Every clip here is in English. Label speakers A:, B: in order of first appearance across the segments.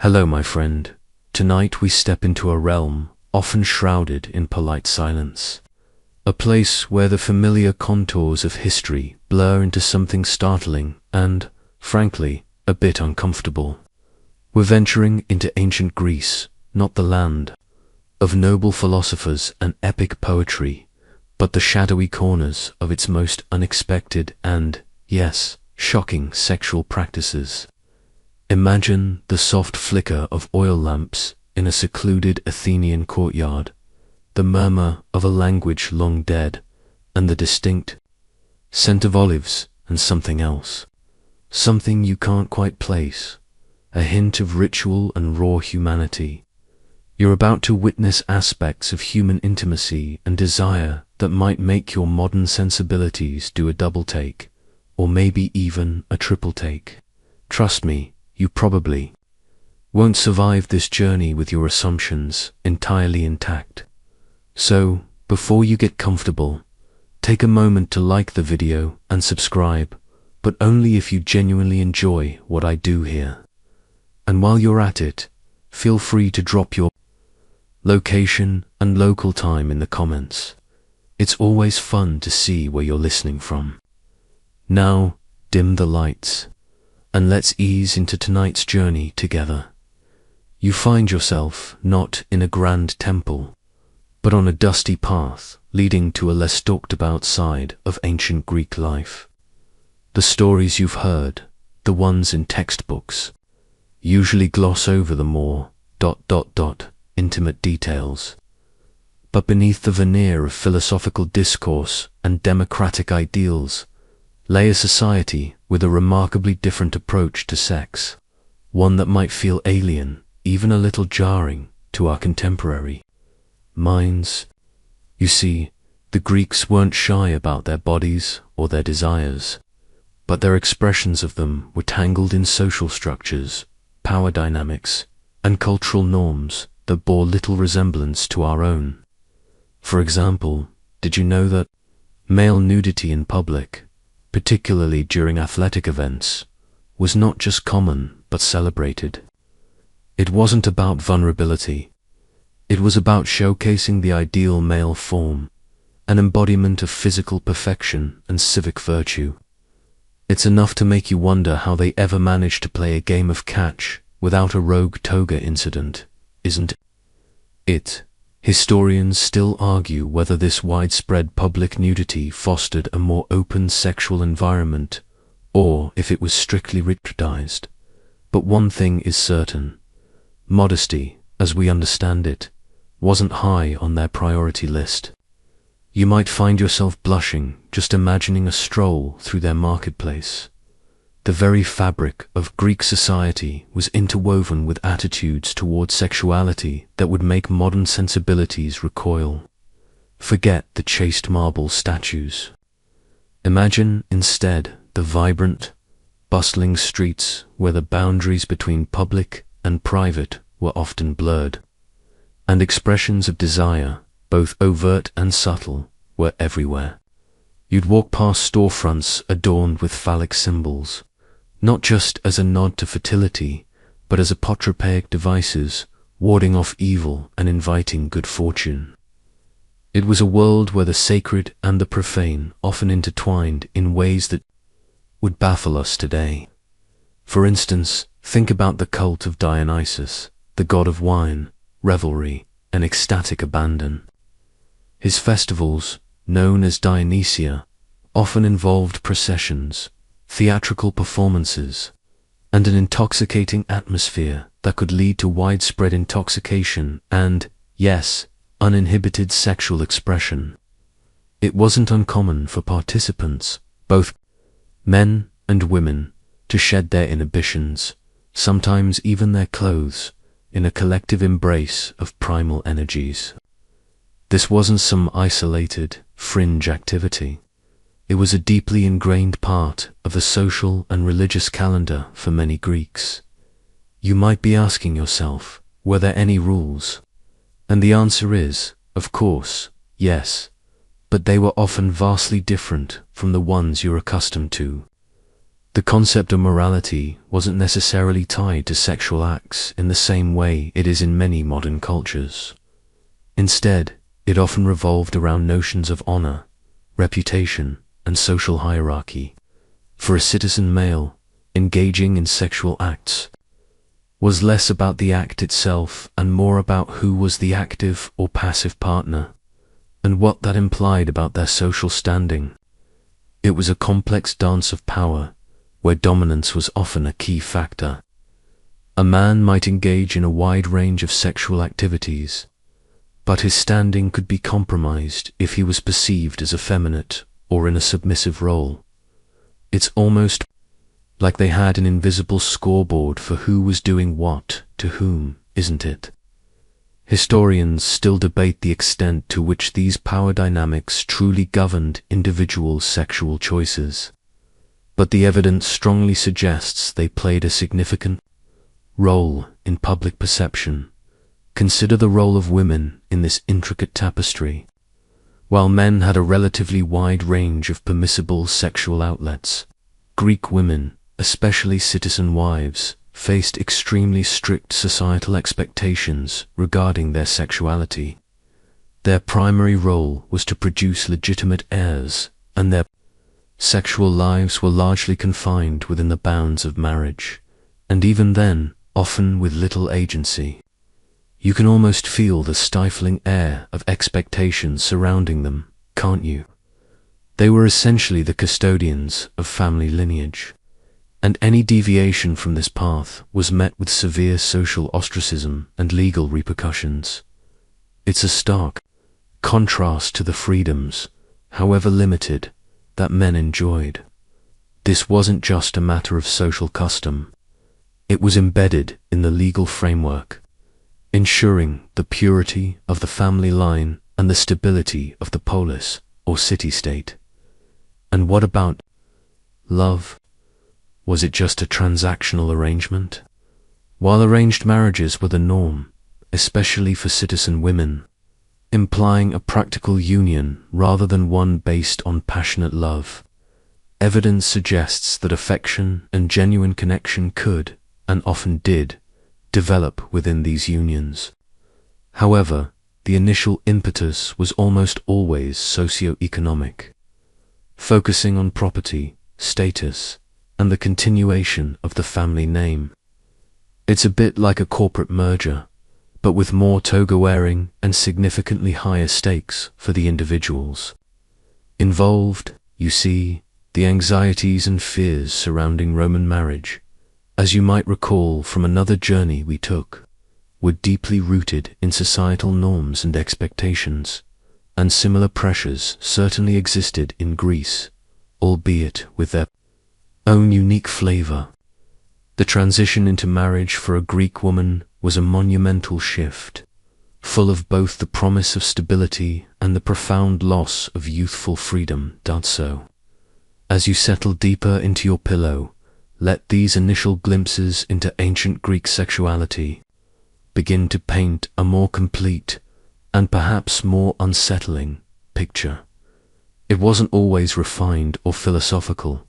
A: Hello, my friend. Tonight we step into a realm often shrouded in polite silence. A place where the familiar contours of history blur into something startling and, frankly, a bit uncomfortable. We're venturing into ancient Greece, not the land of noble philosophers and epic poetry, but the shadowy corners of its most unexpected and, yes, shocking sexual practices. Imagine the soft flicker of oil lamps in a secluded Athenian courtyard, the murmur of a language long dead, and the distinct scent of olives and something else. Something you can't quite place, a hint of ritual and raw humanity. You're about to witness aspects of human intimacy and desire that might make your modern sensibilities do a double take, or maybe even a triple take. Trust me, you probably won't survive this journey with your assumptions entirely intact. So, before you get comfortable, take a moment to like the video and subscribe, but only if you genuinely enjoy what I do here. And while you're at it, feel free to drop your location and local time in the comments. It's always fun to see where you're listening from. Now, dim the lights, and let's ease into tonight's journey together. You find yourself not in a grand temple, but on a dusty path leading to a less talked about side of ancient Greek life. The stories you've heard, the ones in textbooks, usually gloss over the more ... intimate details. But beneath the veneer of philosophical discourse and democratic ideals lay a society with a remarkably different approach to sex, one that might feel alien, even a little jarring, to our contemporary minds. You see, the Greeks weren't shy about their bodies or their desires, but their expressions of them were tangled in social structures, power dynamics, and cultural norms that bore little resemblance to our own. For example, did you know that male nudity in public, particularly during athletic events, was not just common but celebrated? It wasn't about vulnerability. It was about showcasing the ideal male form, an embodiment of physical perfection and civic virtue. It's enough to make you wonder how they ever managed to play a game of catch without a rogue toga incident, isn't it? Historians still argue whether this widespread public nudity fostered a more open sexual environment, or if it was strictly ritualized. But one thing is certain: modesty, as we understand it, wasn't high on their priority list. You might find yourself blushing just imagining a stroll through their marketplace. The very fabric of Greek society was interwoven with attitudes toward sexuality that would make modern sensibilities recoil. Forget the chaste marble statues. Imagine instead the vibrant, bustling streets where the boundaries between public and private were often blurred, and expressions of desire, both overt and subtle, were everywhere. You'd walk past storefronts adorned with phallic symbols, not just as a nod to fertility, but as apotropaic devices, warding off evil and inviting good fortune. It was a world where the sacred and the profane often intertwined in ways that would baffle us today. For instance, think about the cult of Dionysus, the god of wine, revelry, and ecstatic abandon. His festivals, known as Dionysia, often involved processions, theatrical performances, and an intoxicating atmosphere that could lead to widespread intoxication and, yes, uninhibited sexual expression. It wasn't uncommon for participants, both men and women, to shed their inhibitions, sometimes even their clothes, in a collective embrace of primal energies. This wasn't some isolated, fringe activity. It was a deeply ingrained part of the social and religious calendar for many Greeks. You might be asking yourself, were there any rules? And the answer is, of course, yes, but they were often vastly different from the ones you're accustomed to. The concept of morality wasn't necessarily tied to sexual acts in the same way it is in many modern cultures. Instead, it often revolved around notions of honor, reputation, and social hierarchy. For a citizen male, engaging in sexual acts was less about the act itself and more about who was the active or passive partner, and what that implied about their social standing. It was a complex dance of power, where dominance was often a key factor. A man might engage in a wide range of sexual activities, but his standing could be compromised if he was perceived as effeminate or in a submissive role. It's almost like they had an invisible scoreboard for who was doing what to whom, isn't it? Historians still debate the extent to which these power dynamics truly governed individual sexual choices, but the evidence strongly suggests they played a significant role in public perception. Consider the role of women in this intricate tapestry. While men had a relatively wide range of permissible sexual outlets, Greek women, especially citizen wives, faced extremely strict societal expectations regarding their sexuality. Their primary role was to produce legitimate heirs, and their sexual lives were largely confined within the bounds of marriage, and even then, often with little agency. You can almost feel the stifling air of expectation surrounding them, can't you? They were essentially the custodians of family lineage, and any deviation from this path was met with severe social ostracism and legal repercussions. It's a stark contrast to the freedoms, however limited, that men enjoyed. This wasn't just a matter of social custom. It was embedded in the legal framework, ensuring the purity of the family line and the stability of the polis or city-state. And what about love? Was it just a transactional arrangement? While arranged marriages were the norm, especially for citizen women, implying a practical union rather than one based on passionate love, evidence suggests that affection and genuine connection could, and often did, develop within these unions. However, the initial impetus was almost always socio-economic, focusing on property, status, and the continuation of the family name. It's a bit like a corporate merger, but with more toga-wearing and significantly higher stakes for the individuals involved. You see, the anxieties and fears surrounding Roman marriage, as you might recall from another journey we took, were deeply rooted in societal norms and expectations, and similar pressures certainly existed in Greece, albeit with their own unique flavor. The transition into marriage for a Greek woman was a monumental shift, full of both the promise of stability and the profound loss of youthful freedom. So, as you settle deeper into your pillow, let these initial glimpses into ancient Greek sexuality begin to paint a more complete and perhaps more unsettling picture. It wasn't always refined or philosophical.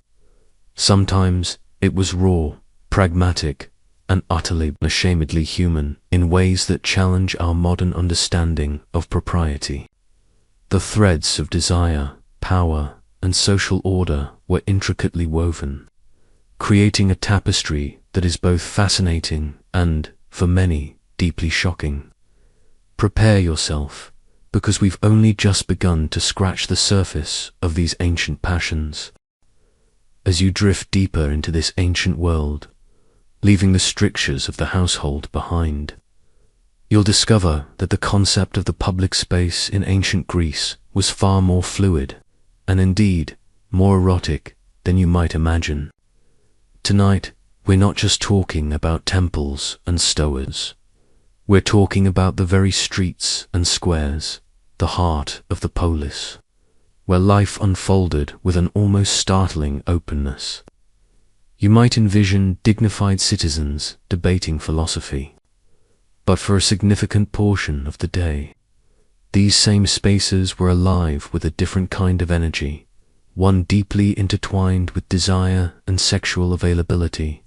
A: Sometimes it was raw, pragmatic, and utterly unashamedly human in ways that challenge our modern understanding of propriety. The threads of desire, power, and social order were intricately woven, creating a tapestry that is both fascinating and, for many, deeply shocking. Prepare yourself, because we've only just begun to scratch the surface of these ancient passions. As you drift deeper into this ancient world, leaving the strictures of the household behind, you'll discover that the concept of the public space in ancient Greece was far more fluid, and indeed more erotic than you might imagine. Tonight, we're not just talking about temples and stoas. We're talking about the very streets and squares, the heart of the polis, where life unfolded with an almost startling openness. You might envision dignified citizens debating philosophy, but for a significant portion of the day, these same spaces were alive with a different kind of energy, one deeply intertwined with desire and sexual availability.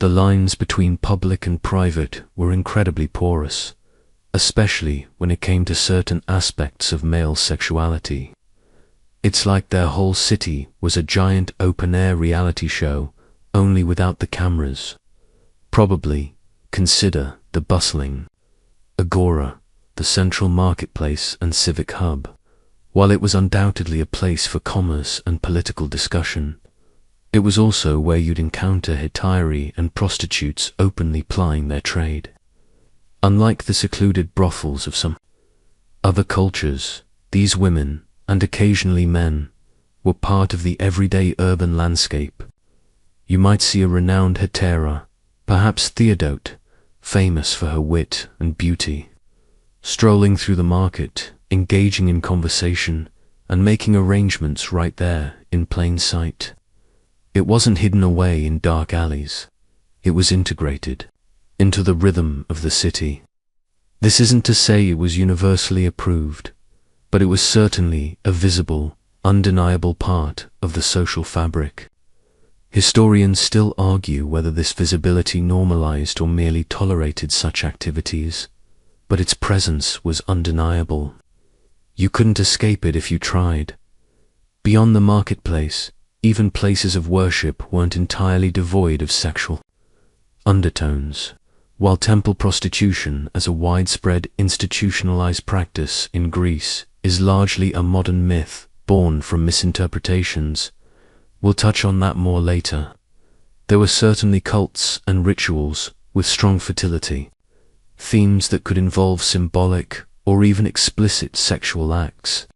A: The lines between public and private were incredibly porous, especially when it came to certain aspects of male sexuality. It's like their whole city was a giant open-air reality show, only without the cameras. Probably consider the bustling agora, the central marketplace and civic hub. While it was undoubtedly a place for commerce and political discussion, it was also where you'd encounter hetairai and prostitutes openly plying their trade. Unlike the secluded brothels of some other cultures, these women, and occasionally men, were part of the everyday urban landscape. You might see a renowned hetera, perhaps Theodote, famous for her wit and beauty, strolling through the market, engaging in conversation, and making arrangements right there in plain sight. It wasn't hidden away in dark alleys. It was integrated into the rhythm of the city. This isn't to say it was universally approved, but it was certainly a visible, undeniable part of the social fabric. Historians still argue whether this visibility normalized or merely tolerated such activities, but its presence was undeniable. You couldn't escape it if you tried. Beyond the marketplace, even places of worship weren't entirely devoid of sexual undertones. While temple prostitution as a widespread institutionalized practice in Greece is largely a modern myth born from misinterpretations, we'll touch on that more later. There were certainly cults and rituals with strong fertility, themes that could involve symbolic or even explicit sexual acts.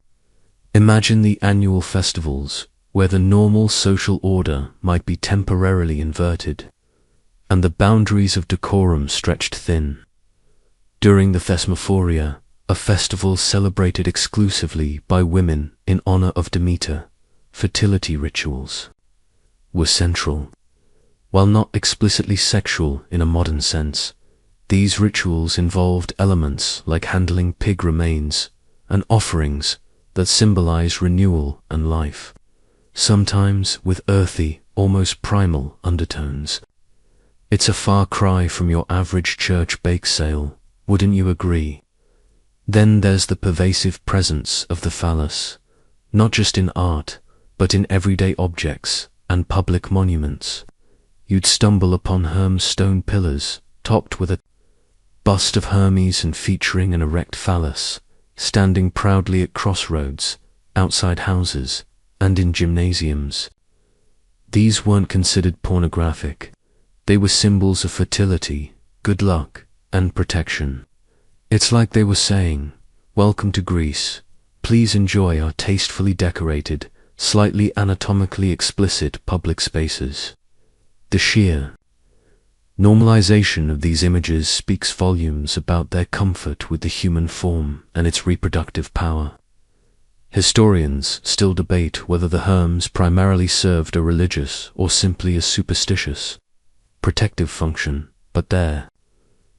A: Imagine the annual festivals where the normal social order might be temporarily inverted, and the boundaries of decorum stretched thin. During the Thesmophoria, a festival celebrated exclusively by women in honor of Demeter, fertility rituals were central. While not explicitly sexual in a modern sense, these rituals involved elements like handling pig remains and offerings that symbolize renewal and life, sometimes with earthy, almost primal undertones. It's a far cry from your average church bake sale, wouldn't you agree? Then there's the pervasive presence of the phallus, not just in art, but in everyday objects and public monuments. You'd stumble upon Herm's stone pillars, topped with a bust of Hermes and featuring an erect phallus, standing proudly at crossroads, outside houses, and in gymnasiums. These weren't considered pornographic. They were symbols of fertility, good luck, and protection. It's like they were saying, "Welcome to Greece. Please enjoy our tastefully decorated, slightly anatomically explicit public spaces." The sheer normalization of these images speaks volumes about their comfort with the human form and its reproductive power. Historians still debate whether the Herms primarily served a religious or simply a superstitious, protective function, but their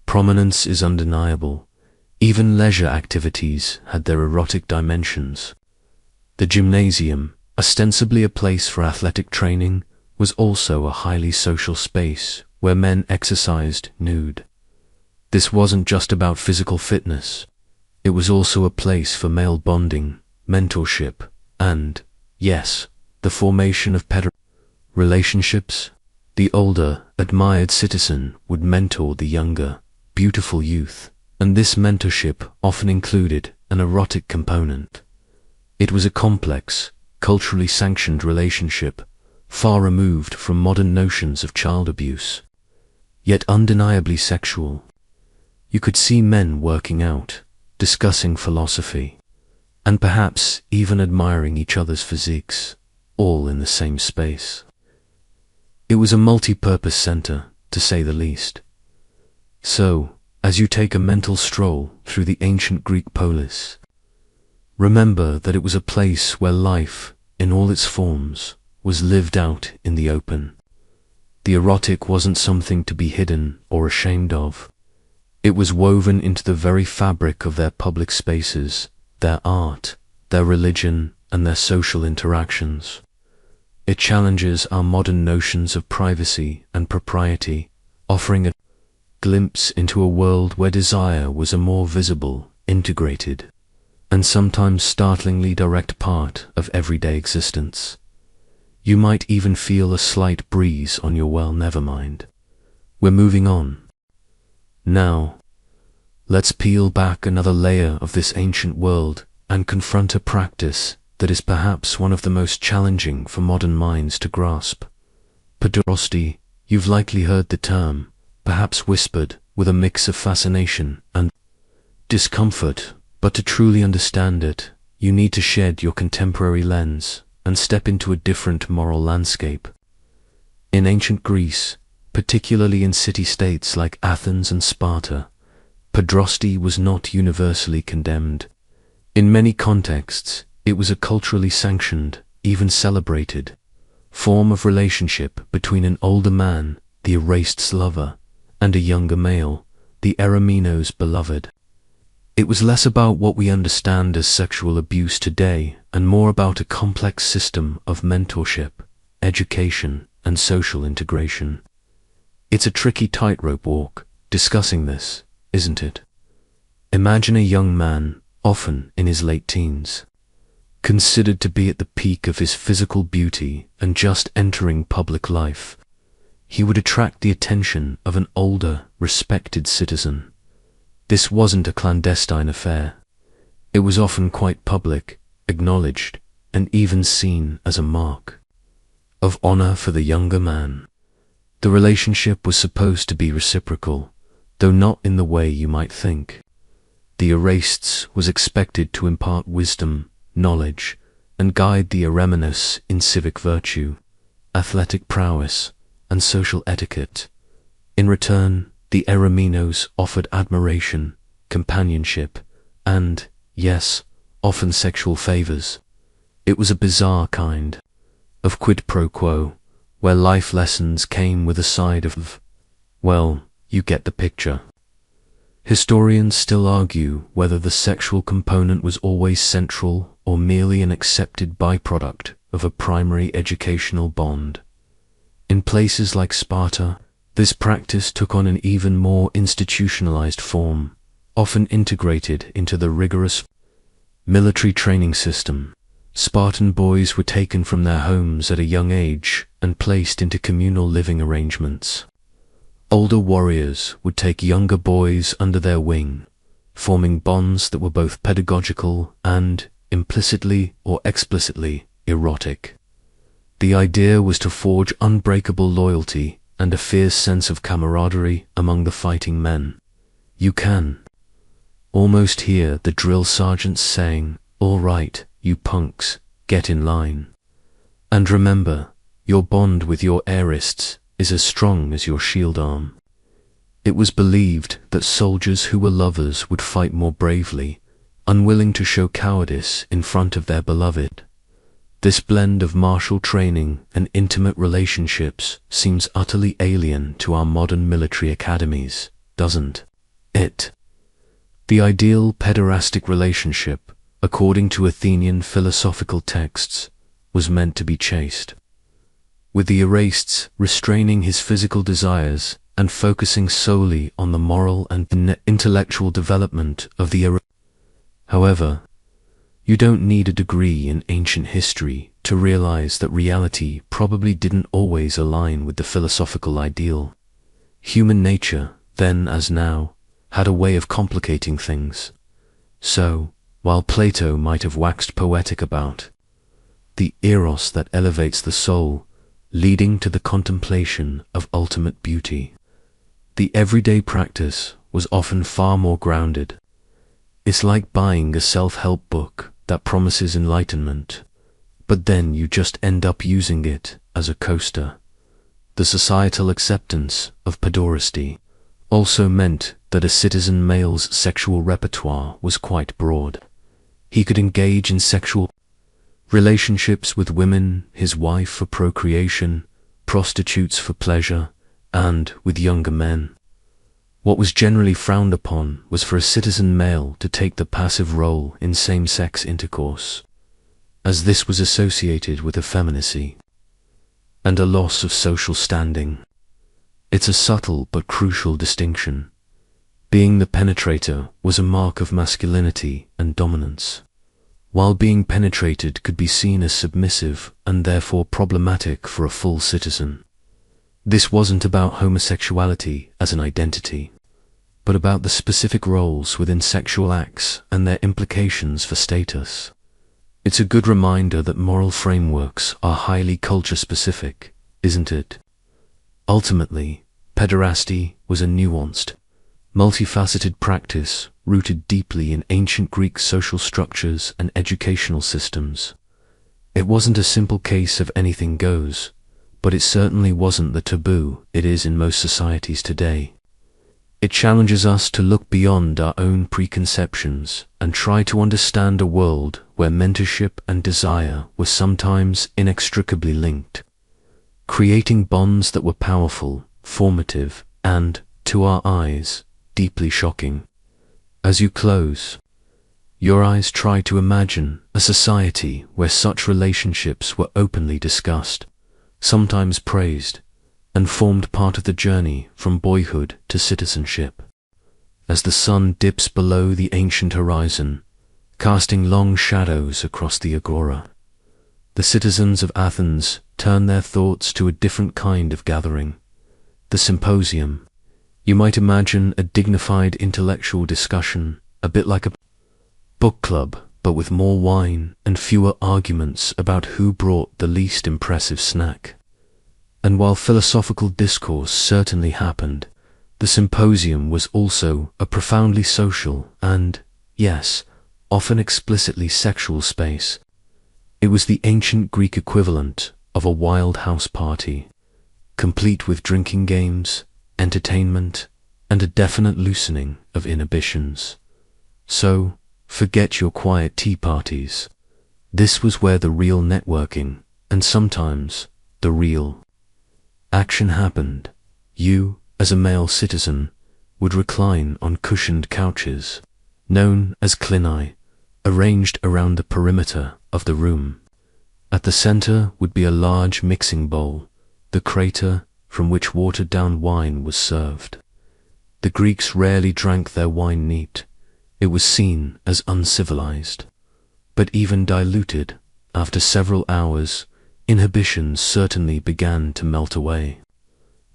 A: prominence is undeniable. Even leisure activities had their erotic dimensions. The gymnasium, ostensibly a place for athletic training, was also a highly social space where men exercised nude. This wasn't just about physical fitness. It was also a place for male bonding, mentorship, and, yes, the formation of pederasty relationships. The older, admired citizen would mentor the younger, beautiful youth, and this mentorship often included an erotic component. It was a complex, culturally sanctioned relationship, far removed from modern notions of child abuse, yet undeniably sexual. You could see men working out, discussing philosophy, and perhaps even admiring each other's physiques, all in the same space. It was a multi-purpose center, to say the least. So, as you take a mental stroll through the ancient Greek polis, remember that it was a place where life, in all its forms, was lived out in the open. The erotic wasn't something to be hidden or ashamed of. It was woven into the very fabric of their public spaces, their art, their religion, and their social interactions. It challenges our modern notions of privacy and propriety, offering a glimpse into a world where desire was a more visible, integrated, and sometimes startlingly direct part of everyday existence. You might even feel a slight breeze on your well, never mind. We're moving on. Now, let's peel back another layer of this ancient world and confront a practice that is perhaps one of the most challenging for modern minds to grasp. Pederasty. You've likely heard the term, perhaps whispered with a mix of fascination and discomfort, but to truly understand it, you need to shed your contemporary lens and step into a different moral landscape. In ancient Greece, particularly in city-states like Athens and Sparta, pederasty was not universally condemned. In many contexts, it was a culturally sanctioned, even celebrated, form of relationship between an older man, the erasted's lover, and a younger male, the eromenos beloved. It was less about what we understand as sexual abuse today and more about a complex system of mentorship, education, and social integration. It's a tricky tightrope walk, discussing this, isn't it? Imagine a young man, often in his late teens, considered to be at the peak of his physical beauty and just entering public life. He would attract the attention of an older, respected citizen. This wasn't a clandestine affair. It was often quite public, acknowledged, and even seen as a mark of honor for the younger man. The relationship was supposed to be reciprocal, though not in the way you might think. The erastes was expected to impart wisdom, knowledge, and guide the eromenos in civic virtue, athletic prowess, and social etiquette. In return, the eromenos offered admiration, companionship, and, yes, often sexual favors. It was a bizarre kind of quid pro quo, where life lessons came with a side of, well, you get the picture. Historians still argue whether the sexual component was always central or merely an accepted byproduct of a primary educational bond. In places like Sparta, this practice took on an even more institutionalized form, often integrated into the rigorous military training system. Spartan boys were taken from their homes at a young age and placed into communal living arrangements. Older warriors would take younger boys under their wing, forming bonds that were both pedagogical and, implicitly or explicitly, erotic. The idea was to forge unbreakable loyalty and a fierce sense of camaraderie among the fighting men. You can almost hear the drill sergeants saying, "All right, you punks, get in line. And remember, your bond with your heirists is as strong as your shield arm." It was believed that soldiers who were lovers would fight more bravely, unwilling to show cowardice in front of their beloved. This blend of martial training and intimate relationships seems utterly alien to our modern military academies, doesn't it? The ideal pederastic relationship, according to Athenian philosophical texts, was meant to be chaste, with the erastes restraining his physical desires and focusing solely on the moral and intellectual development of the However, you don't need a degree in ancient history to realize that reality probably didn't always align with the philosophical ideal. Human nature, then as now, had a way of complicating things. So, while Plato might have waxed poetic about the eros that elevates the soul, leading to the contemplation of ultimate beauty, the everyday practice was often far more grounded. It's like buying a self-help book that promises enlightenment, but then you just end up using it as a coaster. The societal acceptance of pederasty also meant that a citizen male's sexual repertoire was quite broad. He could engage in sexual relationships with women, his wife for procreation, prostitutes for pleasure, and with younger men. What was generally frowned upon was for a citizen male to take the passive role in same-sex intercourse. as this was associated with effeminacy and a loss of social standing. It's a subtle but crucial distinction. Being the penetrator was a mark of masculinity and dominance, while being penetrated could be seen as submissive and therefore problematic for a full citizen. This wasn't about homosexuality as an identity, but about the specific roles within sexual acts and their implications for status. It's a good reminder that moral frameworks are highly culture-specific, isn't it? Ultimately, pederasty was a nuanced, multifaceted practice rooted deeply in ancient Greek social structures and educational systems. It wasn't a simple case of anything goes, but it certainly wasn't the taboo it is in most societies today. It challenges us to look beyond our own preconceptions and try to understand a world where mentorship and desire were sometimes inextricably linked, creating bonds that were powerful, formative, and, to our eyes, deeply shocking. As you close your eyes, try to imagine a society where such relationships were openly discussed, sometimes praised, and formed part of the journey from boyhood to citizenship. As the sun dips below the ancient horizon, casting long shadows across the agora, the citizens of Athens turn their thoughts to a different kind of gathering, the symposium. You might imagine a dignified intellectual discussion, a bit like a book club, but with more wine and fewer arguments about who brought the least impressive snack. And while philosophical discourse certainly happened, the symposium was also a profoundly social and, yes, often explicitly sexual space. It was the ancient Greek equivalent of a wild house party, complete with drinking games, entertainment, and a definite loosening of inhibitions. So, forget your quiet tea parties. This was where the real networking, and sometimes the real action happened. You, as a male citizen, would recline on cushioned couches, known as clini, arranged around the perimeter of the room. At the center would be a large mixing bowl, the crater from which watered-down wine was served. The Greeks rarely drank their wine neat. It was seen as uncivilized. But even diluted, after several hours, inhibitions certainly began to melt away.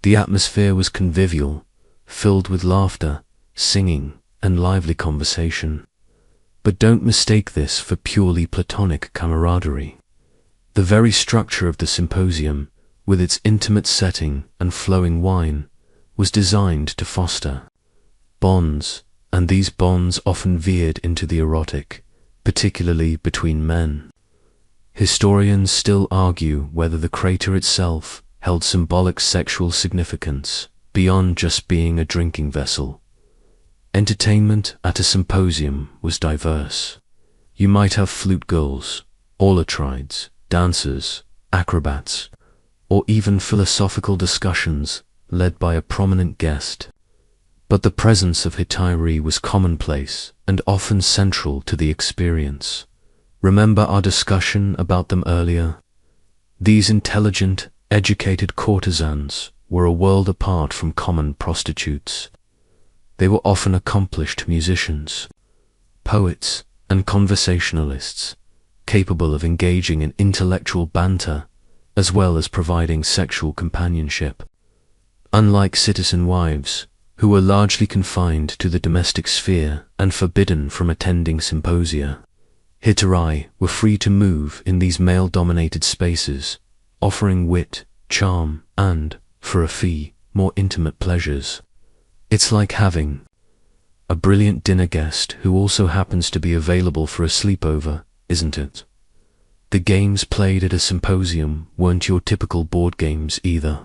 A: The atmosphere was convivial, filled with laughter, singing, and lively conversation. But don't mistake this for purely platonic camaraderie. The very structure of the symposium, with its intimate setting and flowing wine, was designed to foster bonds, and these bonds often veered into the erotic, particularly between men. Historians still argue whether the crater itself held symbolic sexual significance beyond just being a drinking vessel. Entertainment at a symposium was diverse. You might have flute girls, olatrides, dancers, acrobats, or even philosophical discussions led by a prominent guest. But the presence of hetairai was commonplace and often central to the experience. Remember our discussion about them earlier? These intelligent, educated courtesans were a world apart from common prostitutes. They were often accomplished musicians, poets, and conversationalists, capable of engaging in intellectual banter as well as providing sexual companionship. Unlike citizen wives, who were largely confined to the domestic sphere and forbidden from attending symposia, hetairai were free to move in these male-dominated spaces, offering wit, charm, and, for a fee, more intimate pleasures. It's like having a brilliant dinner guest who also happens to be available for a sleepover, isn't it? The games played at a symposium weren't your typical board games either.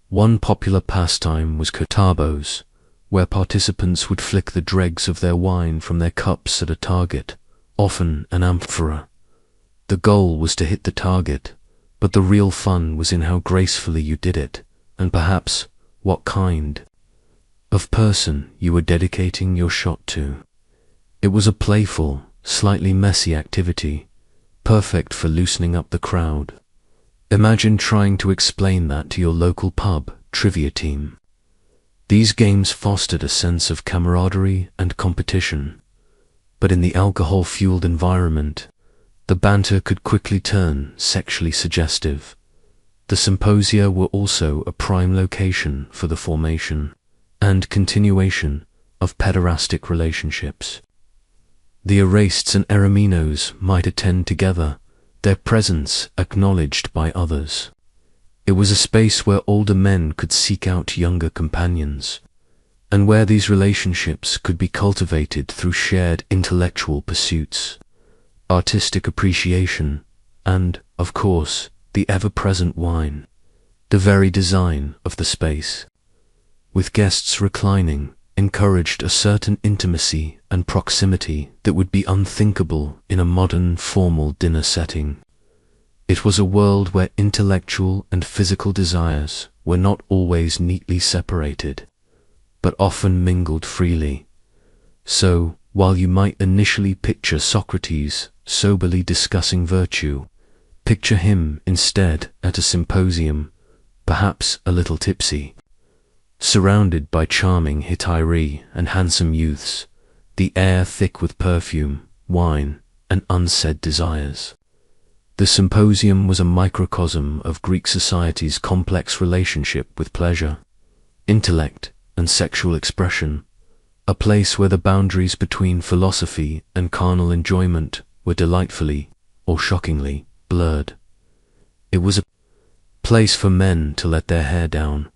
A: One popular pastime was kotabos, where participants would flick the dregs of their wine from their cups at a target, often an amphora. The goal was to hit the target, but the real fun was in how gracefully you did it, and perhaps what kind of person you were dedicating your shot to. It was a playful, slightly messy activity, perfect for loosening up the crowd. Imagine trying to explain that to your local pub trivia team. These games fostered a sense of camaraderie and competition, but in the alcohol-fueled environment, the banter could quickly turn sexually suggestive. The symposia were also a prime location for the formation and continuation of pederastic relationships. The Erasts and Ereminos might attend together, their presence acknowledged by others. It was a space where older men could seek out younger companions, and where these relationships could be cultivated through shared intellectual pursuits, artistic appreciation, and, of course, the ever-present wine, the very design of the space, with guests reclining, encouraged a certain intimacy and proximity that would be unthinkable in a modern formal dinner setting. It was a world where intellectual and physical desires were not always neatly separated, but often mingled freely. So, while you might initially picture Socrates soberly discussing virtue, picture him instead at a symposium, perhaps a little tipsy, surrounded by charming hetairai and handsome youths, the air thick with perfume, wine, and unsaid desires. The symposium was a microcosm of Greek society's complex relationship with pleasure, intellect, and sexual expression, a place where the boundaries between philosophy and carnal enjoyment were delightfully, or shockingly, blurred. It was a place for men to let their hair down,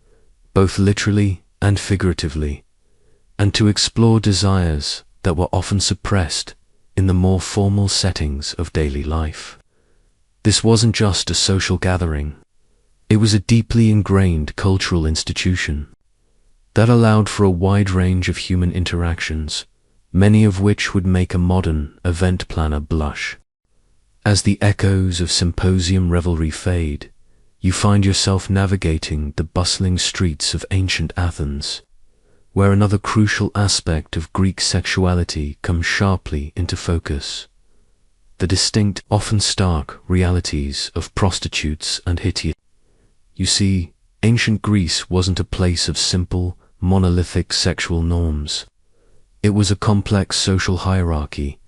A: both literally and figuratively, and to explore desires that were often suppressed in the more formal settings of daily life. This wasn't just a social gathering. It was a deeply ingrained cultural institution that allowed for a wide range of human interactions, many of which would make a modern event planner blush. As the echoes of symposium revelry fade, you find yourself navigating the bustling streets of ancient Athens, where another crucial aspect of Greek sexuality comes sharply into focus: the distinct, often stark, realities of prostitutes and hittias. You see, ancient Greece wasn't a place of simple, monolithic sexual norms. It was a complex social hierarchy,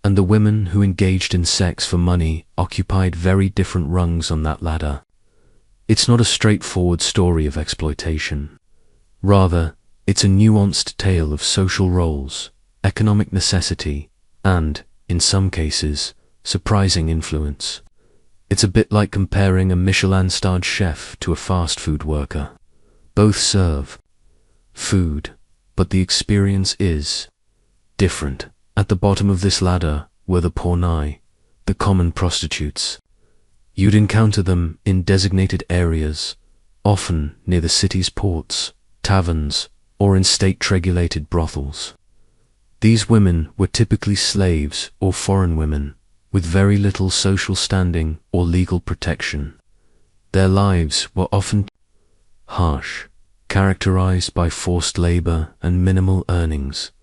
A: and the women who engaged in sex for money occupied very different rungs on that ladder. It's not a straightforward story of exploitation. Rather, it's a nuanced tale of social roles, economic necessity, and, in some cases, surprising influence. It's a bit like comparing a Michelin-starred chef to a fast food worker. Both serve food, but the experience is different. At the bottom of this ladder were the pornai, the common prostitutes. You'd encounter them in designated areas, often near the city's ports, taverns, or in state-regulated brothels. These women were typically slaves or foreign women, with very little social standing or legal protection. Their lives were often harsh, characterized by forced labor and minimal earnings,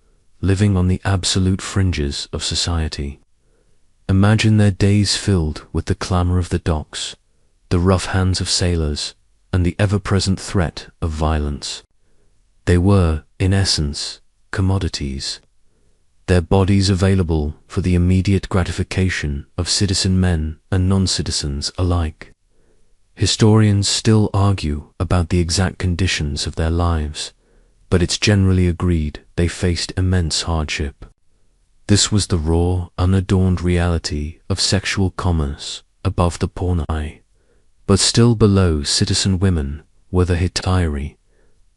A: living on the absolute fringes of society. Imagine their days filled with the clamor of the docks, the rough hands of sailors, and the ever-present threat of violence. They were, in essence, commodities, their bodies available for the immediate gratification of citizen men and non-citizens alike. Historians still argue about the exact conditions of their lives, but it's generally agreed they faced immense hardship. This was the raw, unadorned reality of sexual commerce above the pornai, but still below citizen women were the hetairai,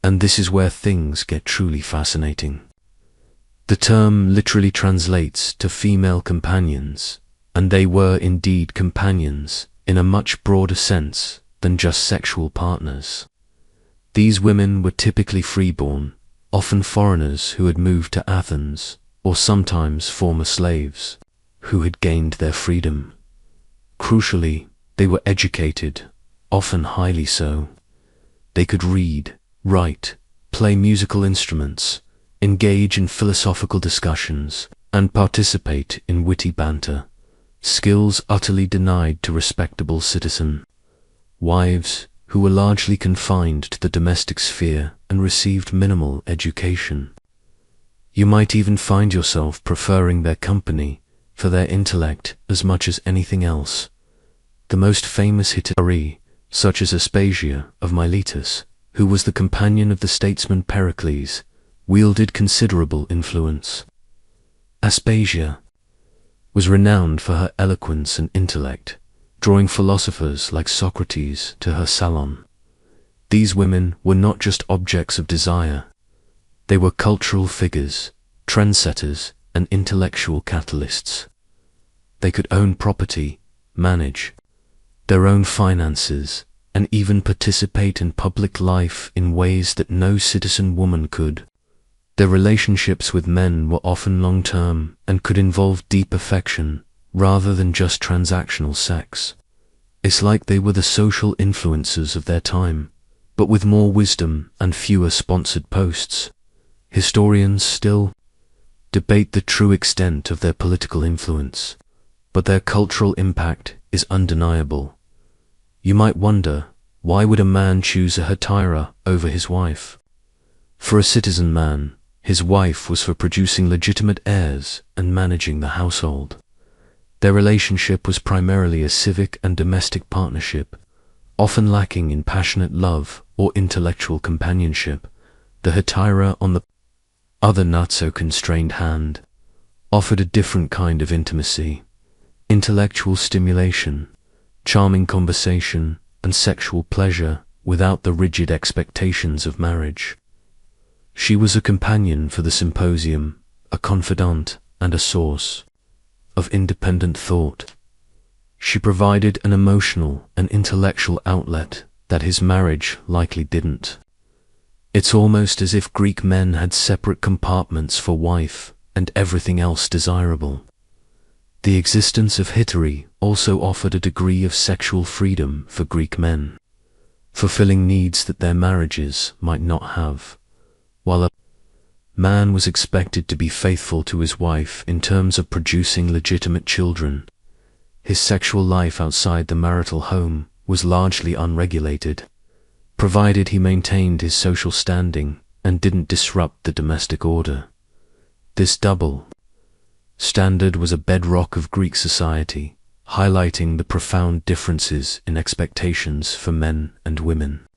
A: and this is where things get truly fascinating. The term literally translates to female companions, and they were indeed companions in a much broader sense than just sexual partners. These women were typically freeborn, often foreigners who had moved to Athens, or sometimes former slaves, who had gained their freedom. Crucially, they were educated, often highly so. They could read, write, play musical instruments, engage in philosophical discussions, and participate in witty banter, skills utterly denied to respectable citizen wives who were largely confined to the domestic sphere and received minimal education. You might even find yourself preferring their company for their intellect as much as anything else. The most famous hetairai, such as Aspasia of Miletus, who was the companion of the statesman Pericles, wielded considerable influence. Aspasia was renowned for her eloquence and intellect, drawing philosophers like Socrates to her salon. These women were not just objects of desire. They were cultural figures, trendsetters, and intellectual catalysts. They could own property, manage their own finances, and even participate in public life in ways that no citizen woman could. Their relationships with men were often long-term and could involve deep affection rather than just transactional sex. It's like they were the social influencers of their time, but with more wisdom and fewer sponsored posts. Historians still debate the true extent of their political influence, but their cultural impact is undeniable. You might wonder, why would a man choose a hetaira over his wife? For a citizen man, his wife was for producing legitimate heirs and managing the household. Their relationship was primarily a civic and domestic partnership, often lacking in passionate love or intellectual companionship. The hetaira, on the other not-so-constrained hand, offered a different kind of intimacy, intellectual stimulation, charming conversation, and sexual pleasure without the rigid expectations of marriage. She was a companion for the symposium, a confidant, and a source of independent thought. She provided an emotional and intellectual outlet that his marriage likely didn't. It's almost as if Greek men had separate compartments for wife and everything else desirable. The existence of hetairai also offered a degree of sexual freedom for Greek men, fulfilling needs that their marriages might not have. While a man was expected to be faithful to his wife in terms of producing legitimate children, his sexual life outside the marital home was largely unregulated, provided he maintained his social standing and didn't disrupt the domestic order. This double standard was a bedrock of Greek society, highlighting the profound differences in expectations for men and women.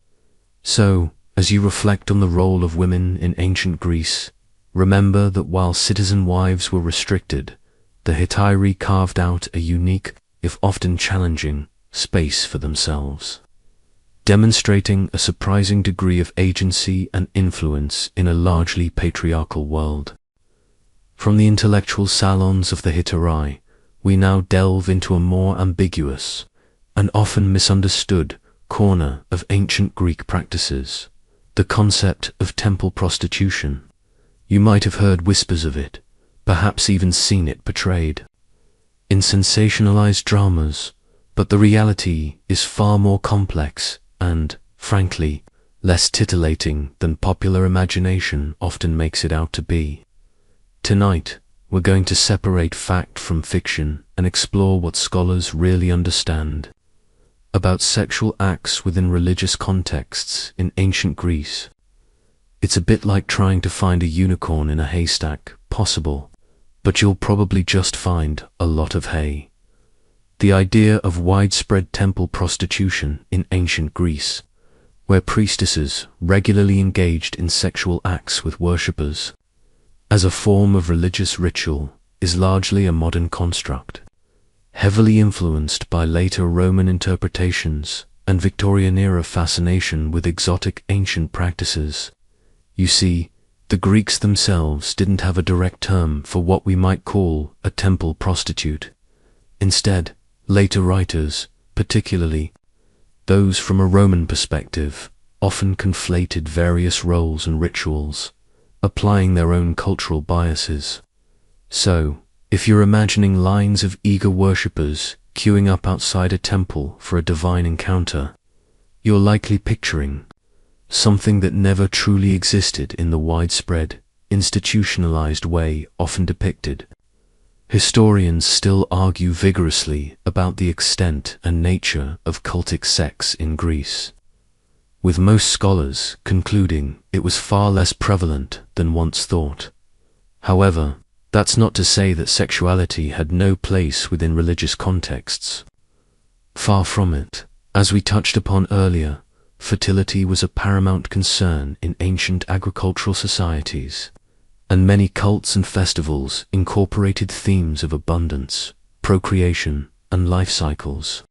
A: So, as you reflect on the role of women in ancient Greece, remember that while citizen wives were restricted, the hetairai carved out a unique, if often challenging, space for themselves, demonstrating a surprising degree of agency and influence in a largely patriarchal world. From the intellectual salons of the hetairai, we now delve into a more ambiguous and often misunderstood corner of ancient Greek practices, the concept of temple prostitution. You might have heard whispers of it, perhaps even seen it portrayed in sensationalized dramas, but the reality is far more complex and, frankly, less titillating than popular imagination often makes it out to be. Tonight, we're going to separate fact from fiction and explore what scholars really understand about sexual acts within religious contexts in ancient Greece. It's a bit like trying to find a unicorn in a haystack, possible, but you'll probably just find a lot of hay. The idea of widespread temple prostitution in ancient Greece, where priestesses regularly engaged in sexual acts with worshippers as a form of religious ritual, is largely a modern construct, heavily influenced by later Roman interpretations and Victorian-era fascination with exotic ancient practices. You see, the Greeks themselves didn't have a direct term for what we might call a temple prostitute. Instead, later writers, particularly those from a Roman perspective, often conflated various roles and rituals, applying their own cultural biases. So, if you're imagining lines of eager worshippers queuing up outside a temple for a divine encounter, you're likely picturing something that never truly existed in the widespread, institutionalized way often depicted. Historians still argue vigorously about the extent and nature of cultic sex in Greece, with most scholars concluding it was far less prevalent than once thought. However, that's not to say that sexuality had no place within religious contexts. Far from it. As we touched upon earlier, fertility was a paramount concern in ancient agricultural societies, and many cults and festivals incorporated themes of abundance, procreation, and life cycles.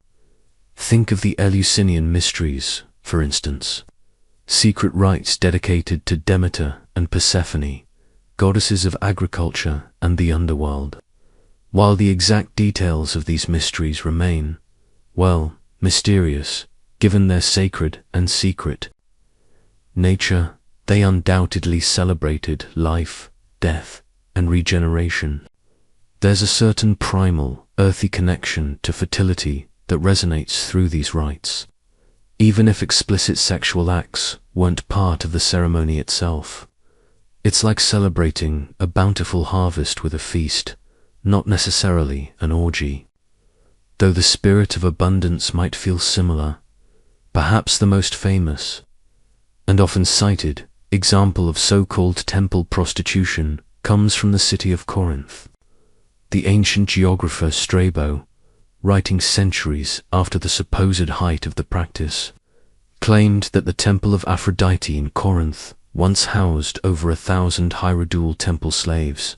A: Think of the Eleusinian mysteries, for instance. Secret rites dedicated to Demeter and Persephone, goddesses of agriculture and the underworld. While the exact details of these mysteries remain, well, mysterious, given their sacred and secret nature, they undoubtedly celebrated life, death, and regeneration. There's a certain primal, earthy connection to fertility that resonates through these rites, even if explicit sexual acts weren't part of the ceremony itself. It's like celebrating a bountiful harvest with a feast, not necessarily an orgy. Though the spirit of abundance might feel similar, perhaps the most famous, and often cited, example of so-called temple prostitution comes from the city of Corinth. The ancient geographer Strabo, writing centuries after the supposed height of the practice, claimed that the temple of Aphrodite in Corinth once housed over 1,000 hierodule temple slaves,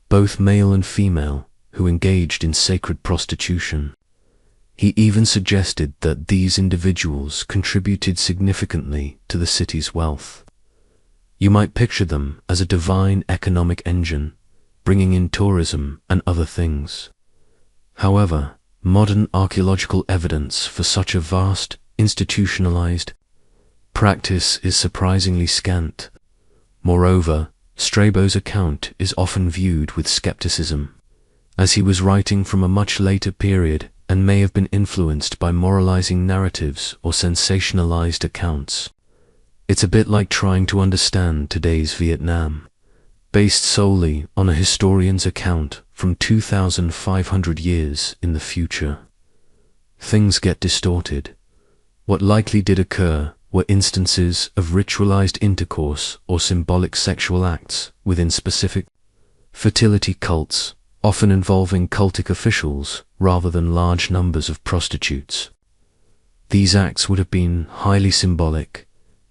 A: both male and female, who engaged in sacred prostitution. He even suggested that these individuals contributed significantly to the city's wealth. You might picture them as a divine economic engine, bringing in tourism and other things. However, modern archaeological evidence for such a vast, institutionalized practice is surprisingly scant. Moreover, Strabo's account is often viewed with skepticism, as he was writing from a much later period and may have been influenced by moralizing narratives or sensationalized accounts. It's a bit like trying to understand today's Vietnam, based solely on a historian's account from 2,500 years in the future. Things get distorted. What likely did occur were instances of ritualized intercourse or symbolic sexual acts within specific fertility cults, often involving cultic officials rather than large numbers of prostitutes. These acts would have been highly symbolic,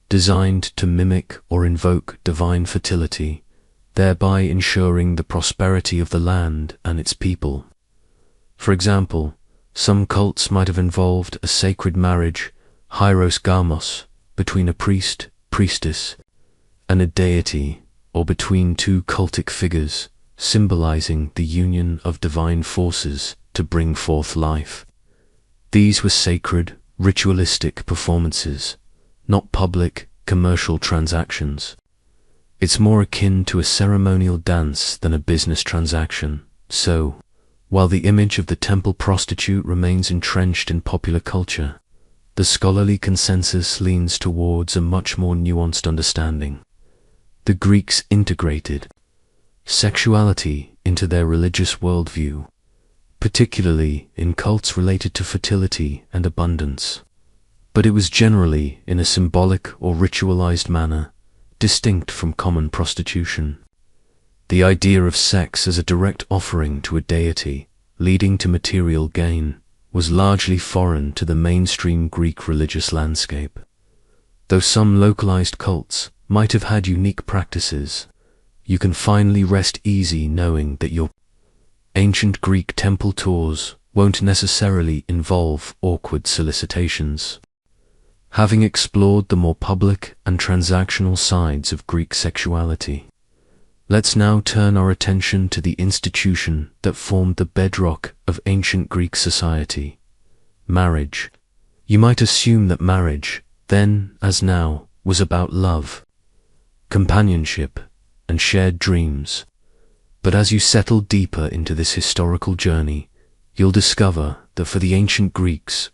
A: designed to mimic or invoke divine fertility, thereby ensuring the prosperity of the land and its people. For example, some cults might have involved a sacred marriage, hieros gamos, between a priest, priestess, and a deity, or between two cultic figures, symbolizing the union of divine forces to bring forth life. These were sacred, ritualistic performances, not public, commercial transactions. It's more akin to a ceremonial dance than a business transaction. So, while the image of the temple prostitute remains entrenched in popular culture, the scholarly consensus leans towards a much more nuanced understanding. The Greeks integrated sexuality into their religious worldview, particularly in cults related to fertility and abundance. But it was generally in a symbolic or ritualized manner, distinct from common prostitution. The idea of sex as a direct offering to a deity, leading to material gain, was largely foreign to the mainstream Greek religious landscape. Though some localized cults might have had unique practices, you can finally rest easy knowing that your ancient Greek temple tours won't necessarily involve awkward solicitations. Having explored the more public and transactional sides of Greek sexuality, let's now turn our attention to the institution that formed the bedrock of ancient Greek society: marriage. You might assume that marriage, then as now, was about love, companionship, and shared dreams. But as you settle deeper into this historical journey, you'll discover that for the ancient Greeks,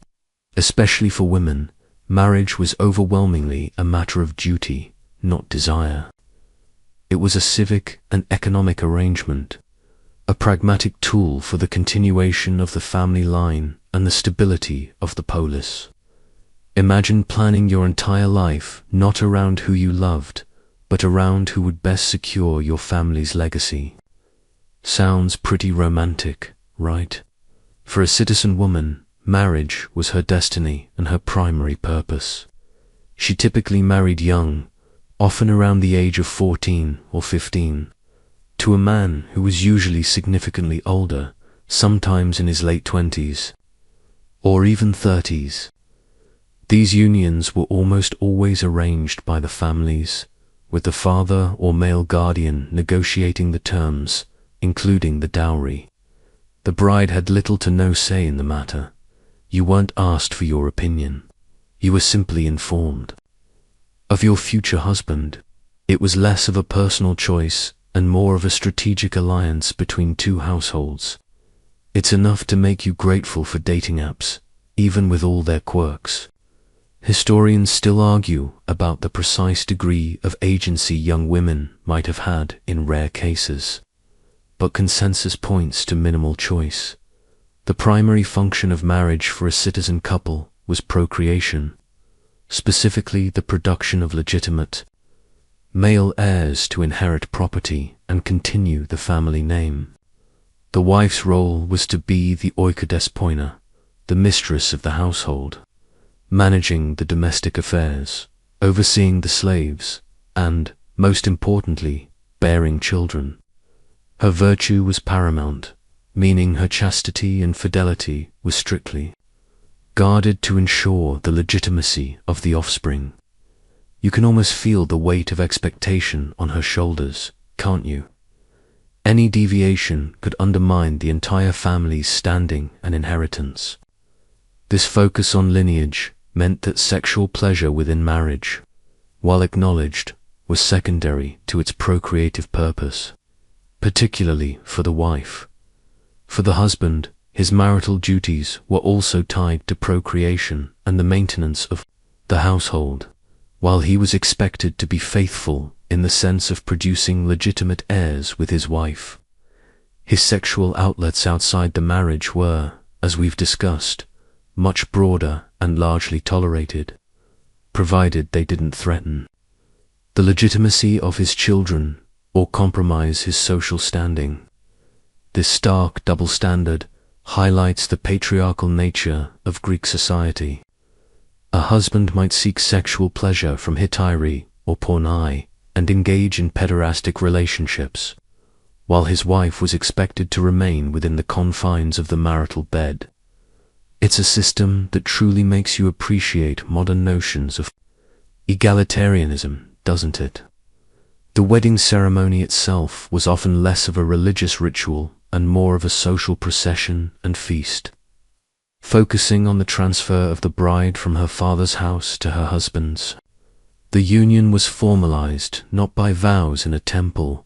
A: especially for women, marriage was overwhelmingly a matter of duty, not desire. It was a civic and economic arrangement, a pragmatic tool for the continuation of the family line and the stability of the polis. Imagine planning your entire life not around who you loved, but around who would best secure your family's legacy. Sounds pretty romantic, right? For a citizen woman, marriage was her destiny and her primary purpose. She typically married young, often around the age of 14 or 15, to a man who was usually significantly older, sometimes in his late 20s, or even 30s. These unions were almost always arranged by the families, with the father or male guardian negotiating the terms, including the dowry. The bride had little to no say in the matter. You weren't asked for your opinion. You were simply informed. Of your future husband, it was less of a personal choice and more of a strategic alliance between two households. It's enough to make you grateful for dating apps, even with all their quirks. Historians still argue about the precise degree of agency young women might have had in rare cases, but consensus points to minimal choice. The primary function of marriage for a citizen couple was procreation, specifically the production of legitimate male heirs to inherit property and continue the family name. The wife's role was to be the oikodespoina, the mistress of the household, managing the domestic affairs, overseeing the slaves, and, most importantly, bearing children. Her virtue was paramount, meaning her chastity and fidelity was strictly guarded to ensure the legitimacy of the offspring. You can almost feel the weight of expectation on her shoulders, can't you? Any deviation could undermine the entire family's standing and inheritance. This focus on lineage meant that sexual pleasure within marriage, while acknowledged, was secondary to its procreative purpose, particularly for the wife. For the husband, his marital duties were also tied to procreation and the maintenance of the household, while he was expected to be faithful in the sense of producing legitimate heirs with his wife. His sexual outlets outside the marriage were, as we've discussed, much broader and largely tolerated, provided they didn't threaten the legitimacy of his children or compromise his social standing. This stark double standard highlights the patriarchal nature of Greek society. A husband might seek sexual pleasure from hetairi or pornai and engage in pederastic relationships, while his wife was expected to remain within the confines of the marital bed. It's a system that truly makes you appreciate modern notions of egalitarianism, doesn't it? The wedding ceremony itself was often less of a religious ritual and more of a social procession and feast, focusing on the transfer of the bride from her father's house to her husband's. The union was formalized not by vows in a temple,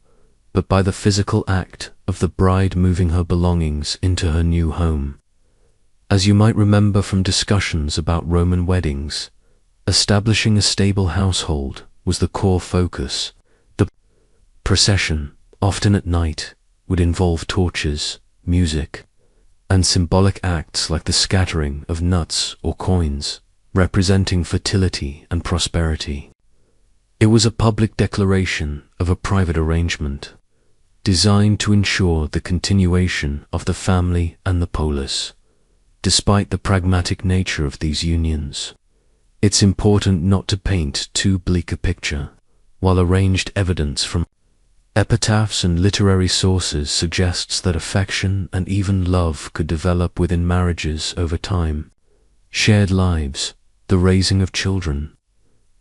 A: but by the physical act of the bride moving her belongings into her new home. As you might remember from discussions about Roman weddings, establishing a stable household was the core focus. The procession, often at night, would involve torches, music, and symbolic acts like the scattering of nuts or coins, representing fertility and prosperity. It was a public declaration of a private arrangement, designed to ensure the continuation of the family and the polis. Despite the pragmatic nature of these unions, it's important not to paint too bleak a picture. While arranged evidence from epitaphs and literary sources suggests that affection and even love could develop within marriages over time, shared lives, the raising of children,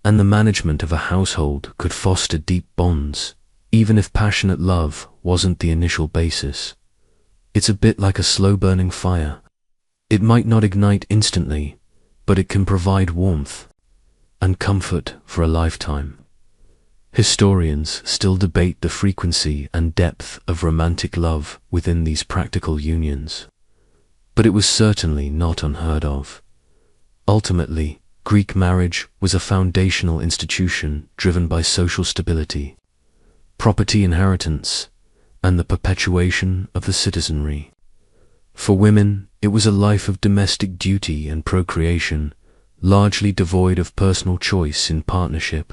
A: and the management of a household could foster deep bonds, even if passionate love wasn't the initial basis. It's a bit like a slow-burning fire. It might not ignite instantly, but it can provide warmth and comfort for a lifetime. Historians still debate the frequency and depth of romantic love within these practical unions, but it was certainly not unheard of. Ultimately, Greek marriage was a foundational institution driven by social stability, property inheritance, and the perpetuation of the citizenry. For women, it was a life of domestic duty and procreation, largely devoid of personal choice in partnership.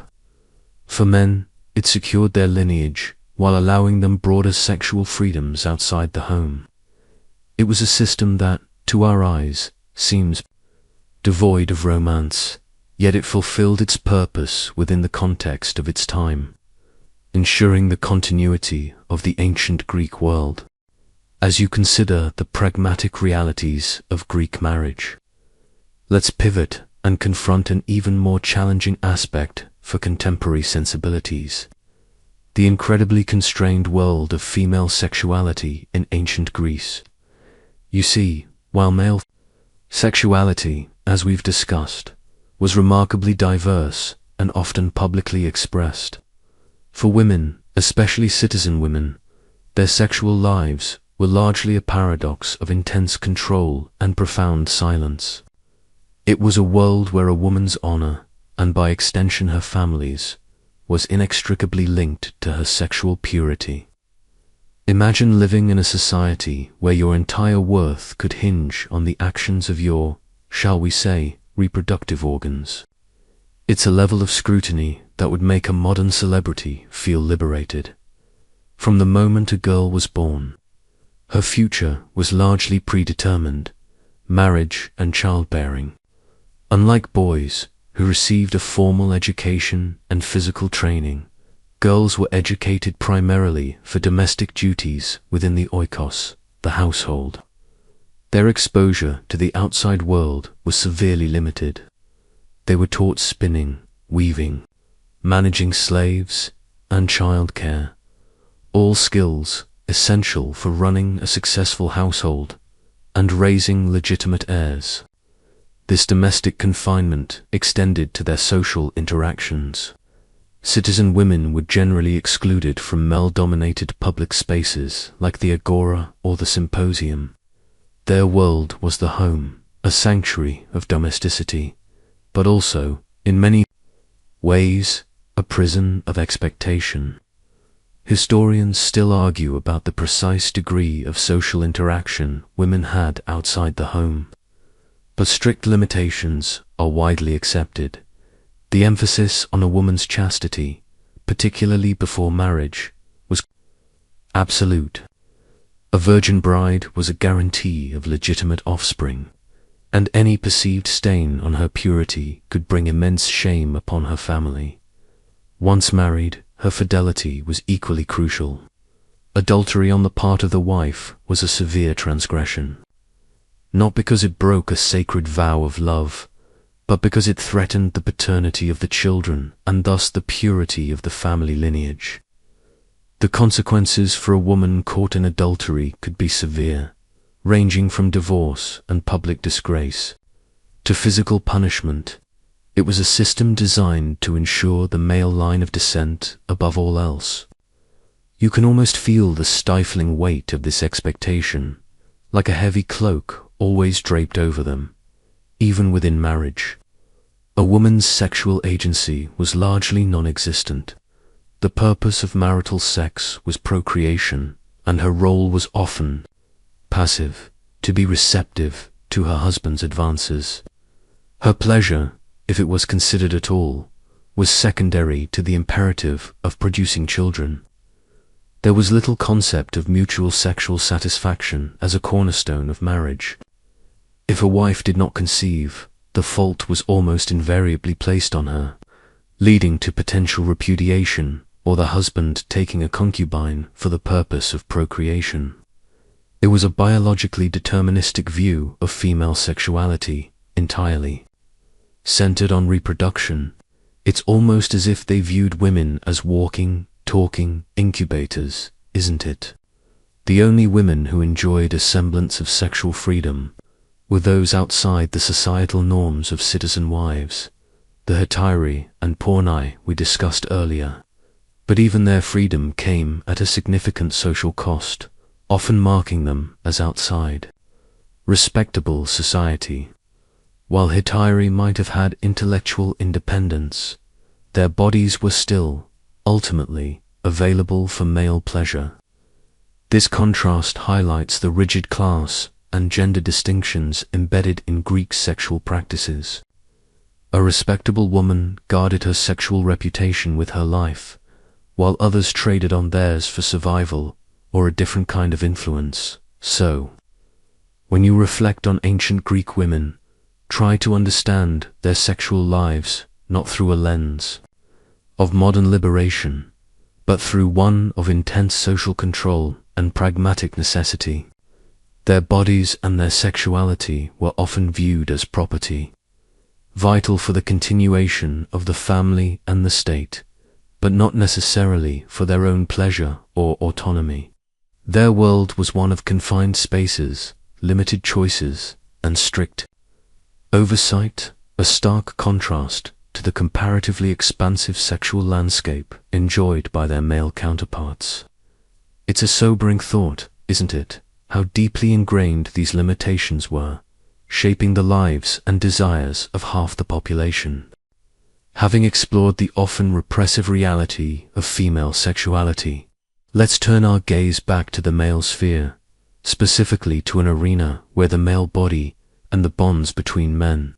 A: For men, it secured their lineage while allowing them broader sexual freedoms outside the home. It was a system that, to our eyes, seems devoid of romance, yet it fulfilled its purpose within the context of its time, ensuring the continuity of the ancient Greek world. As you consider the pragmatic realities of Greek marriage, let's pivot and confront an even more challenging aspect for contemporary sensibilities: the incredibly constrained world of female sexuality in ancient Greece. You see, while male sexuality, as we've discussed, was remarkably diverse and often publicly expressed, for women, especially citizen women, their sexual lives were largely a paradox of intense control and profound silence. It was a world where a woman's honor, and by extension her family's, was inextricably linked to her sexual purity. Imagine living in a society where your entire worth could hinge on the actions of your, shall we say, reproductive organs. It's a level of scrutiny that would make a modern celebrity feel liberated. From the moment a girl was born, her future was largely predetermined: marriage and childbearing. Unlike boys, who received a formal education and physical training, girls were educated primarily for domestic duties within the oikos, the household. Their exposure to the outside world was severely limited. They were taught spinning, weaving, managing slaves, and childcare, all skills essential for running a successful household and raising legitimate heirs. This domestic confinement extended to their social interactions. Citizen women were generally excluded from male-dominated public spaces like the agora or the symposium. Their world was the home, a sanctuary of domesticity, but also, in many ways, a prison of expectation. Historians still argue about the precise degree of social interaction women had outside the home, but strict limitations are widely accepted. The emphasis on a woman's chastity, particularly before marriage, was absolute. A virgin bride was a guarantee of legitimate offspring, and any perceived stain on her purity could bring immense shame upon her family. Once married, her fidelity was equally crucial. Adultery on the part of the wife was a severe transgression, not because it broke a sacred vow of love, but because it threatened the paternity of the children and thus the purity of the family lineage. The consequences for a woman caught in adultery could be severe, ranging from divorce and public disgrace to physical punishment. It was a system designed to ensure the male line of descent above all else. You can almost feel the stifling weight of this expectation, like a heavy cloak always draped over them, even within marriage. A woman's sexual agency was largely non-existent. The purpose of marital sex was procreation, and her role was often passive, to be receptive to her husband's advances. Her pleasure, if it was considered at all, was secondary to the imperative of producing children. There was little concept of mutual sexual satisfaction as a cornerstone of marriage. If a wife did not conceive, the fault was almost invariably placed on her, leading to potential repudiation or the husband taking a concubine for the purpose of procreation. It was a biologically deterministic view of female sexuality entirely. Centered on reproduction, it's almost as if they viewed women as walking, talking incubators, isn't it? The only women who enjoyed a semblance of sexual freedom were those outside the societal norms of citizen wives, the hetairai and pornai we discussed earlier. But even their freedom came at a significant social cost, often marking them as outside respectable society. While hetairai might have had intellectual independence, their bodies were still, ultimately, available for male pleasure. This contrast highlights the rigid class and gender distinctions embedded in Greek sexual practices. A respectable woman guarded her sexual reputation with her life, while others traded on theirs for survival or a different kind of influence. So, when you reflect on ancient Greek women, try to understand their sexual lives not through a lens of modern liberation, but through one of intense social control and pragmatic necessity. Their bodies and their sexuality were often viewed as property, vital for the continuation of the family and the state, but not necessarily for their own pleasure or autonomy. Their world was one of confined spaces, limited choices, and strict oversight, a stark contrast to the comparatively expansive sexual landscape enjoyed by their male counterparts. It's a sobering thought, isn't it, how deeply ingrained these limitations were, shaping the lives and desires of half the population. Having explored the often repressive reality of female sexuality, let's turn our gaze back to the male sphere, specifically to an arena where the male body and the bonds between men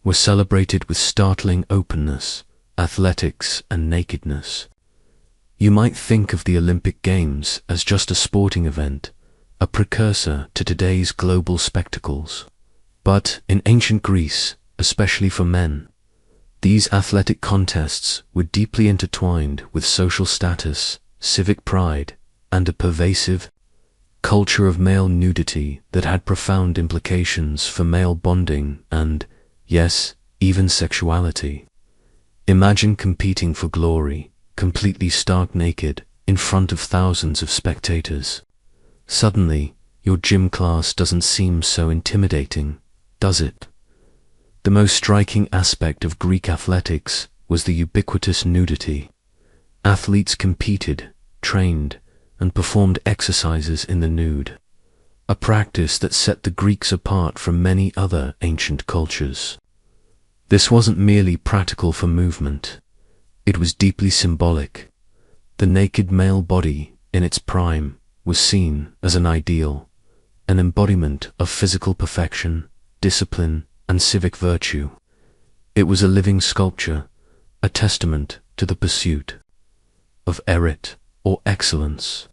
A: were celebrated with startling openness, athletics, and nakedness. You might think of the Olympic Games as just a sporting event, a precursor to today's global spectacles. But in ancient Greece, especially for men, these athletic contests were deeply intertwined with social status, civic pride, and a pervasive culture of male nudity that had profound implications for male bonding and, yes, even sexuality. Imagine competing for glory, completely stark naked, in front of thousands of spectators. Suddenly, your gym class doesn't seem so intimidating, does it? The most striking aspect of Greek athletics was the ubiquitous nudity. Athletes competed, trained, and performed exercises in the nude, a practice that set the Greeks apart from many other ancient cultures. This wasn't merely practical for movement, it was deeply symbolic. The naked male body, in its prime, was seen as an ideal, an embodiment of physical perfection, discipline, and civic virtue. It was a living sculpture, a testament to the pursuit of merit or excellence.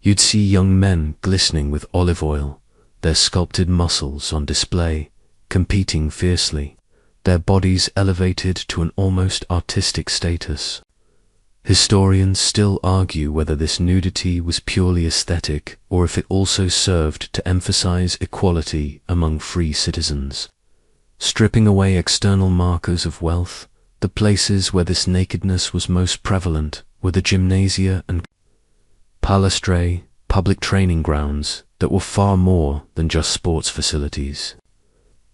A: You'd see young men glistening with olive oil, their sculpted muscles on display, competing fiercely, their bodies elevated to an almost artistic status. Historians still argue whether this nudity was purely aesthetic or if it also served to emphasize equality among free citizens. Stripping away external markers of wealth, the places where this nakedness was most prevalent were the gymnasia and palastrae, public training grounds that were far more than just sports facilities.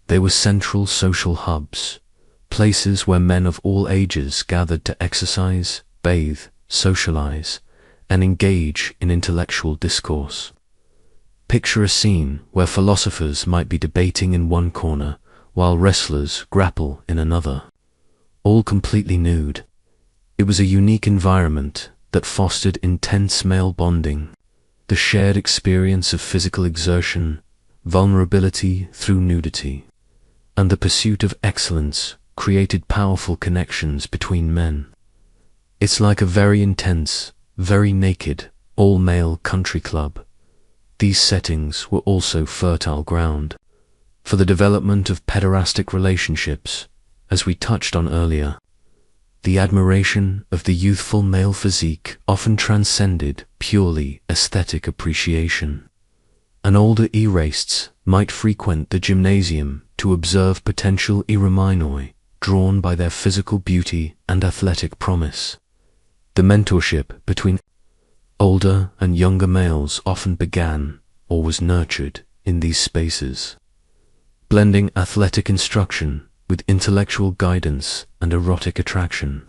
A: They were central social hubs, places where men of all ages gathered to exercise, bathe, socialize, and engage in intellectual discourse. Picture a scene where philosophers might be debating in one corner while wrestlers grapple in another, all completely nude. It was a unique environment that fostered intense male bonding, the shared experience of physical exertion, vulnerability through nudity, and the pursuit of excellence created powerful connections between men. It's like a very intense, very naked, all-male country club. These settings were also fertile ground for the development of pederastic relationships, as we touched on earlier. The admiration of the youthful male physique often transcended purely aesthetic appreciation. An older eraists might frequent the gymnasium to observe potential erominoi, drawn by their physical beauty and athletic promise. The mentorship between older and younger males often began or was nurtured in these spaces, blending athletic instruction with intellectual guidance and erotic attraction.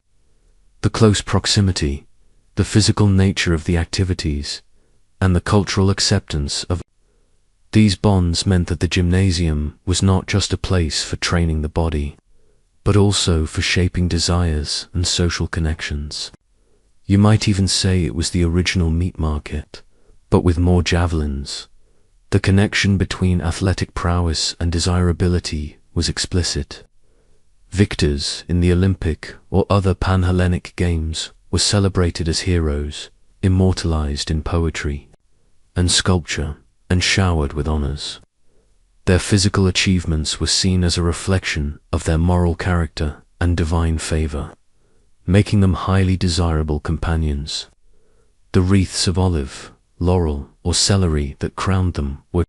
A: The close proximity, the physical nature of the activities, and the cultural acceptance of these bonds meant that the gymnasium was not just a place for training the body, but also for shaping desires and social connections. You might even say it was the original meat market, but with more javelins. The connection between athletic prowess and desirability was explicit. Victors in the Olympic or other Pan-Hellenic games were celebrated as heroes, immortalized in poetry and sculpture, and showered with honors. Their physical achievements were seen as a reflection of their moral character and divine favor, making them highly desirable companions. The wreaths of olive, laurel, or celery that crowned them were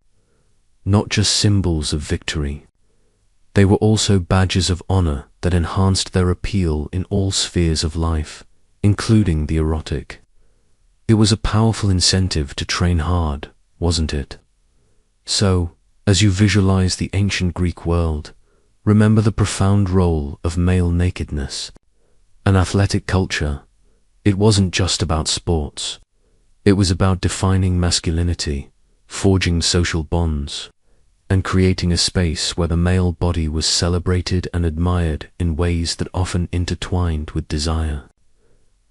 A: not just symbols of victory. They were also badges of honor that enhanced their appeal in all spheres of life, including the erotic. It was a powerful incentive to train hard, wasn't it? So, as you visualize the ancient Greek world, remember the profound role of male nakedness. An athletic culture, it wasn't just about sports. It was about defining masculinity, forging social bonds, and creating a space where the male body was celebrated and admired in ways that often intertwined with desire.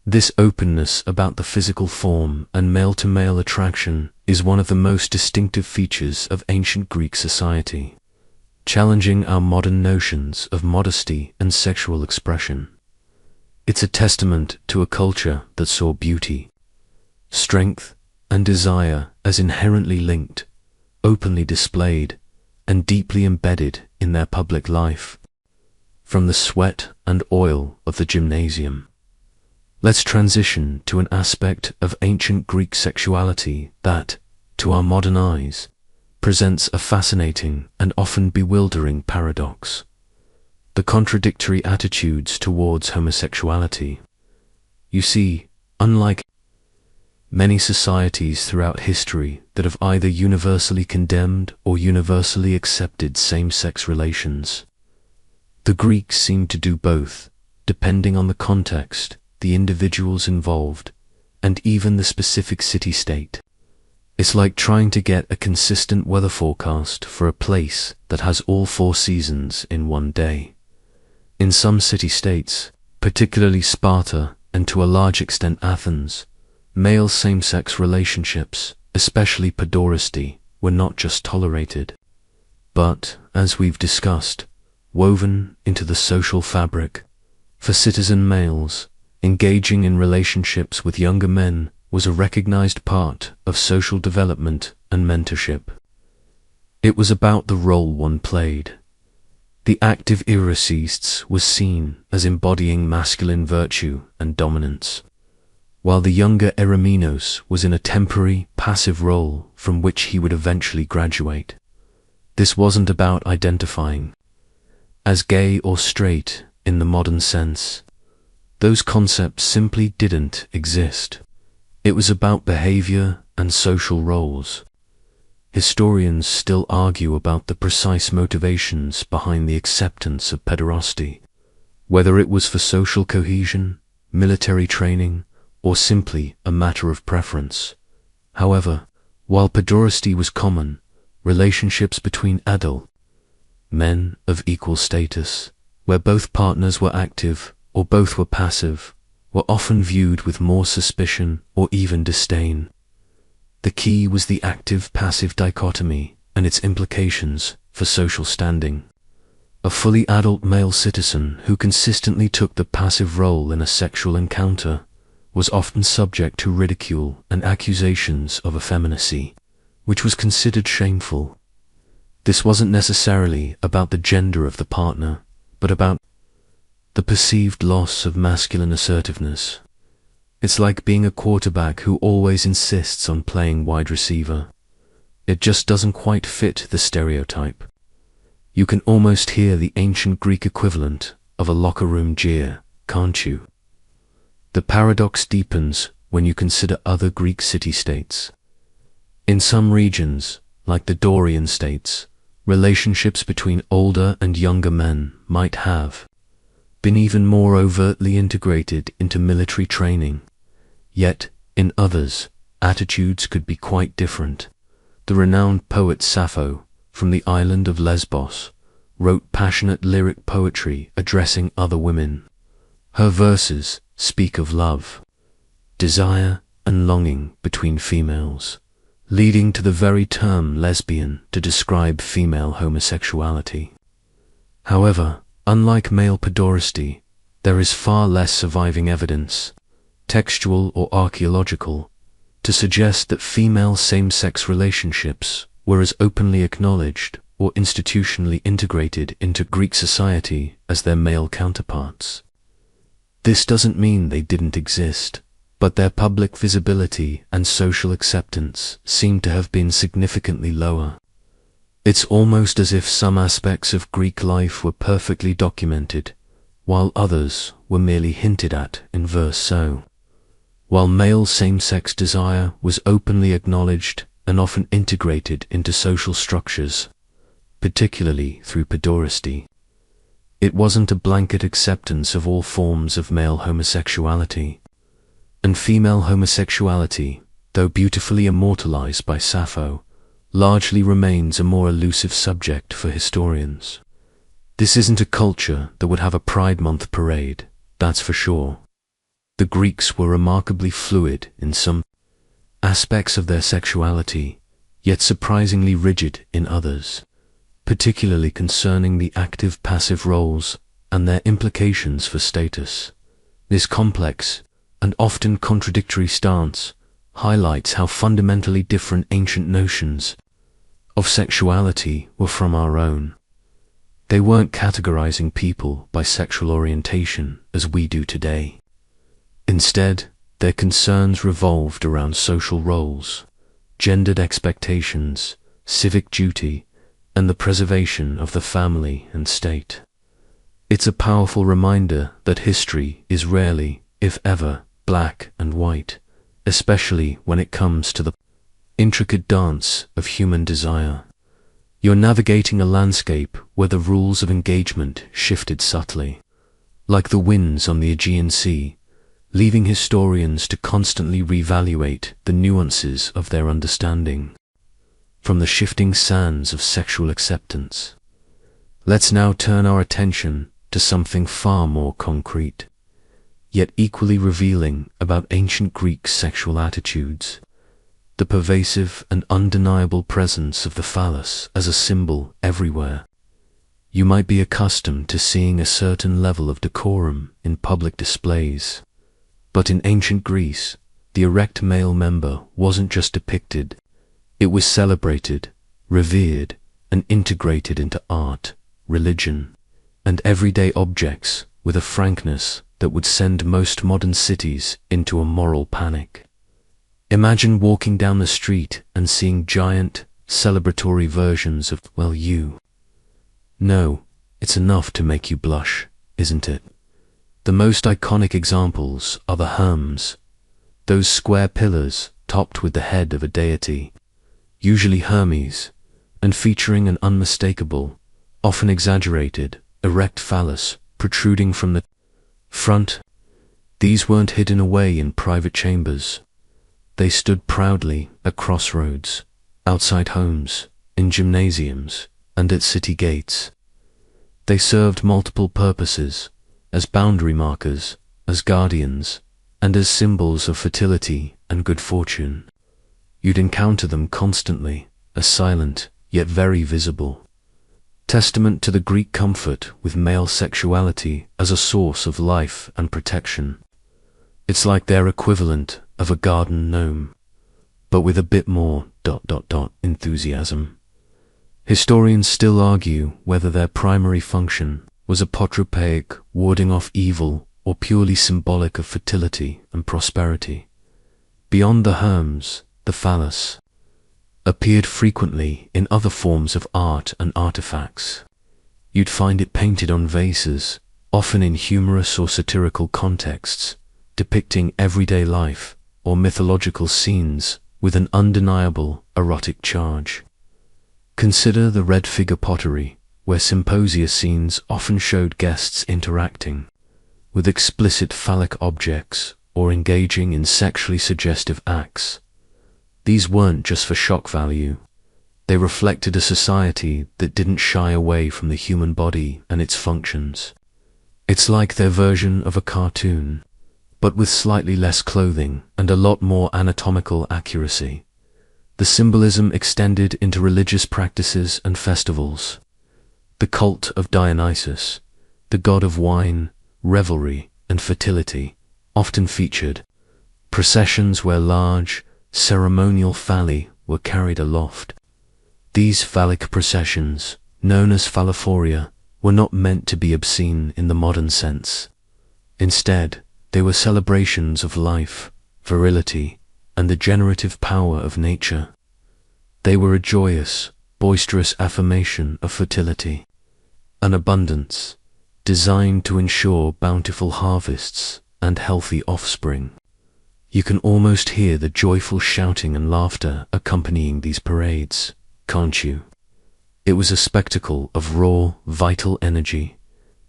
A: This openness about the physical form and male-to-male attraction is one of the most distinctive features of ancient Greek society, challenging our modern notions of modesty and sexual expression. It's a testament to a culture that saw beauty, strength, and desire as inherently linked, openly displayed, and deeply embedded in their public life. From the sweat and oil of the gymnasium, let's transition to an aspect of ancient Greek sexuality that, to our modern eyes, presents a fascinating and often bewildering paradox: the contradictory attitudes towards homosexuality. You see, unlike many societies throughout history that have either universally condemned or universally accepted same-sex relations, the Greeks seem to do both, depending on the context, the individuals involved, and even the specific city-state. It's like trying to get a consistent weather forecast for a place that has all 4 seasons in one day. In some city-states, particularly Sparta and to a large extent Athens, male same-sex relationships, especially pederasty, were not just tolerated, but, as we've discussed, woven into the social fabric. For citizen males, engaging in relationships with younger men was a recognized part of social development and mentorship. It was about the role one played. The active Irasistes was seen as embodying masculine virtue and dominance, while the younger Eromenos was in a temporary, passive role from which he would eventually graduate. This wasn't about identifying as gay or straight in the modern sense. Those concepts simply didn't exist. It was about behavior and social roles. Historians still argue about the precise motivations behind the acceptance of pederasty, whether it was for social cohesion, military training, or simply a matter of preference. However, while pederasty was common, relationships between adult men of equal status, where both partners were active or both were passive, were often viewed with more suspicion or even disdain. The key was the active-passive dichotomy and its implications for social standing. A fully adult male citizen who consistently took the passive role in a sexual encounter was often subject to ridicule and accusations of effeminacy, which was considered shameful. This wasn't necessarily about the gender of the partner, but about the perceived loss of masculine assertiveness. It's like being a quarterback who always insists on playing wide receiver. It just doesn't quite fit the stereotype. You can almost hear the ancient Greek equivalent of a locker room jeer, can't you? The paradox deepens when you consider other Greek city-states. In some regions, like the Dorian states, relationships between older and younger men might have been even more overtly integrated into military training. Yet, in others, attitudes could be quite different. The renowned poet Sappho, from the island of Lesbos, wrote passionate lyric poetry addressing other women. Her verses speak of love, desire, and longing between females, leading to the very term lesbian to describe female homosexuality. However, unlike male pederasty, there is far less surviving evidence, textual or archaeological, to suggest that female same-sex relationships were as openly acknowledged or institutionally integrated into Greek society as their male counterparts. This doesn't mean they didn't exist, but their public visibility and social acceptance seem to have been significantly lower. It's almost as if some aspects of Greek life were perfectly documented, while others were merely hinted at in verso. While male same-sex desire was openly acknowledged and often integrated into social structures, particularly through pederasty, it wasn't a blanket acceptance of all forms of male homosexuality. And female homosexuality, though beautifully immortalized by Sappho, largely remains a more elusive subject for historians. This isn't a culture that would have a Pride Month parade, that's for sure. The Greeks were remarkably fluid in some aspects of their sexuality, yet surprisingly rigid in others, particularly concerning the active-passive roles and their implications for status. This complex and often contradictory stance highlights how fundamentally different ancient notions of sexuality were from our own. They weren't categorizing people by sexual orientation as we do today. Instead, their concerns revolved around social roles, gendered expectations, civic duty, and the preservation of the family and state. It's a powerful reminder that history is rarely, if ever, black and white, especially when it comes to the intricate dance of human desire. You're navigating a landscape where the rules of engagement shifted subtly, like the winds on the Aegean Sea, leaving historians to constantly reevaluate the nuances of their understanding. From the shifting sands of sexual acceptance, let's now turn our attention to something far more concrete, yet equally revealing about ancient Greek sexual attitudes: the pervasive and undeniable presence of the phallus as a symbol everywhere. You might be accustomed to seeing a certain level of decorum in public displays, but in ancient Greece, the erect male member wasn't just depicted, it was celebrated, revered, and integrated into art, religion, and everyday objects with a frankness that would send most modern cities into a moral panic. Imagine walking down the street and seeing giant, celebratory versions of, well, you. No, it's enough to make you blush, isn't it? The most iconic examples are the herms, those square pillars topped with the head of a deity, usually Hermes, and featuring an unmistakable, often exaggerated, erect phallus protruding from the front. These weren't hidden away in private chambers. They stood proudly at crossroads, outside homes, in gymnasiums, and at city gates. They served multiple purposes: as boundary markers, as guardians, and as symbols of fertility and good fortune. You'd encounter them constantly, as silent, yet very visible. Testament to the Greek comfort with male sexuality as a source of life and protection. It's like their equivalent of a garden gnome, but with a bit more ... enthusiasm. Historians still argue whether their primary function was apotropaic, warding off evil, or purely symbolic of fertility and prosperity. Beyond the herms, the phallus appeared frequently in other forms of art and artifacts. You'd find it painted on vases, often in humorous or satirical contexts, depicting everyday life or mythological scenes with an undeniable erotic charge. Consider the red figure pottery, where symposia scenes often showed guests interacting with explicit phallic objects or engaging in sexually suggestive acts. These weren't just for shock value. They reflected a society that didn't shy away from the human body and its functions. It's like their version of a cartoon, but with slightly less clothing and a lot more anatomical accuracy. The symbolism extended into religious practices and festivals. The cult of Dionysus, the god of wine, revelry, and fertility, often featured processions where large, ceremonial phalli were carried aloft. These phallic processions, known as phallophoria, were not meant to be obscene in the modern sense. Instead, they were celebrations of life, virility, and the generative power of nature. They were a joyous, boisterous affirmation of fertility, an abundance, designed to ensure bountiful harvests and healthy offspring. You can almost hear the joyful shouting and laughter accompanying these parades, can't you? It was a spectacle of raw, vital energy.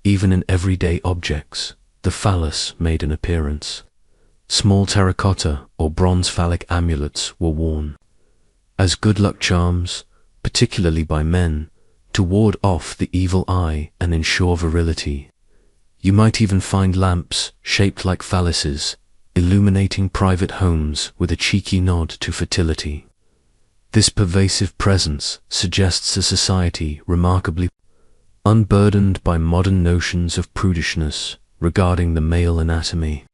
A: Even in everyday objects, the phallus made an appearance. Small terracotta or bronze phallic amulets were worn as good luck charms, particularly by men, to ward off the evil eye and ensure virility. You might even find lamps shaped like phalluses, illuminating private homes with a cheeky nod to fertility. This pervasive presence suggests a society remarkably unburdened by modern notions of prudishness regarding the male anatomy.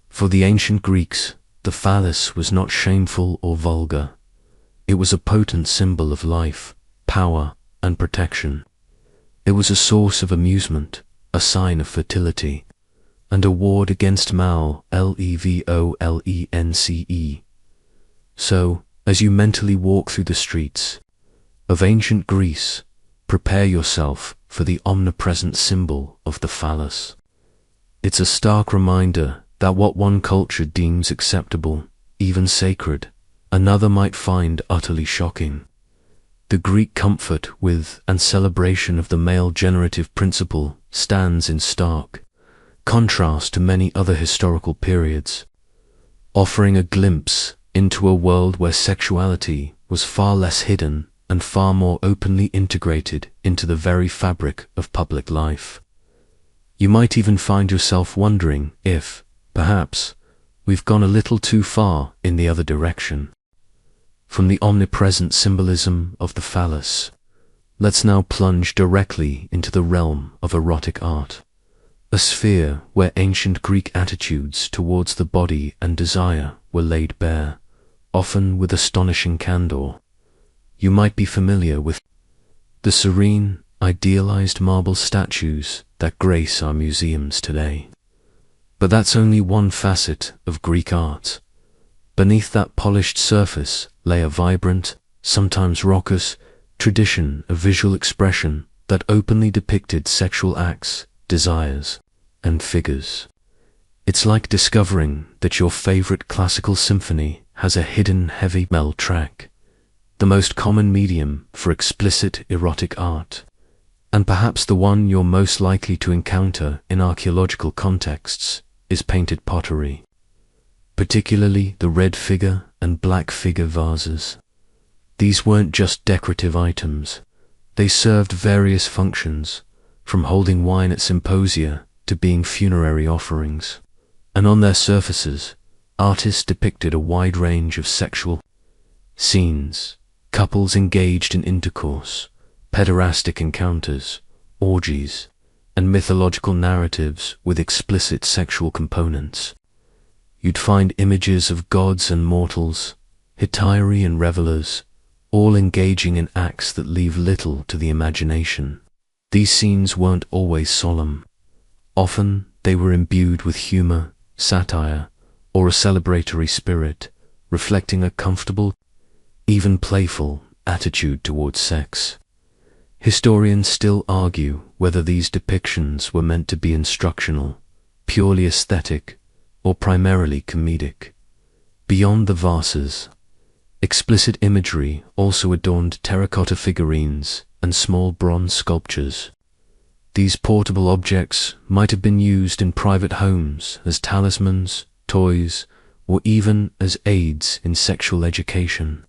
A: For the ancient Greeks, the phallus was not shameful or vulgar. It was a potent symbol of life, power, and protection. It was a source of amusement, a sign of fertility, and a ward against malevolence. So, as you mentally walk through the streets of ancient Greece, prepare yourself for the omnipresent symbol of the phallus. It's a stark reminder that what one culture deems acceptable, even sacred, another might find utterly shocking. The Greek comfort with and celebration of the male generative principle stands in stark contrast to many other historical periods, offering a glimpse into a world where sexuality was far less hidden and far more openly integrated into the very fabric of public life. You might even find yourself wondering if, perhaps, we've gone a little too far in the other direction. From the omnipresent symbolism of the phallus, let's now plunge directly into the realm of erotic art, a sphere where ancient Greek attitudes towards the body and desire were laid bare, often with astonishing candor. You might be familiar with the serene, idealized marble statues that grace our museums today. But that's only one facet of Greek art. Beneath that polished surface lay a vibrant, sometimes raucous, tradition of visual expression that openly depicted sexual acts, desires, and figures. It's like discovering that your favorite classical symphony has a hidden heavy metal track, the most common medium for explicit erotic art, and perhaps the one you're most likely to encounter in archaeological contexts is painted pottery, particularly the red figure and black figure vases. These weren't just decorative items. They served various functions, from holding wine at symposia to being funerary offerings. And on their surfaces, artists depicted a wide range of sexual scenes, couples engaged in intercourse, pederastic encounters, orgies, and mythological narratives with explicit sexual components. You'd find images of gods and mortals, hetairai and revelers, all engaging in acts that leave little to the imagination. These scenes weren't always solemn. Often they were imbued with humor, satire, or a celebratory spirit, reflecting a comfortable, even playful, attitude towards sex. Historians still argue whether these depictions were meant to be instructional, purely aesthetic, or primarily comedic. Beyond the vases, explicit imagery also adorned terracotta figurines and small bronze sculptures. These portable objects might have been used in private homes as talismans, toys, or even as aids in sexual education.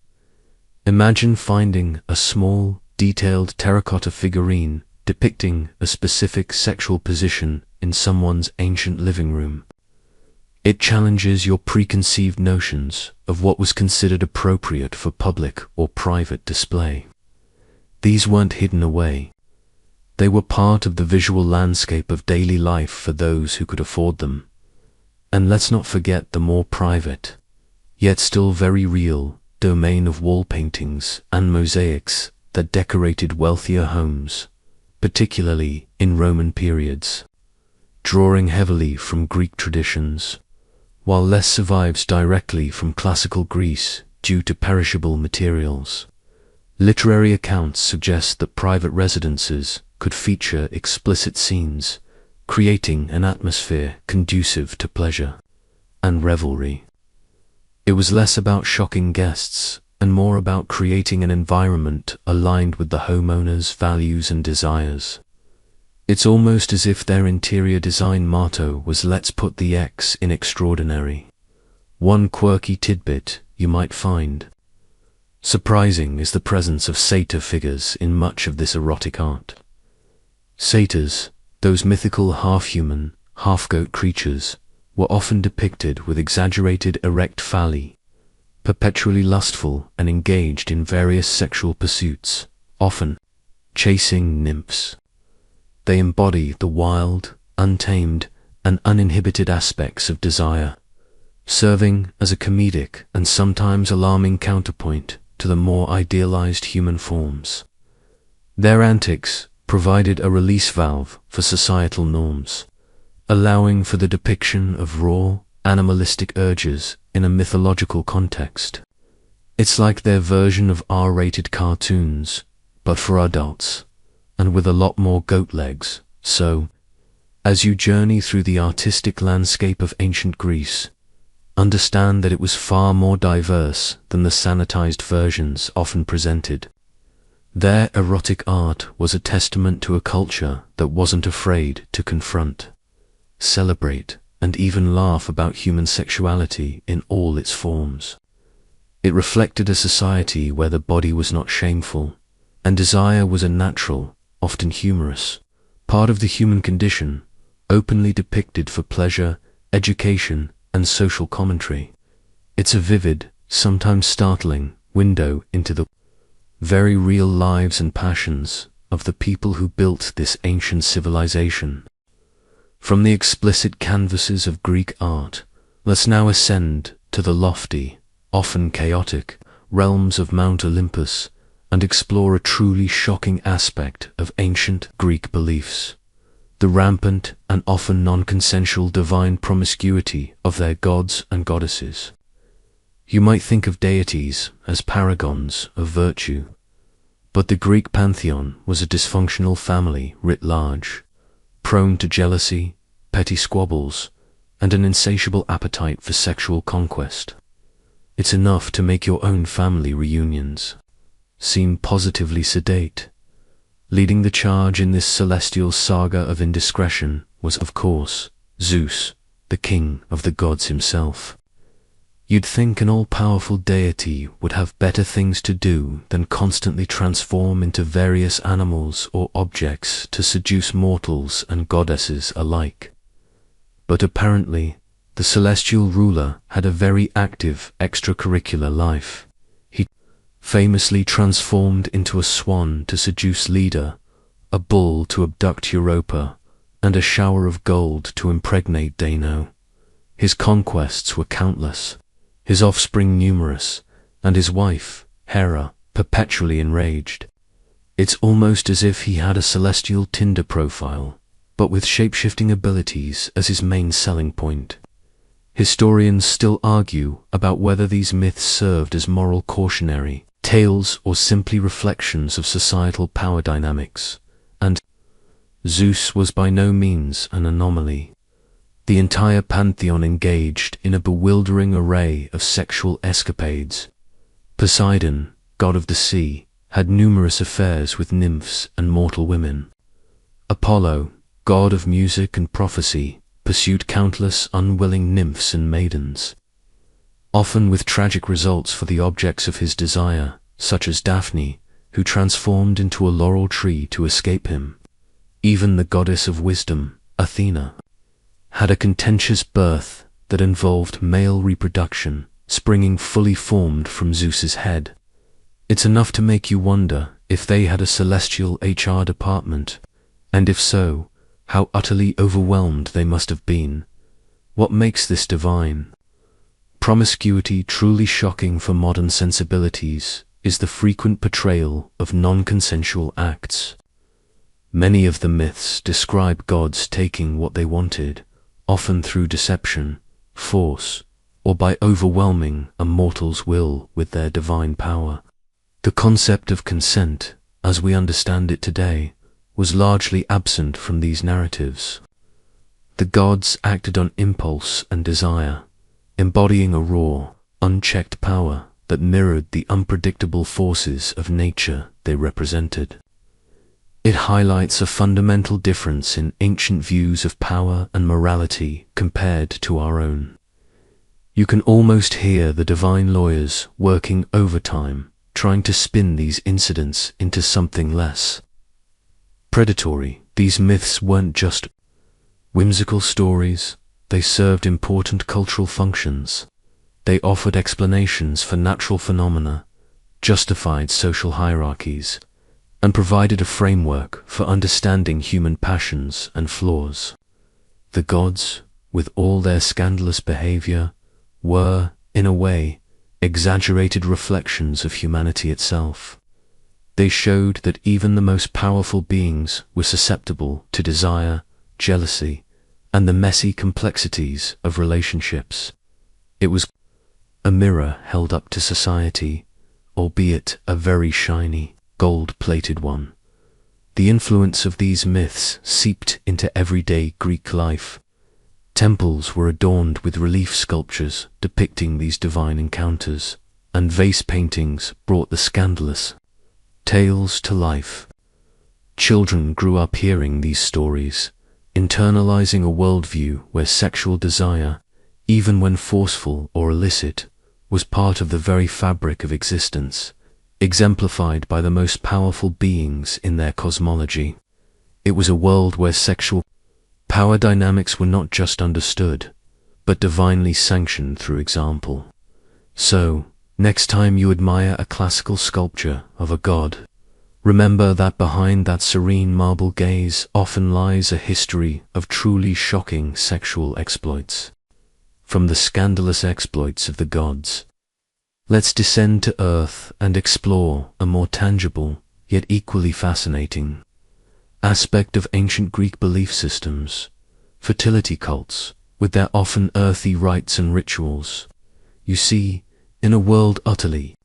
A: Imagine finding a small, detailed terracotta figurine depicting a specific sexual position in someone's ancient living room. It challenges your preconceived notions of what was considered appropriate for public or private display. These weren't hidden away. They were part of the visual landscape of daily life for those who could afford them. And let's not forget the more private, yet still very real, domain of wall paintings and mosaics that decorated wealthier homes, particularly in Roman periods, drawing heavily from Greek traditions, while less survives directly from classical Greece due to perishable materials. Literary accounts suggest that private residences could feature explicit scenes, creating an atmosphere conducive to pleasure and revelry. It was less about shocking guests and more about creating an environment aligned with the homeowner's values and desires. It's almost as if their interior design motto was "Let's put the X in extraordinary." One quirky tidbit you might find surprising is the presence of satyr figures in much of this erotic art. Satyrs, those mythical half-human, half-goat creatures, were often depicted with exaggerated erect phalli, perpetually lustful and engaged in various sexual pursuits, often chasing nymphs. They embody the wild, untamed, and uninhibited aspects of desire, serving as a comedic and sometimes alarming counterpoint to the more idealized human forms. Their antics provided a release valve for societal norms, allowing for the depiction of raw, animalistic urges in a mythological context. It's like their version of R-rated cartoons, but for adults, and with a lot more goat legs. So, as you journey through the artistic landscape of ancient Greece, understand that it was far more diverse than the sanitized versions often presented. Their erotic art was a testament to a culture that wasn't afraid to confront, celebrate, and even laugh about human sexuality in all its forms. It reflected a society where the body was not shameful, and desire was a natural, often humorous, part of the human condition, openly depicted for pleasure, education, and social commentary. It's a vivid, sometimes startling, window into the very real lives and passions of the people who built this ancient civilization. From the explicit canvases of Greek art, let's now ascend to the lofty, often chaotic, realms of Mount Olympus and explore a truly shocking aspect of ancient Greek beliefs: the rampant and often non-consensual divine promiscuity of their gods and goddesses. You might think of deities as paragons of virtue, but the Greek pantheon was a dysfunctional family writ large, prone to jealousy, petty squabbles, and an insatiable appetite for sexual conquest. It's enough to make your own family reunions seem positively sedate. Leading the charge in this celestial saga of indiscretion was, of course, Zeus, the king of the gods himself. You'd think an all-powerful deity would have better things to do than constantly transform into various animals or objects to seduce mortals and goddesses alike. But apparently, the celestial ruler had a very active extracurricular life. He famously transformed into a swan to seduce Leda, a bull to abduct Europa, and a shower of gold to impregnate Dano. His conquests were countless, his offspring numerous, and his wife, Hera, perpetually enraged. It's almost as if he had a celestial Tinder profile, but with shape-shifting abilities as his main selling point. Historians still argue about whether these myths served as moral cautionary tales or simply reflections of societal power dynamics, and Zeus was by no means an anomaly. The entire pantheon engaged in a bewildering array of sexual escapades. Poseidon, god of the sea, had numerous affairs with nymphs and mortal women. Apollo, god of music and prophecy, pursued countless unwilling nymphs and maidens, often with tragic results for the objects of his desire, such as Daphne, who transformed into a laurel tree to escape him. Even the goddess of wisdom, Athena, had a contentious birth that involved male reproduction springing fully formed from Zeus's head. It's enough to make you wonder if they had a celestial HR department, and if so, how utterly overwhelmed they must have been. What makes this divine? Promiscuity truly shocking for modern sensibilities is the frequent portrayal of non-consensual acts. Many of the myths describe gods taking what they wanted, often through deception, force, or by overwhelming a mortal's will with their divine power. The concept of consent, as we understand it today, was largely absent from these narratives. The gods acted on impulse and desire, embodying a raw, unchecked power that mirrored the unpredictable forces of nature they represented. It highlights a fundamental difference in ancient views of power and morality compared to our own. You can almost hear the divine lawyers working overtime, trying to spin these incidents into something less predatory. These myths weren't just whimsical stories, they served important cultural functions. They offered explanations for natural phenomena, justified social hierarchies, and provided a framework for understanding human passions and flaws. The gods, with all their scandalous behavior, were, in a way, exaggerated reflections of humanity itself. They showed that even the most powerful beings were susceptible to desire, jealousy, and the messy complexities of relationships. It was a mirror held up to society, albeit a very shiny, gold-plated one. The influence of these myths seeped into everyday Greek life. Temples were adorned with relief sculptures depicting these divine encounters, and vase paintings brought the scandalous tales to life. Children grew up hearing these stories, internalizing a worldview where sexual desire, even when forceful or illicit, was part of the very fabric of existence, exemplified by the most powerful beings in their cosmology. It was a world where sexual power dynamics were not just understood, but divinely sanctioned through example. So, next time you admire a classical sculpture of a god, remember that behind that serene marble gaze often lies a history of truly shocking sexual exploits. From the scandalous exploits of the gods, let's descend to earth and explore a more tangible, yet equally fascinating aspect of ancient Greek belief systems: fertility cults, with their often earthy rites and rituals. You see, in a world utterly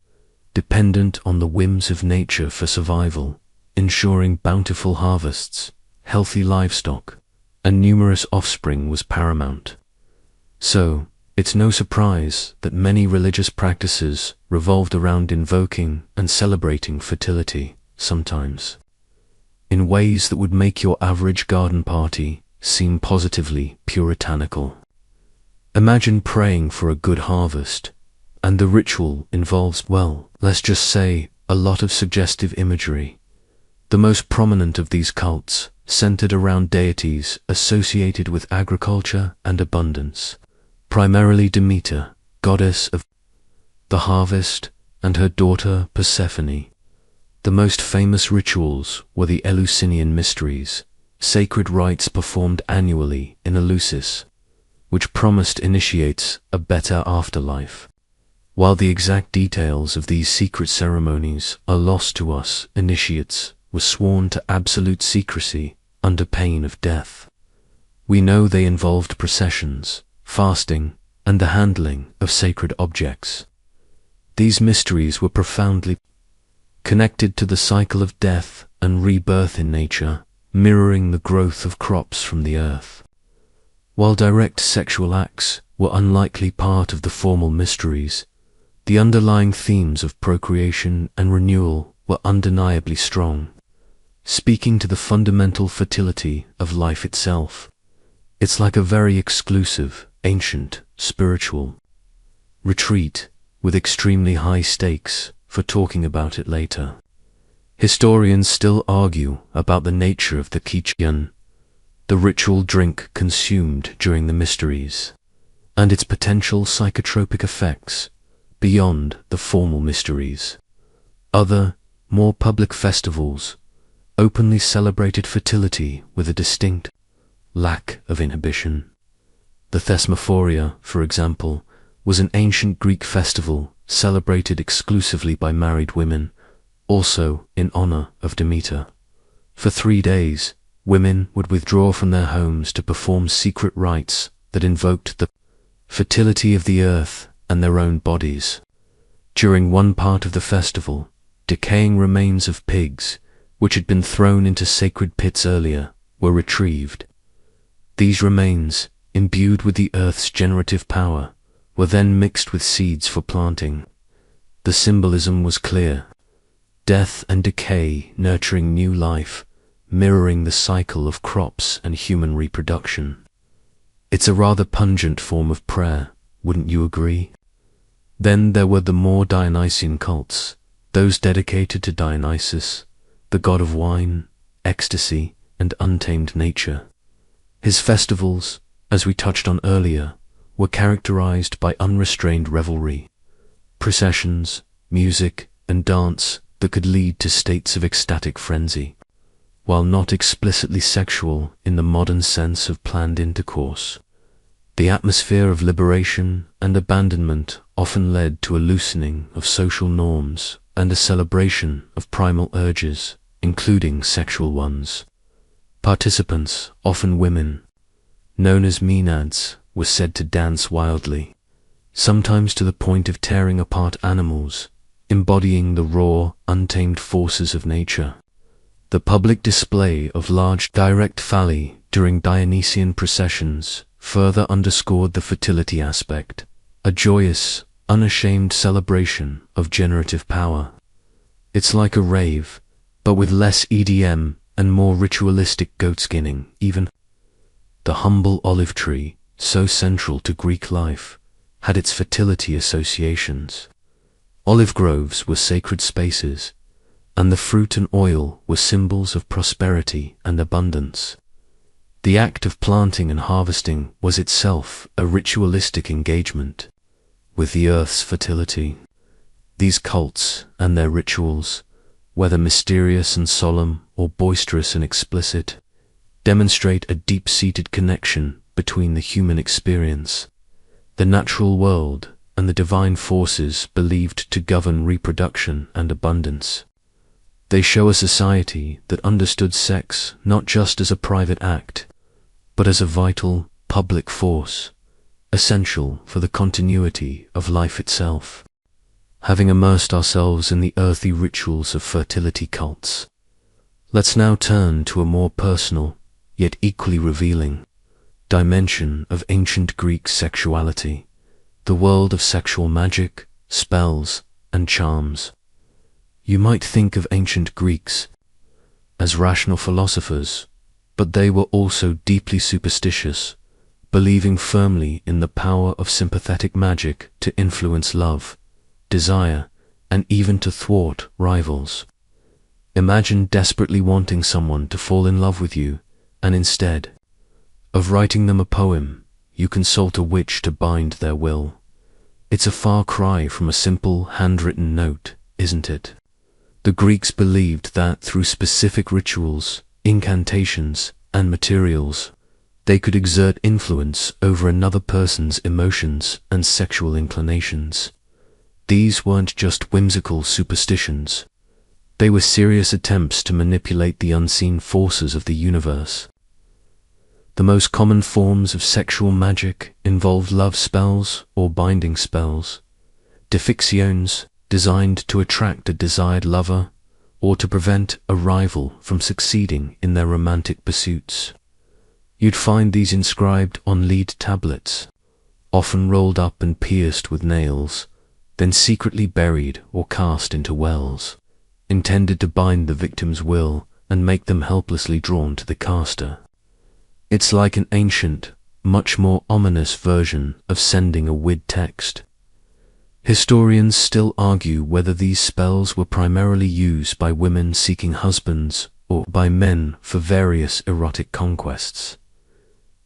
A: dependent on the whims of nature for survival, ensuring bountiful harvests, healthy livestock, and numerous offspring was paramount. So, it's no surprise that many religious practices revolved around invoking and celebrating fertility, sometimes in ways that would make your average garden party seem positively puritanical. Imagine praying for a good harvest, and the ritual involves, well, let's just say, a lot of suggestive imagery. The most prominent of these cults centered around deities associated with agriculture and abundance, primarily Demeter, goddess of the harvest, and her daughter Persephone. The most famous rituals were the Eleusinian Mysteries, sacred rites performed annually in Eleusis, which promised initiates a better afterlife. While the exact details of these secret ceremonies are lost to us, initiates were sworn to absolute secrecy under pain of death. We know they involved processions, fasting, and the handling of sacred objects. These mysteries were profoundly connected to the cycle of death and rebirth in nature, mirroring the growth of crops from the earth. While direct sexual acts were unlikely part of the formal mysteries, the underlying themes of procreation and renewal were undeniably strong, speaking to the fundamental fertility of life itself. It's like a very exclusive, ancient, spiritual retreat with extremely high stakes for talking about it later. Historians still argue about the nature of the kychion, the ritual drink consumed during the mysteries, and its potential psychotropic effects beyond the formal mysteries. Other, more public festivals openly celebrated fertility with a distinct lack of inhibition. The Thesmophoria, for example, was an ancient Greek festival celebrated exclusively by married women, also in honor of Demeter. For 3 days, women would withdraw from their homes to perform secret rites that invoked the fertility of the earth and their own bodies. During one part of the festival, decaying remains of pigs, which had been thrown into sacred pits earlier, were retrieved. These remains, imbued with the earth's generative power, were then mixed with seeds for planting. The symbolism was clear: death and decay nurturing new life, mirroring the cycle of crops and human reproduction. It's a rather pungent form of prayer, wouldn't you agree? Then there were the more Dionysian cults, those dedicated to Dionysus, the god of wine, ecstasy, and untamed nature. His festivals, as we touched on earlier, were characterized by unrestrained revelry, processions, music, and dance that could lead to states of ecstatic frenzy. While not explicitly sexual in the modern sense of planned intercourse, the atmosphere of liberation and abandonment often led to a loosening of social norms and a celebration of primal urges, including sexual ones. Participants, often women, known as maenads, were said to dance wildly, sometimes to the point of tearing apart animals, embodying the raw, untamed forces of nature. The public display of large direct phalli during Dionysian processions further underscored the fertility aspect, a joyous, unashamed celebration of generative power. It's like a rave, but with less EDM and more ritualistic goat-skinning, even. The humble olive tree, so central to Greek life, had its fertility associations. Olive groves were sacred spaces, and the fruit and oil were symbols of prosperity and abundance. The act of planting and harvesting was itself a ritualistic engagement with the earth's fertility. These cults and their rituals, whether mysterious and solemn or boisterous and explicit, demonstrate a deep-seated connection between the human experience, the natural world, and the divine forces believed to govern reproduction and abundance. They show a society that understood sex not just as a private act, but as a vital, public force, essential for the continuity of life itself. Having immersed ourselves in the earthy rituals of fertility cults, let's now turn to a more personal, yet equally revealing, dimension of ancient Greek sexuality, the world of sexual magic, spells, and charms. You might think of ancient Greeks as rational philosophers, but they were also deeply superstitious, believing firmly in the power of sympathetic magic to influence love, desire, and even to thwart rivals. Imagine desperately wanting someone to fall in love with you, and instead of writing them a poem, you consult a witch to bind their will. It's a far cry from a simple handwritten note, isn't it? The Greeks believed that through specific rituals, incantations, and materials, they could exert influence over another person's emotions and sexual inclinations. These weren't just whimsical superstitions. They were serious attempts to manipulate the unseen forces of the universe. The most common forms of sexual magic involved love spells or binding spells, defixiones designed to attract a desired lover or to prevent a rival from succeeding in their romantic pursuits. You'd find these inscribed on lead tablets, often rolled up and pierced with nails, then secretly buried or cast into wells, intended to bind the victim's will and make them helplessly drawn to the caster. It's like an ancient, much more ominous version of sending a weird text. Historians still argue whether these spells were primarily used by women seeking husbands or by men for various erotic conquests.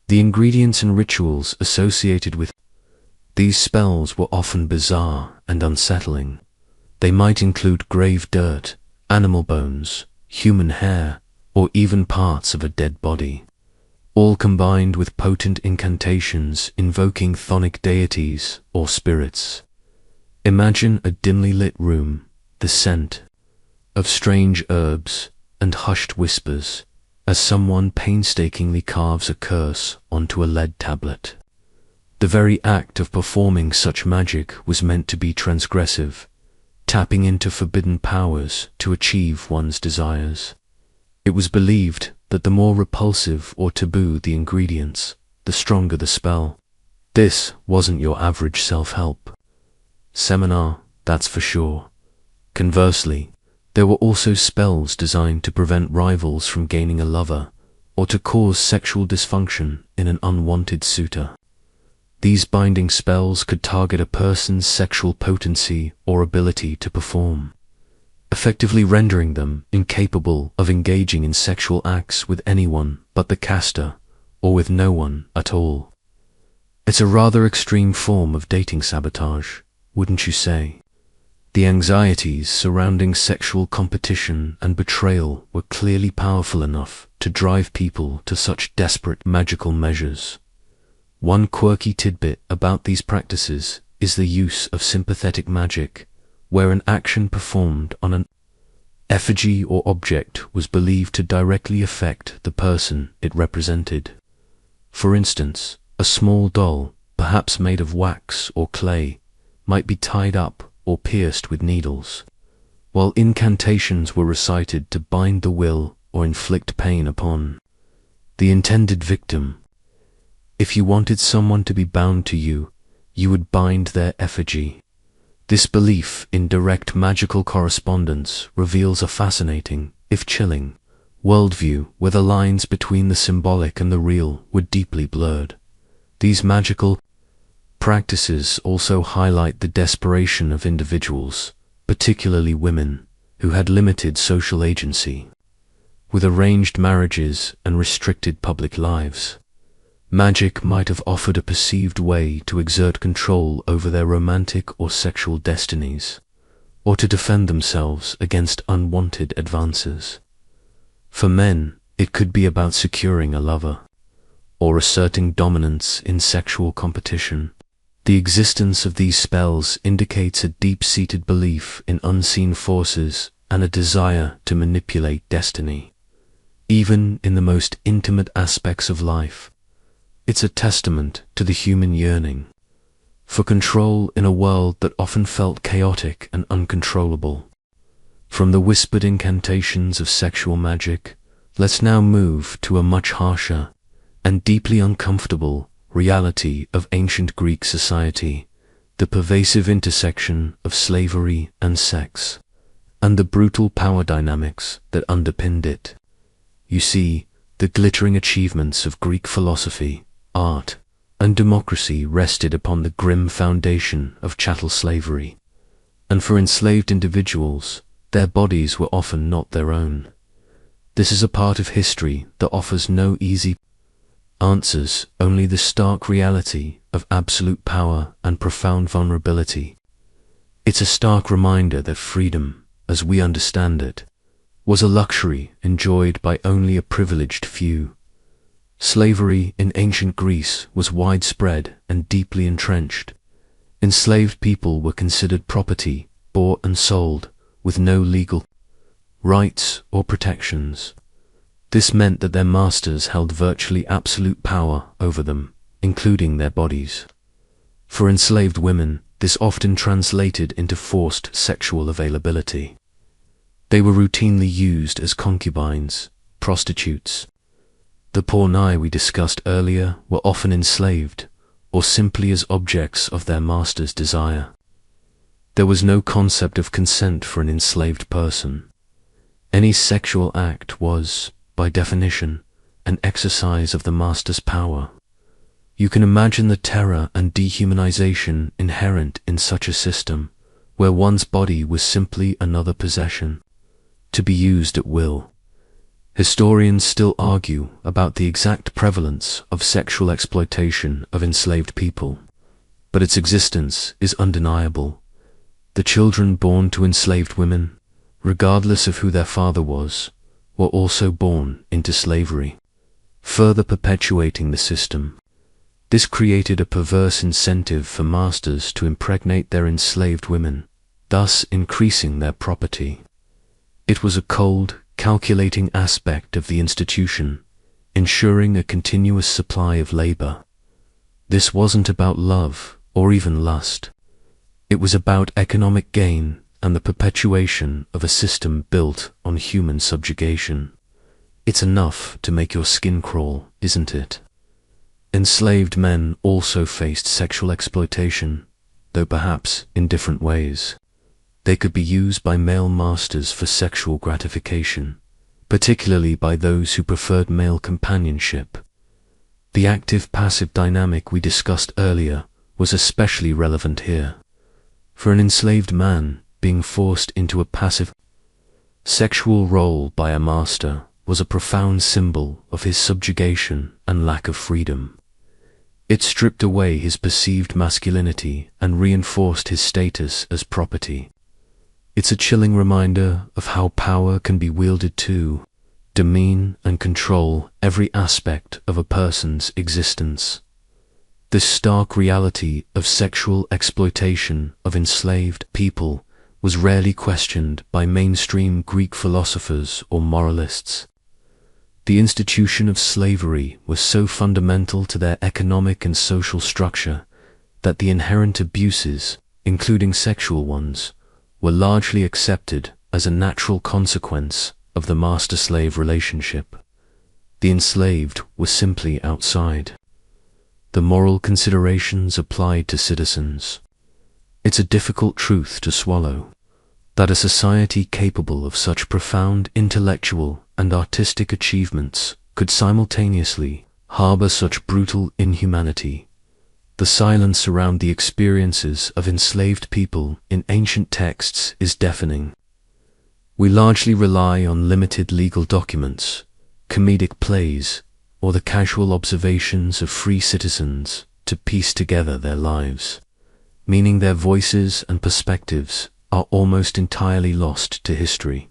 A: The ingredients and rituals associated with These spells were often bizarre and unsettling. They might include grave dirt, animal bones, human hair, or even parts of a dead body, all combined with potent incantations invoking chthonic deities or spirits. Imagine a dimly lit room, the scent of strange herbs and hushed whispers as someone painstakingly carves a curse onto a lead tablet. The very act of performing such magic was meant to be transgressive, tapping into forbidden powers to achieve one's desires. It was believed that the more repulsive or taboo the ingredients, the stronger the spell. This wasn't your average self-help seminar, that's for sure. Conversely, there were also spells designed to prevent rivals from gaining a lover or to cause sexual dysfunction in an unwanted suitor. These binding spells could target a person's sexual potency or ability to perform, effectively rendering them incapable of engaging in sexual acts with anyone but the caster or with no one at all. It's a rather extreme form of dating sabotage, wouldn't you say? The anxieties surrounding sexual competition and betrayal were clearly powerful enough to drive people to such desperate magical measures. One quirky tidbit about these practices is the use of sympathetic magic, where an action performed on an effigy or object was believed to directly affect the person it represented. For instance, a small doll, perhaps made of wax or clay, might be tied up or pierced with needles, while incantations were recited to bind the will or inflict pain upon the intended victim. If you wanted someone to be bound to you, you would bind their effigy. This belief in direct magical correspondence reveals a fascinating, if chilling, worldview where the lines between the symbolic and the real were deeply blurred. These magical practices also highlight the desperation of individuals, particularly women, who had limited social agency. With arranged marriages and restricted public lives, magic might have offered a perceived way to exert control over their romantic or sexual destinies, or to defend themselves against unwanted advances. For men, it could be about securing a lover, or asserting dominance in sexual competition. The existence of these spells indicates a deep-seated belief in unseen forces and a desire to manipulate destiny. Even in the most intimate aspects of life, it's a testament to the human yearning for control in a world that often felt chaotic and uncontrollable. From the whispered incantations of sexual magic, let's now move to a much harsher and deeply uncomfortable reality of ancient Greek society, the pervasive intersection of slavery and sex, and the brutal power dynamics that underpinned it. You see, the glittering achievements of Greek philosophy, art, and democracy rested upon the grim foundation of chattel slavery, and for enslaved individuals, their bodies were often not their own. This is a part of history that offers no easy answers, only the stark reality of absolute power and profound vulnerability. It's a stark reminder that freedom, as we understand it, was a luxury enjoyed by only a privileged few. Slavery in ancient Greece was widespread and deeply entrenched. Enslaved people were considered property, bought and sold, with no legal rights or protections. This meant that their masters held virtually absolute power over them, including their bodies. For enslaved women, this often translated into forced sexual availability. They were routinely used as concubines, prostitutes. The pornai we discussed earlier were often enslaved, or simply as objects of their master's desire. There was no concept of consent for an enslaved person. Any sexual act was, by definition, an exercise of the master's power. You can imagine the terror and dehumanization inherent in such a system, where one's body was simply another possession, to be used at will. Historians still argue about the exact prevalence of sexual exploitation of enslaved people, but its existence is undeniable. The children born to enslaved women, regardless of who their father was, were also born into slavery, further perpetuating the system. This created a perverse incentive for masters to impregnate their enslaved women, thus increasing their property. It was a cold, calculating aspect of the institution, ensuring a continuous supply of labor. This wasn't about love or even lust. It was about economic gain and the perpetuation of a system built on human subjugation. It's enough to make your skin crawl, isn't it? Enslaved men also faced sexual exploitation, though perhaps in different ways. They could be used by male masters for sexual gratification, particularly by those who preferred male companionship. The active-passive dynamic we discussed earlier was especially relevant here. For an enslaved man, being forced into a passive sexual role by a master was a profound symbol of his subjugation and lack of freedom. It stripped away his perceived masculinity and reinforced his status as property. It's a chilling reminder of how power can be wielded to demean and control every aspect of a person's existence. This stark reality of sexual exploitation of enslaved people was rarely questioned by mainstream Greek philosophers or moralists. The institution of slavery was so fundamental to their economic and social structure that the inherent abuses, including sexual ones, were largely accepted as a natural consequence of the master-slave relationship. The enslaved were simply outside. The moral considerations applied to citizens. It's a difficult truth to swallow, that a society capable of such profound intellectual and artistic achievements could simultaneously harbor such brutal inhumanity. The silence around the experiences of enslaved people in ancient texts is deafening. We largely rely on limited legal documents, comedic plays, or the casual observations of free citizens to piece together their lives, meaning their voices and perspectives are almost entirely lost to history.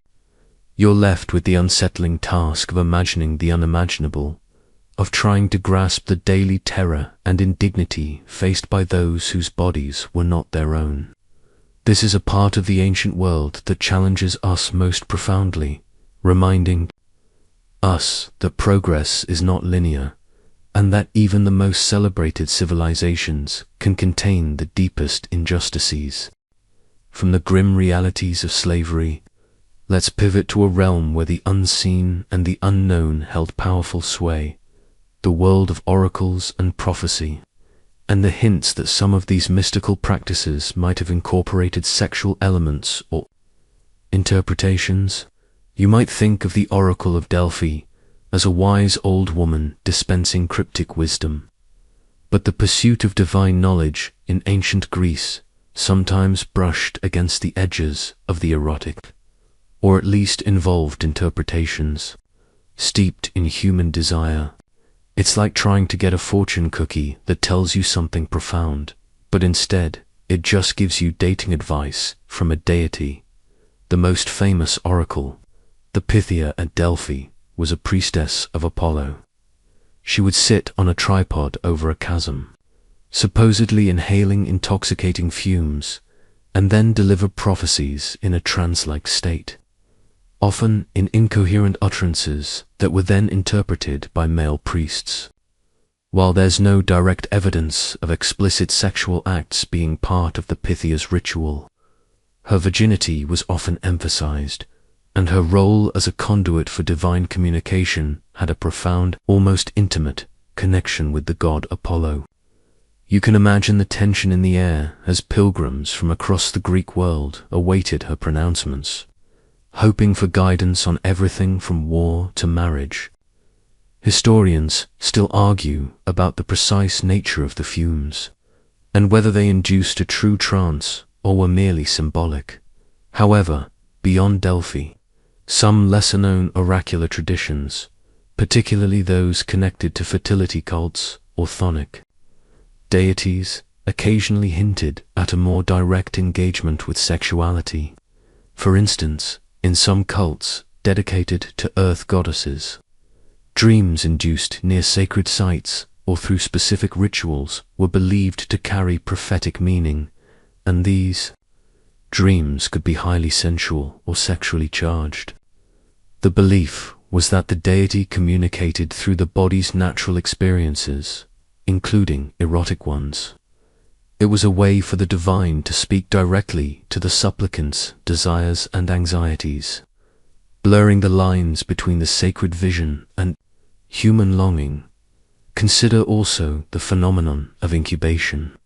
A: You're left with the unsettling task of imagining the unimaginable, of trying to grasp the daily terror and indignity faced by those whose bodies were not their own. This is a part of the ancient world that challenges us most profoundly, reminding us that progress is not linear, and that even the most celebrated civilizations can contain the deepest injustices. From the grim realities of slavery, let's pivot to a realm where the unseen and the unknown held powerful sway, the world of oracles and prophecy, and the hints that some of these mystical practices might have incorporated sexual elements or interpretations. You might think of the Oracle of Delphi as a wise old woman dispensing cryptic wisdom. But the pursuit of divine knowledge in ancient Greece sometimes brushed against the edges of the erotic, or at least involved interpretations steeped in human desire. It's like trying to get a fortune cookie that tells you something profound, but instead it just gives you dating advice from a deity. The most famous oracle, the Pythia at Delphi, was a priestess of Apollo. She would sit on a tripod over a chasm, supposedly inhaling intoxicating fumes, and then deliver prophecies in a trance-like state, often in incoherent utterances that were then interpreted by male priests. While there's no direct evidence of explicit sexual acts being part of the Pythia's ritual, her virginity was often emphasized, and her role as a conduit for divine communication had a profound, almost intimate, connection with the god Apollo. You can imagine the tension in the air as pilgrims from across the Greek world awaited her pronouncements, hoping for guidance on everything from war to marriage. Historians still argue about the precise nature of the fumes, and whether they induced a true trance or were merely symbolic. However, beyond Delphi, some lesser-known oracular traditions, particularly those connected to fertility cults or chthonic deities, occasionally hinted at a more direct engagement with sexuality. For instance, in some cults dedicated to earth goddesses, dreams induced near sacred sites or through specific rituals were believed to carry prophetic meaning, and these dreams could be highly sensual or sexually charged. The belief was that the deity communicated through the body's natural experiences, including erotic ones. It was a way for the divine to speak directly to the supplicant's desires and anxieties, blurring the lines between the sacred vision and human longing. Consider also the phenomenon of incubation,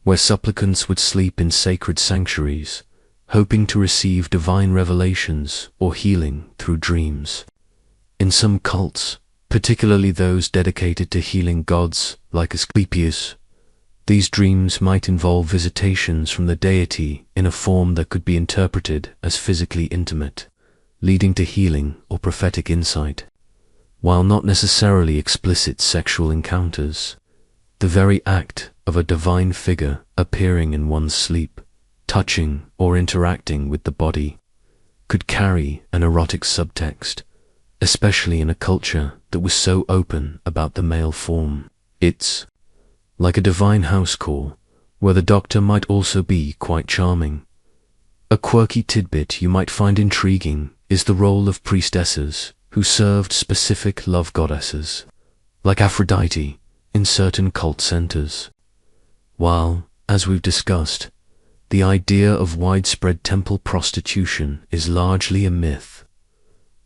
A: where supplicants would sleep in sacred sanctuaries, hoping to receive divine revelations or healing through dreams. In some cults, particularly those dedicated to healing gods like Asclepius, these dreams might involve visitations from the deity in a form that could be interpreted as physically intimate, leading to healing or prophetic insight. While not necessarily explicit sexual encounters, the very act of a divine figure appearing in one's sleep, touching or interacting with the body, could carry an erotic subtext, especially in a culture that was so open about the male form. It's like a divine house call, where the doctor might also be quite charming. A quirky tidbit you might find intriguing is the role of priestesses who served specific love goddesses, like Aphrodite, in certain cult centers. While, as we've discussed, the idea of widespread temple prostitution is largely a myth,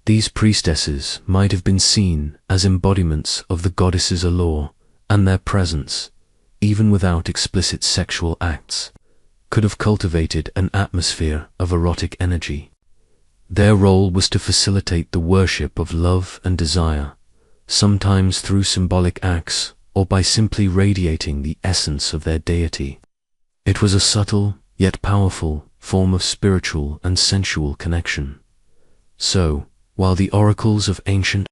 A: these priestesses might have been seen as embodiments of the goddess's allure, and their presence, even without explicit sexual acts, could have cultivated an atmosphere of erotic energy. Their role was to facilitate the worship of love and desire, sometimes through symbolic acts or by simply radiating the essence of their deity. It was a subtle, yet powerful, form of spiritual and sensual connection. So, while the oracles of ancient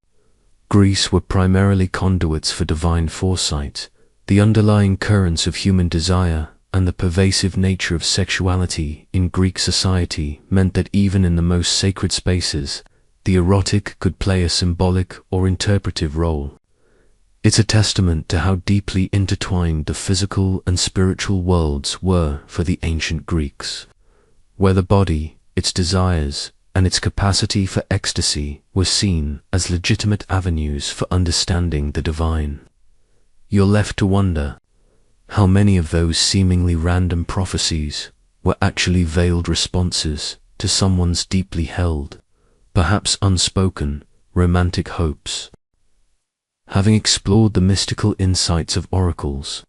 A: Greece were primarily conduits for divine foresight, the underlying currents of human desire and the pervasive nature of sexuality in Greek society meant that even in the most sacred spaces, the erotic could play a symbolic or interpretive role. It's a testament to how deeply intertwined the physical and spiritual worlds were for the ancient Greeks, where the body, its desires, and its capacity for ecstasy were seen as legitimate avenues for understanding the divine. You're left to wonder how many of those seemingly random prophecies were actually veiled responses to someone's deeply held, perhaps unspoken, romantic hopes. Having explored the mystical insights of oracles,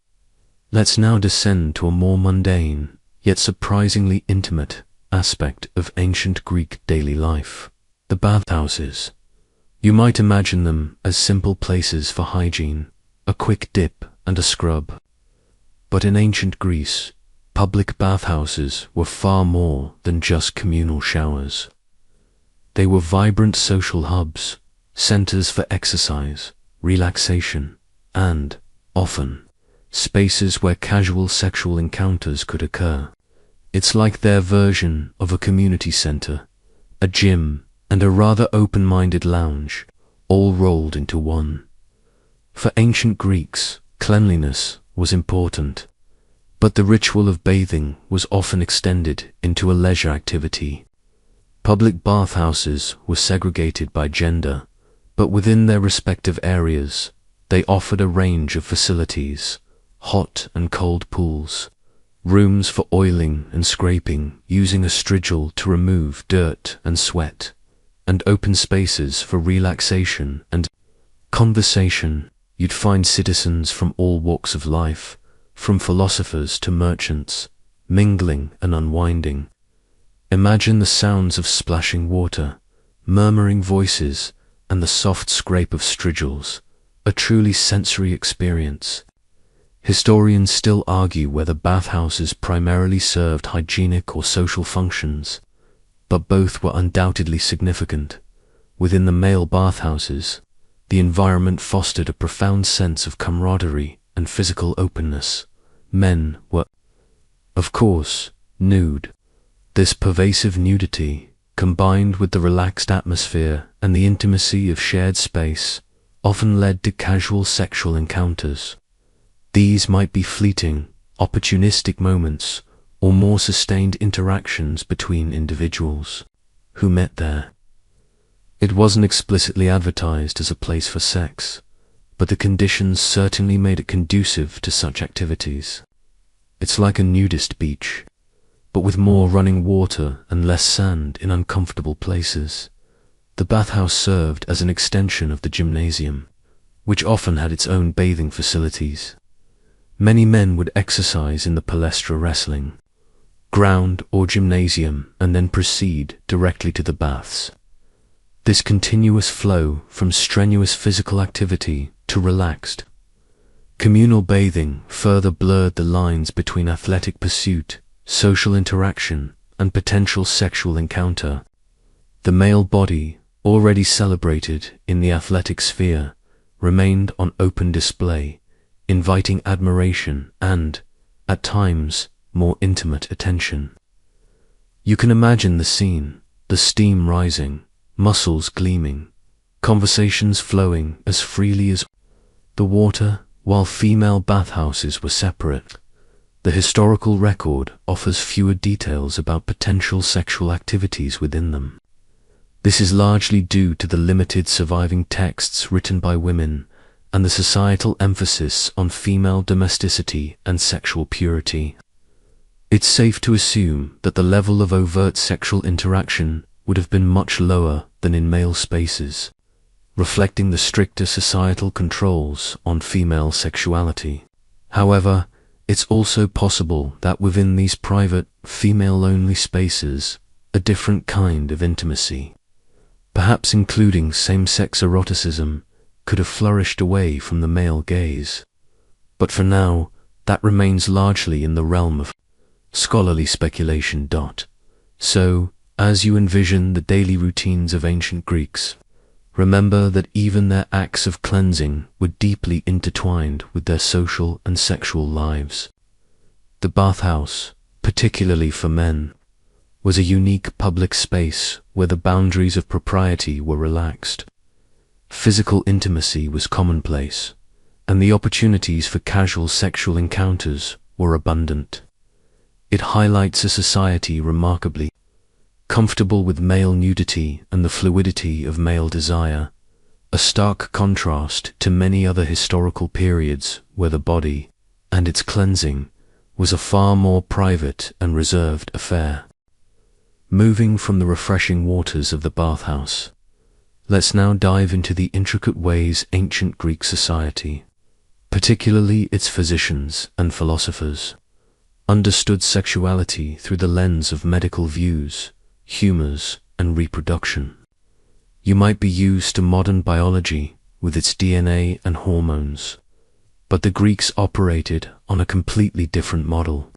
A: let's now descend to a more mundane, yet surprisingly intimate, aspect of ancient Greek daily life: the bathhouses. You might imagine them as simple places for hygiene, a quick dip and a scrub. But in ancient Greece, public bathhouses were far more than just communal showers. They were vibrant social hubs, centers for exercise, relaxation, and, often, spaces where casual sexual encounters could occur. It's like their version of a community center, a gym, and a rather open-minded lounge, all rolled into one. For ancient Greeks, cleanliness was important, but the ritual of bathing was often extended into a leisure activity. Public bathhouses were segregated by gender, but within their respective areas, they offered a range of facilities: hot and cold pools, rooms for oiling and scraping using a S3xual to remove dirt and sweat, and open spaces for relaxation and conversation. You'd find citizens from all walks of life, from philosophers to merchants, mingling and unwinding. Imagine the sounds of splashing water, murmuring voices, and the soft scrape of S3xuals, a truly sensory experience. Historians still argue whether bathhouses primarily served hygienic or social functions, but both were undoubtedly significant. Within the male bathhouses, the environment fostered a profound sense of camaraderie and physical openness, men were, of course, nude. This pervasive nudity, combined with the relaxed atmosphere and the intimacy of shared space, often led to casual sexual encounters. These might be fleeting, opportunistic moments, or more sustained interactions between individuals who met there. It wasn't explicitly advertised as a place for sex, but the conditions certainly made it conducive to such activities. It's like a nudist beach, but with more running water and less sand in uncomfortable places. The bathhouse served as an extension of the gymnasium, which often had its own bathing facilities. Many men would exercise in the palestra wrestling ground or gymnasium and then proceed directly to the baths. This continuous flow from strenuous physical activity to relaxed, communal bathing further blurred the lines between athletic pursuit, social interaction, and potential sexual encounter. The male body, already celebrated in the athletic sphere, remained on open display, inviting admiration and, at times, more intimate attention. You can imagine the scene, the steam rising, muscles gleaming, conversations flowing as freely as the water, while female bathhouses were separate. The historical record offers fewer details about potential sexual activities within them. This is largely due to the limited surviving texts written by women and the societal emphasis on female domesticity and sexual purity. It's safe to assume that the level of overt sexual interaction would have been much lower than in male spaces, reflecting the stricter societal controls on female sexuality. However, it's also possible that within these private, female-only spaces, a different kind of intimacy, perhaps including same-sex eroticism, could have flourished away from the male gaze. But for now, that remains largely in the realm of scholarly speculation. So, as you envision the daily routines of ancient Greeks, remember that even their acts of cleansing were deeply intertwined with their social and sexual lives. The bathhouse, particularly for men, was a unique public space where the boundaries of propriety were relaxed. Physical intimacy was commonplace, and the opportunities for casual sexual encounters were abundant. It highlights a society remarkably comfortable with male nudity and the fluidity of male desire, a stark contrast to many other historical periods where the body and its cleansing was a far more private and reserved affair. Moving from the refreshing waters of the bathhouse, let's now dive into the intricate ways ancient Greek society, particularly its physicians and philosophers, understood sexuality through the lens of medical views, humors, and reproduction. You might be used to modern biology with its DNA and hormones, but the Greeks operated on a completely different model,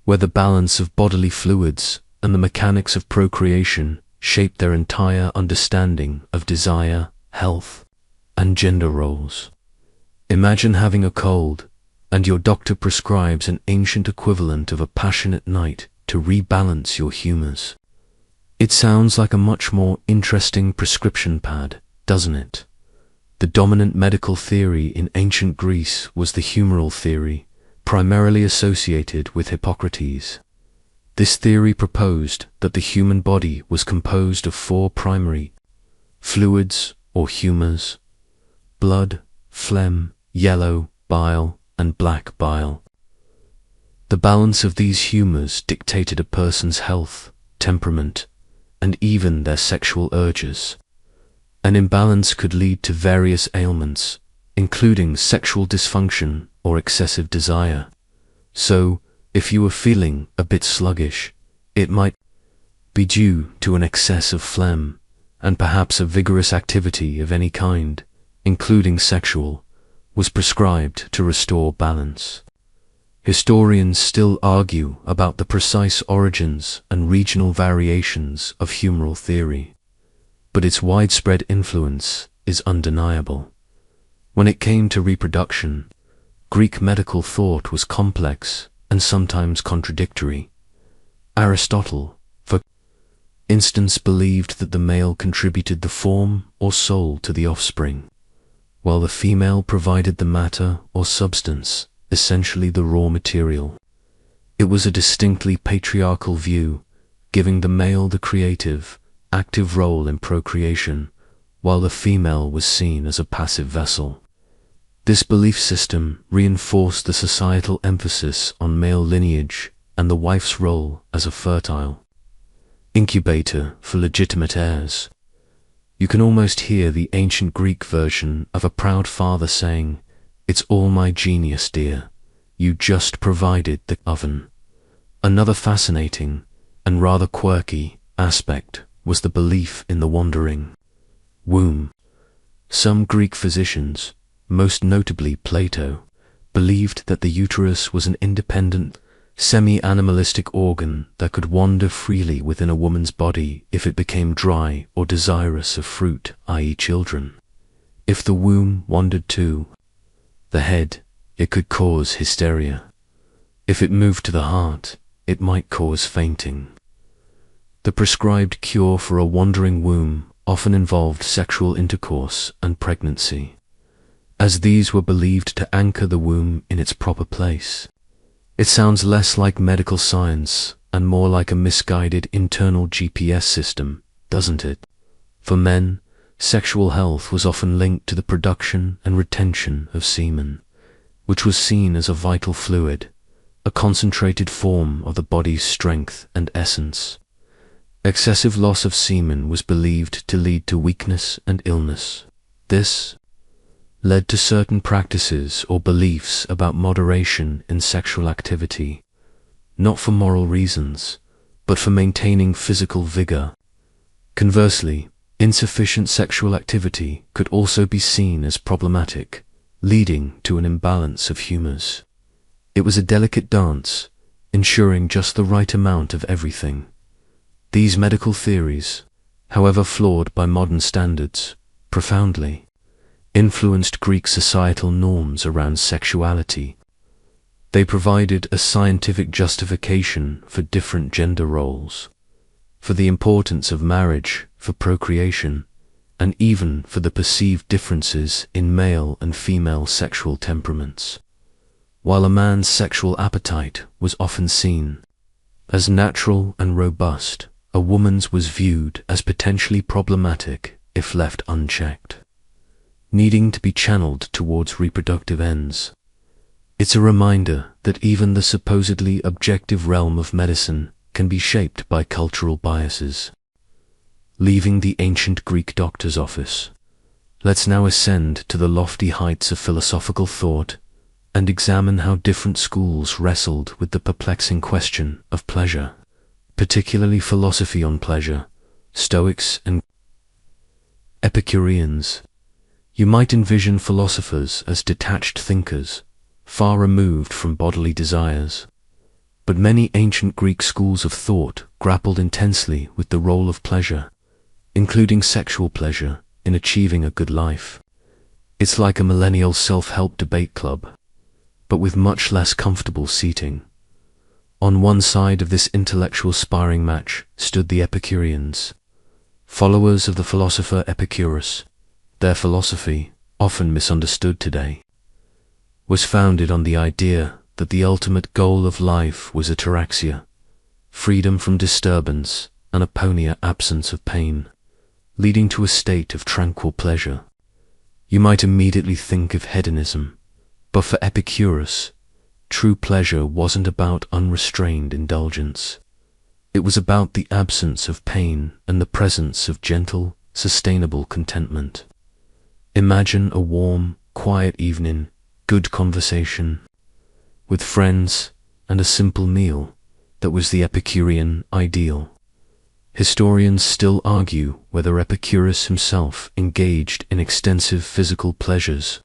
A: where the balance of bodily fluids and the mechanics of procreation shaped their entire understanding of desire, health, and gender roles. Imagine having a cold, and your doctor prescribes an ancient equivalent of a passionate night to rebalance your humors. It sounds like a much more interesting prescription pad, doesn't it? The dominant medical theory in ancient Greece was the humoral theory, primarily associated with Hippocrates. This theory proposed that the human body was composed of 4 primary fluids or humors: blood, phlegm, yellow bile, and black bile. The balance of these humors dictated a person's health, temperament, and even their sexual urges. An imbalance could lead to various ailments, including sexual dysfunction or excessive desire. So, if you were feeling a bit sluggish, it might be due to an excess of phlegm, and perhaps a vigorous activity of any kind, including sexual, was prescribed to restore balance. Historians still argue about the precise origins and regional variations of humoral theory, but its widespread influence is undeniable. When it came to reproduction, Greek medical thought was complex and sometimes contradictory. Aristotle, for instance, believed that the male contributed the form or soul to the offspring, while the female provided the matter or substance, essentially the raw material. It was a distinctly patriarchal view, giving the male the creative, active role in procreation, while the female was seen as a passive vessel. This belief system reinforced the societal emphasis on male lineage and the wife's role as a fertile incubator for legitimate heirs. You can almost hear the ancient Greek version of a proud father saying, "It's all my genius, dear. You just provided the oven." Another fascinating and rather quirky aspect was the belief in the wandering womb. Some Greek physicians, most notably Plato, believed that the uterus was an independent, semi-animalistic organ that could wander freely within a woman's body if it became dry or desirous of fruit, i.e. children. If the womb wandered to the head, it could cause hysteria. If it moved to the heart, it might cause fainting. The prescribed cure for a wandering womb often involved sexual intercourse and pregnancy, as these were believed to anchor the womb in its proper place. It sounds less like medical science and more like a misguided internal GPS system, doesn't it? For men, sexual health was often linked to the production and retention of semen, which was seen as a vital fluid, a concentrated form of the body's strength and essence. Excessive loss of semen was believed to lead to weakness and illness. This led to certain practices or beliefs about moderation in sexual activity, not for moral reasons, but for maintaining physical vigor. Conversely, insufficient sexual activity could also be seen as problematic, leading to an imbalance of humors. It was a delicate dance, ensuring just the right amount of everything. These medical theories, however flawed by modern standards, profoundly influenced Greek societal norms around sexuality. They provided a scientific justification for different gender roles, for the importance of marriage, for procreation, and even for the perceived differences in male and female sexual temperaments. While a man's sexual appetite was often seen as natural and robust, a woman's was viewed as potentially problematic if left unchecked, needing to be channeled towards reproductive ends. It's a reminder that even the supposedly objective realm of medicine can be shaped by cultural biases. Leaving the ancient Greek doctor's office, let's now ascend to the lofty heights of philosophical thought and examine how different schools wrestled with the perplexing question of pleasure, particularly philosophy on pleasure, Stoics and Epicureans. You might envision philosophers as detached thinkers, far removed from bodily desires. But many ancient Greek schools of thought grappled intensely with the role of pleasure, including sexual pleasure, in achieving a good life. It's like a millennial self-help debate club, but with much less comfortable seating. On one side of this intellectual sparring match stood the Epicureans, followers of the philosopher Epicurus. Their philosophy, often misunderstood today, was founded on the idea that the ultimate goal of life was ataraxia, freedom from disturbance, and aponia, absence of pain, leading to a state of tranquil pleasure. You might immediately think of hedonism, but for Epicurus, true pleasure wasn't about unrestrained indulgence. It was about the absence of pain and the presence of gentle, sustainable contentment. Imagine a warm, quiet evening, good conversation with friends, and a simple meal. That was the Epicurean ideal. Historians still argue whether Epicurus himself engaged in extensive physical pleasures,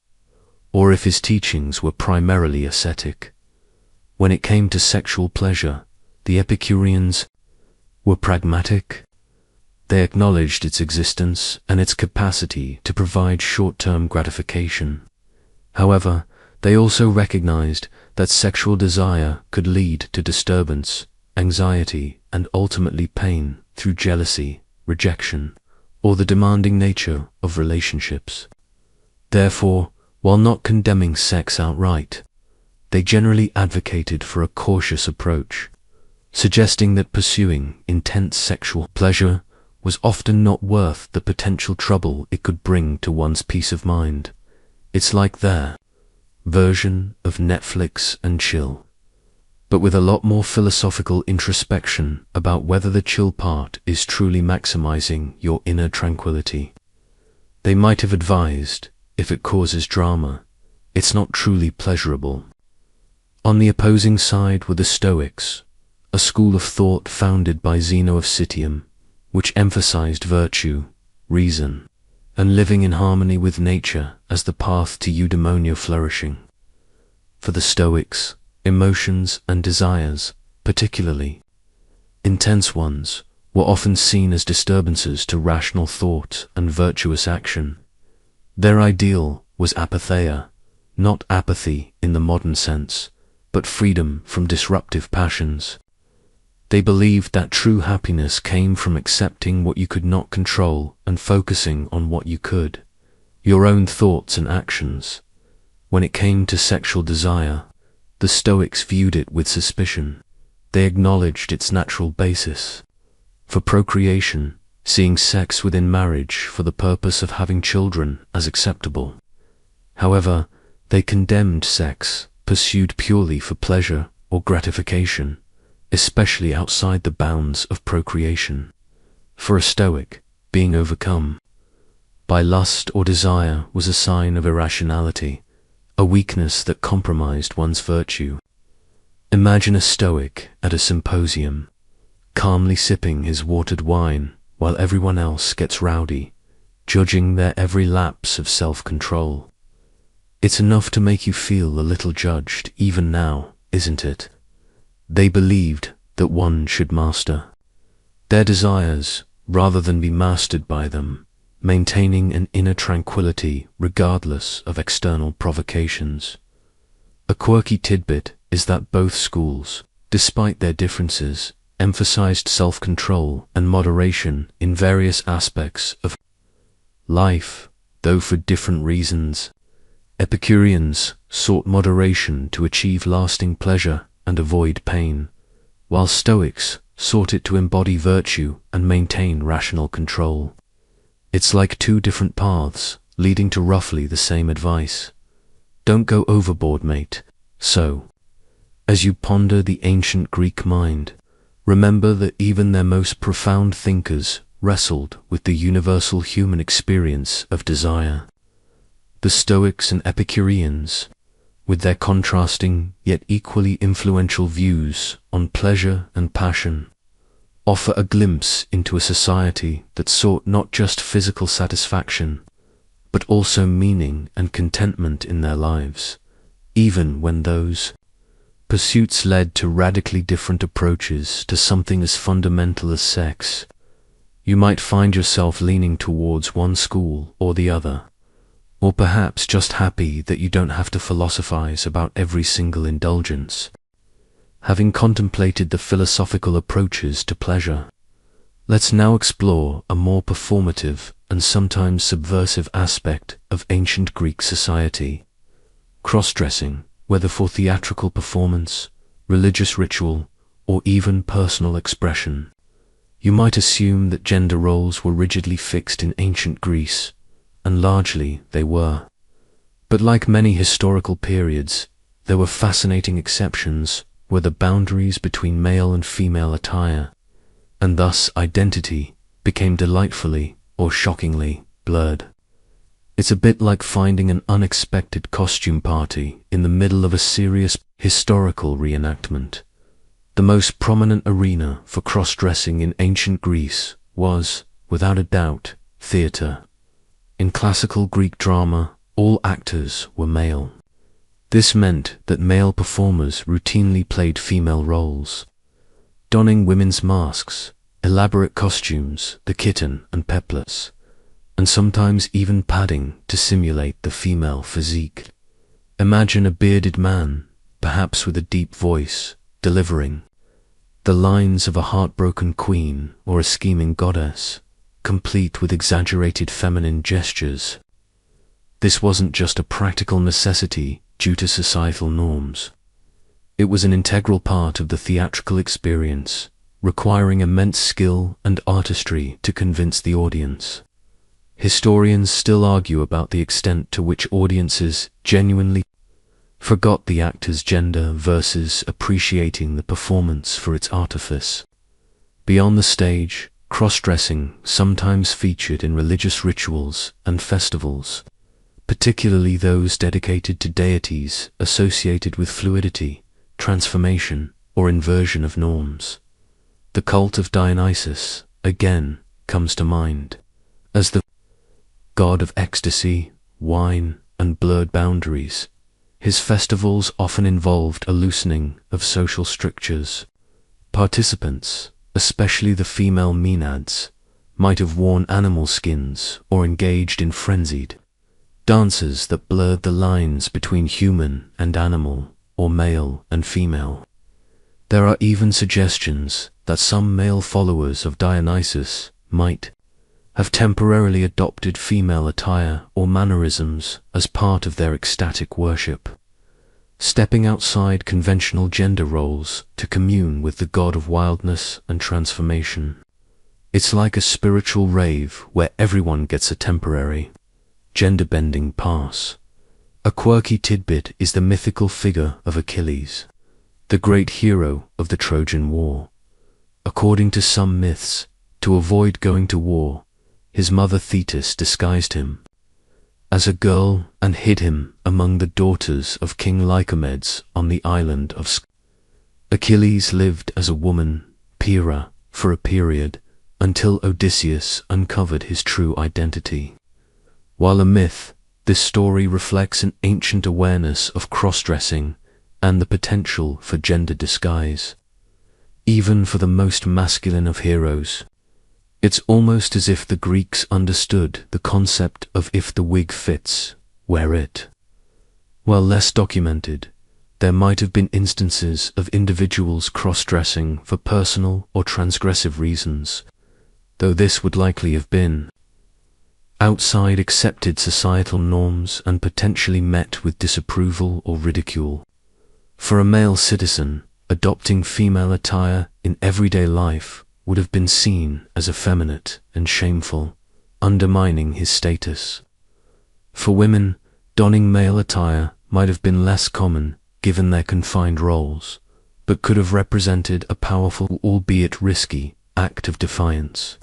A: or if his teachings were primarily ascetic. When it came to sexual pleasure, the Epicureans were pragmatic. They acknowledged its existence and its capacity to provide short-term gratification. However, They also recognized that sexual desire could lead to disturbance, anxiety, and ultimately pain through jealousy, rejection, or the demanding nature of relationships. Therefore, while not condemning sex outright, they generally advocated for a cautious approach, suggesting that pursuing intense sexual pleasure was often not worth the potential trouble it could bring to one's peace of mind. It's like their version of Netflix and chill, but with a lot more philosophical introspection about whether the chill part is truly maximizing your inner tranquility. They might have advised, if it causes drama, it's not truly pleasurable. On the opposing side were the Stoics, a school of thought founded by Zeno of Citium, which emphasized virtue, reason, and living in harmony with nature as the path to eudaimonia flourishing. For the Stoics, emotions and desires, particularly intense ones, were often seen as disturbances to rational thought and virtuous action. Their ideal was apatheia, not apathy in the modern sense, but freedom from disruptive passions. They believed that true happiness came from accepting what you could not control and focusing on what you could, your own thoughts and actions. When it came to sexual desire, the Stoics viewed it with suspicion. They acknowledged its natural basis for procreation, seeing sex within marriage for the purpose of having children as acceptable. However, they condemned sex pursued purely for pleasure or gratification, especially outside the bounds of procreation. For a Stoic, being overcome by lust or desire was a sign of irrationality, a weakness that compromised one's virtue. Imagine a Stoic at a symposium, calmly sipping his watered wine while everyone else gets rowdy, judging their every lapse of self-control. It's enough to make you feel a little judged even now, isn't it? They believed that one should master their desires rather than be mastered by them, maintaining an inner tranquility regardless of external provocations. A quirky tidbit is that both schools, despite their differences, emphasized self-control and moderation in various aspects of life, though for different reasons. Epicureans sought moderation to achieve lasting pleasure and avoid pain, while Stoics sought it to embody virtue and maintain rational control. It's like two different paths leading to roughly the same advice. Don't go overboard, mate. So, as you ponder the ancient Greek mind, remember that even their most profound thinkers wrestled with the universal human experience of desire. The Stoics and Epicureans, with their contrasting yet equally influential views on pleasure and passion, offer a glimpse into a society that sought not just physical satisfaction, but also meaning and contentment in their lives, even when those pursuits led to radically different approaches to something as fundamental as sex. You might find yourself leaning towards one school or the other, or perhaps just happy that you don't have to philosophize about every single indulgence. Having contemplated the philosophical approaches to pleasure, let's now explore a more performative and sometimes subversive aspect of ancient Greek society: cross-dressing, whether for theatrical performance, religious ritual, or even personal expression. You might assume that gender roles were rigidly fixed in ancient Greece, and largely they were. But like many historical periods, there were fascinating exceptions where the boundaries between male and female attire, and thus identity, became delightfully or shockingly blurred. It's a bit like finding an unexpected costume party in the middle of a serious historical reenactment. The most prominent arena for cross-dressing in ancient Greece was, without a doubt, theatre. In classical Greek drama, all actors were male. This meant that male performers routinely played female roles, donning women's masks, elaborate costumes, the kitten and peplets, and sometimes even padding to simulate the female physique. Imagine a bearded man, perhaps with a deep voice, delivering the lines of a heartbroken queen or a scheming goddess, complete with exaggerated feminine gestures. This wasn't just a practical necessity due to societal norms. It was an integral part of the theatrical experience, requiring immense skill and artistry to convince the audience. Historians still argue about the extent to which audiences genuinely forgot the actor's gender versus appreciating the performance for its artifice. Beyond the stage, cross-dressing sometimes featured in religious rituals and festivals, particularly those dedicated to deities associated with fluidity, transformation, or inversion of norms. The cult of Dionysus, again, comes to mind, as the god of ecstasy, wine, and blurred boundaries. His festivals often involved a loosening of social strictures. Participants, especially the female maenads, might have worn animal skins or engaged in frenzied dances that blurred the lines between human and animal, or male and female. There are even suggestions that some male followers of Dionysus might have temporarily adopted female attire or mannerisms as part of their ecstatic worship, stepping outside conventional gender roles to commune with the god of wildness and transformation. It's like a spiritual rave where everyone gets a temporary, gender-bending pass. A quirky tidbit is the mythical figure of Achilles, the great hero of the Trojan War. According to some myths, to avoid going to war, his mother Thetis disguised him as a girl and hid him among the daughters of King Lycomedes on the island of Achilles lived as a woman, Pyrrha, for a period, until Odysseus uncovered his true identity. While a myth, this story reflects an ancient awareness of cross-dressing and the potential for gender disguise. Even for the most masculine of heroes, it's almost as if the Greeks understood the concept of if the wig fits, wear it. While less documented, there might have been instances of individuals cross-dressing for personal or transgressive reasons, though this would likely have been outside accepted societal norms and potentially met with disapproval or ridicule. For a male citizen, adopting female attire in everyday life would have been seen as effeminate and shameful, undermining his status. For women, donning male attire might have been less common given their confined roles, but could have represented a powerful, albeit risky, act of defiance.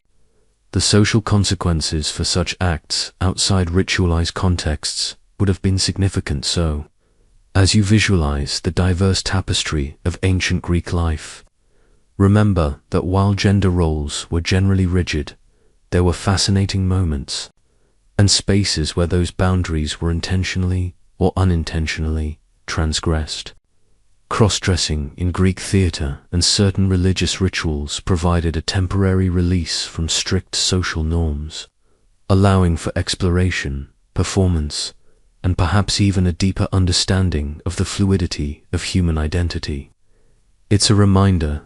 A: The social consequences for such acts outside ritualized contexts would have been significant. So, as you visualize the diverse tapestry of ancient Greek life, remember that while gender roles were generally rigid, there were fascinating moments and spaces where those boundaries were intentionally or unintentionally transgressed. Cross-dressing in Greek theatre and certain religious rituals provided a temporary release from strict social norms, allowing for exploration, performance, and perhaps even a deeper understanding of the fluidity of human identity. It's a reminder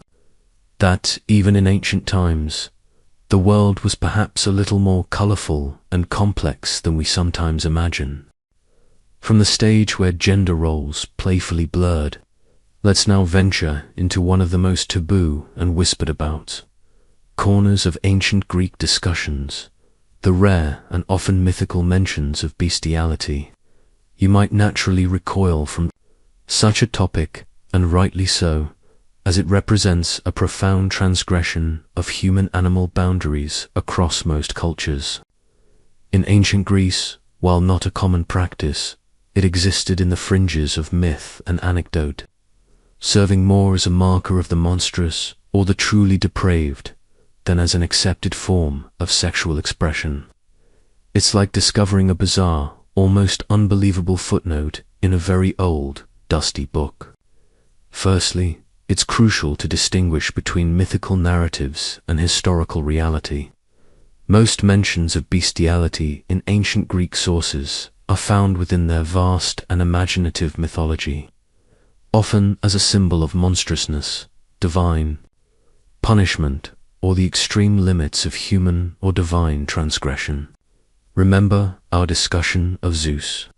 A: that, even in ancient times, the world was perhaps a little more colourful and complex than we sometimes imagine. From the stage where gender roles playfully blurred, let's now venture into one of the most taboo and whispered about corners of ancient Greek discussions, the rare and often mythical mentions of bestiality. You might naturally recoil from such a topic, and rightly so, as it represents a profound transgression of human-animal boundaries across most cultures. In ancient Greece, while not a common practice, it existed in the fringes of myth and anecdote, serving more as a marker of the monstrous or the truly depraved than as an accepted form of sexual expression. It's like discovering a bizarre, almost unbelievable footnote in a very old, dusty book. Firstly, it's crucial to distinguish between mythical narratives and historical reality. Most mentions of bestiality in ancient Greek sources are found within their vast and imaginative mythology, often as a symbol of monstrousness, divine punishment, or the extreme limits of human or divine transgression. Remember our discussion of Zeus.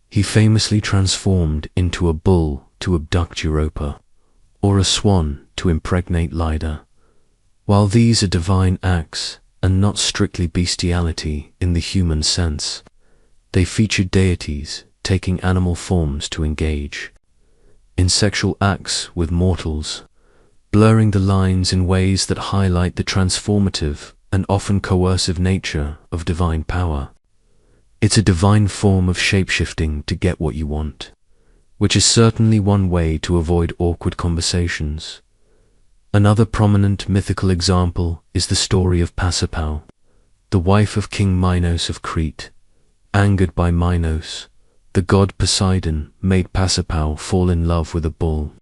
A: He famously transformed into a bull to abduct Europa, or a swan to impregnate Leda. While these are divine acts and not strictly bestiality in the human sense, they feature deities taking animal forms to engage in sexual acts with mortals, blurring the lines in ways that highlight the transformative and often coercive nature of divine power. It's a divine form of shape-shifting to get what you want, which is certainly one way to avoid awkward conversations. Another prominent mythical example is the story of Pasiphae, the wife of King Minos of Crete. Angered by Minos, the god Poseidon made Pasiphae fall in love with a bull.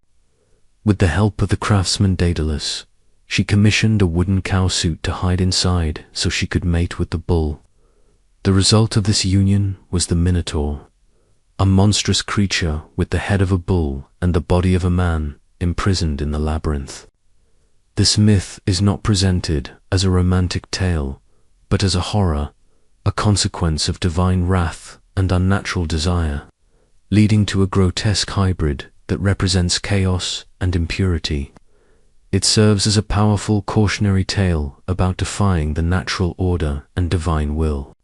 A: With the help of the craftsman Daedalus, she commissioned a wooden cow suit to hide inside so she could mate with the bull. The result of this union was the Minotaur, a monstrous creature with the head of a bull and the body of a man imprisoned in the labyrinth. This myth is not presented as a romantic tale, but as a horror, a consequence of divine wrath and unnatural desire, leading to a grotesque hybrid that represents chaos and impurity. It serves as a powerful cautionary tale about defying the natural order and divine will.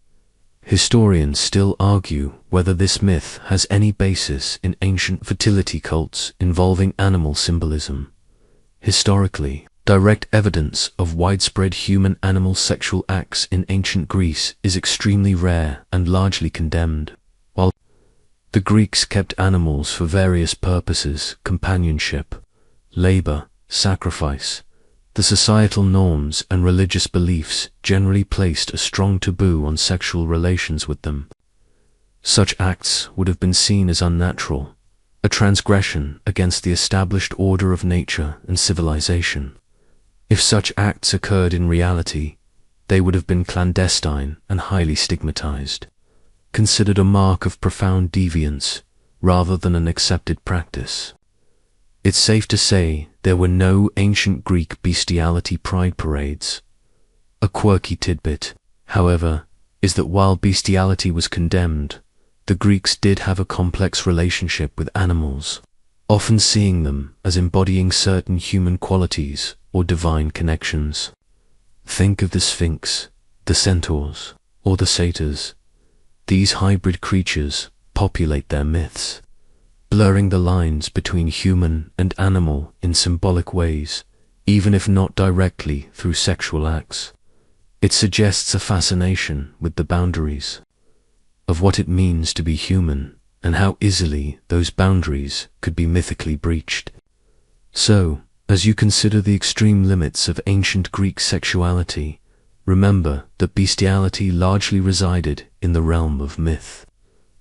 A: Historians still argue whether this myth has any basis in ancient fertility cults involving animal symbolism. Historically, direct evidence of widespread human-animal sexual acts in ancient Greece is extremely rare and largely condemned. While the Greeks kept animals for various purposes, companionship, labor, sacrifice, the societal norms and religious beliefs generally placed a strong taboo on sexual relations with them. Such acts would have been seen as unnatural, a transgression against the established order of nature and civilization. If such acts occurred in reality, they would have been clandestine and highly stigmatized, considered a mark of profound deviance rather than an accepted practice. It's safe to say there were no ancient Greek bestiality pride parades. A quirky tidbit, however, is that while bestiality was condemned, the Greeks did have a complex relationship with animals, often seeing them as embodying certain human qualities or divine connections. Think of the Sphinx, the centaurs, or the satyrs. These hybrid creatures populate their myths, blurring the lines between human and animal in symbolic ways, even if not directly through sexual acts. It suggests a fascination with the boundaries of what it means to be human and how easily those boundaries could be mythically breached. So, as you consider the extreme limits of ancient Greek sexuality, remember that bestiality largely resided in the realm of myth,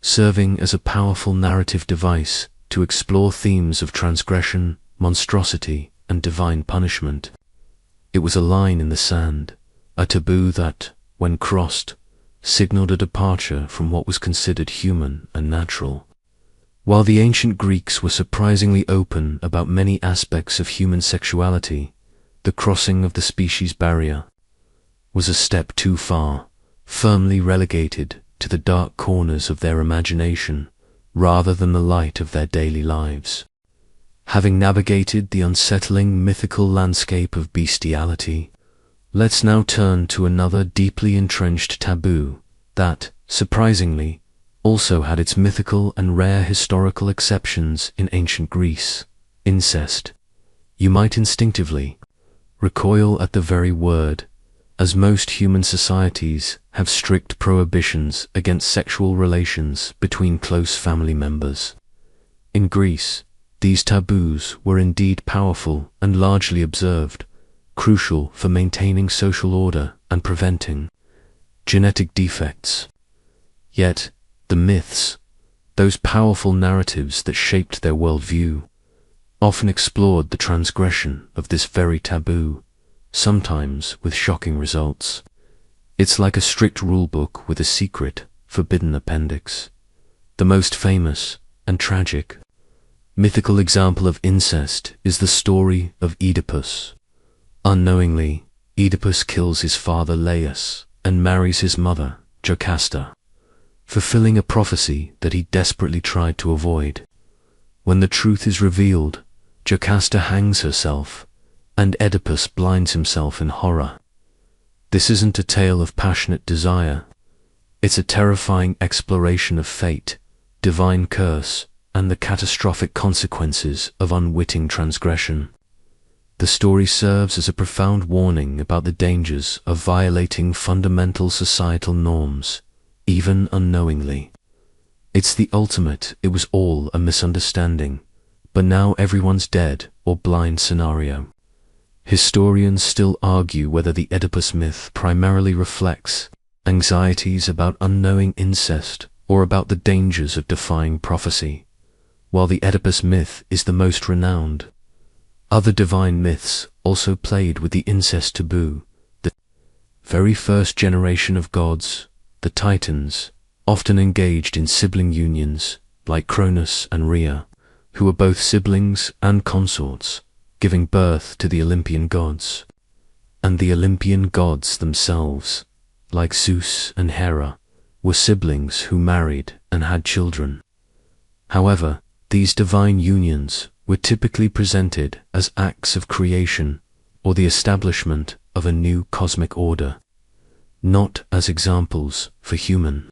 A: serving as a powerful narrative device to explore themes of transgression, monstrosity, and divine punishment. It was a line in the sand, a taboo that, when crossed, signaled a departure from what was considered human and natural. While the ancient Greeks were surprisingly open about many aspects of human sexuality, the crossing of the species barrier was a step too far, firmly relegated to the dark corners of their imagination rather than the light of their daily lives. Having navigated the unsettling mythical landscape of bestiality, let's now turn to another deeply entrenched taboo that, surprisingly, also had its mythical and rare historical exceptions in ancient Greece: incest. You might instinctively recoil at the very word, as most human societies have strict prohibitions against sexual relations between close family members. In Greece, these taboos were indeed powerful and largely observed, crucial for maintaining social order and preventing genetic defects. Yet, the myths, those powerful narratives that shaped their worldview, often explored the transgression of this very taboo, sometimes with shocking results. It's like a strict rulebook with a secret, forbidden appendix. The most famous and tragic mythical example of incest is the story of Oedipus. Unknowingly, Oedipus kills his father Laius and marries his mother, Jocasta, fulfilling a prophecy that he desperately tried to avoid. When the truth is revealed, Jocasta hangs herself, and Oedipus blinds himself in horror. This isn't a tale of passionate desire. It's a terrifying exploration of fate, divine curse, and the catastrophic consequences of unwitting transgression. The story serves as a profound warning about the dangers of violating fundamental societal norms, even unknowingly. It's the ultimate "it was all a misunderstanding, but now everyone's dead" or blind scenario. Historians still argue whether the Oedipus myth primarily reflects anxieties about unknowing incest or about the dangers of defying prophecy. While the Oedipus myth is the most renowned, other divine myths also played with the incest taboo. The very first generation of gods, the Titans, often engaged in sibling unions, like Cronus and Rhea, who were both siblings and consorts, giving birth to the Olympian gods. And the Olympian gods themselves, like Zeus and Hera, were siblings who married and had children. However, these divine unions were typically presented as acts of creation or the establishment of a new cosmic order, not as examples for human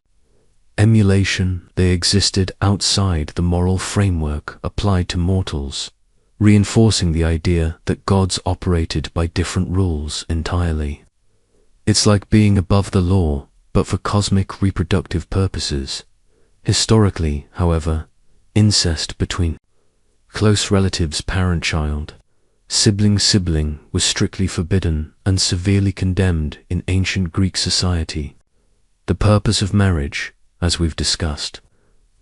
A: emulation. They existed outside the moral framework applied to mortals, reinforcing the idea that gods operated by different rules entirely. It's like being above the law, but for cosmic reproductive purposes. Historically, however, incest between close relatives, parent-child, sibling-sibling, was strictly forbidden and severely condemned in ancient Greek society. The purpose of marriage, as we've discussed,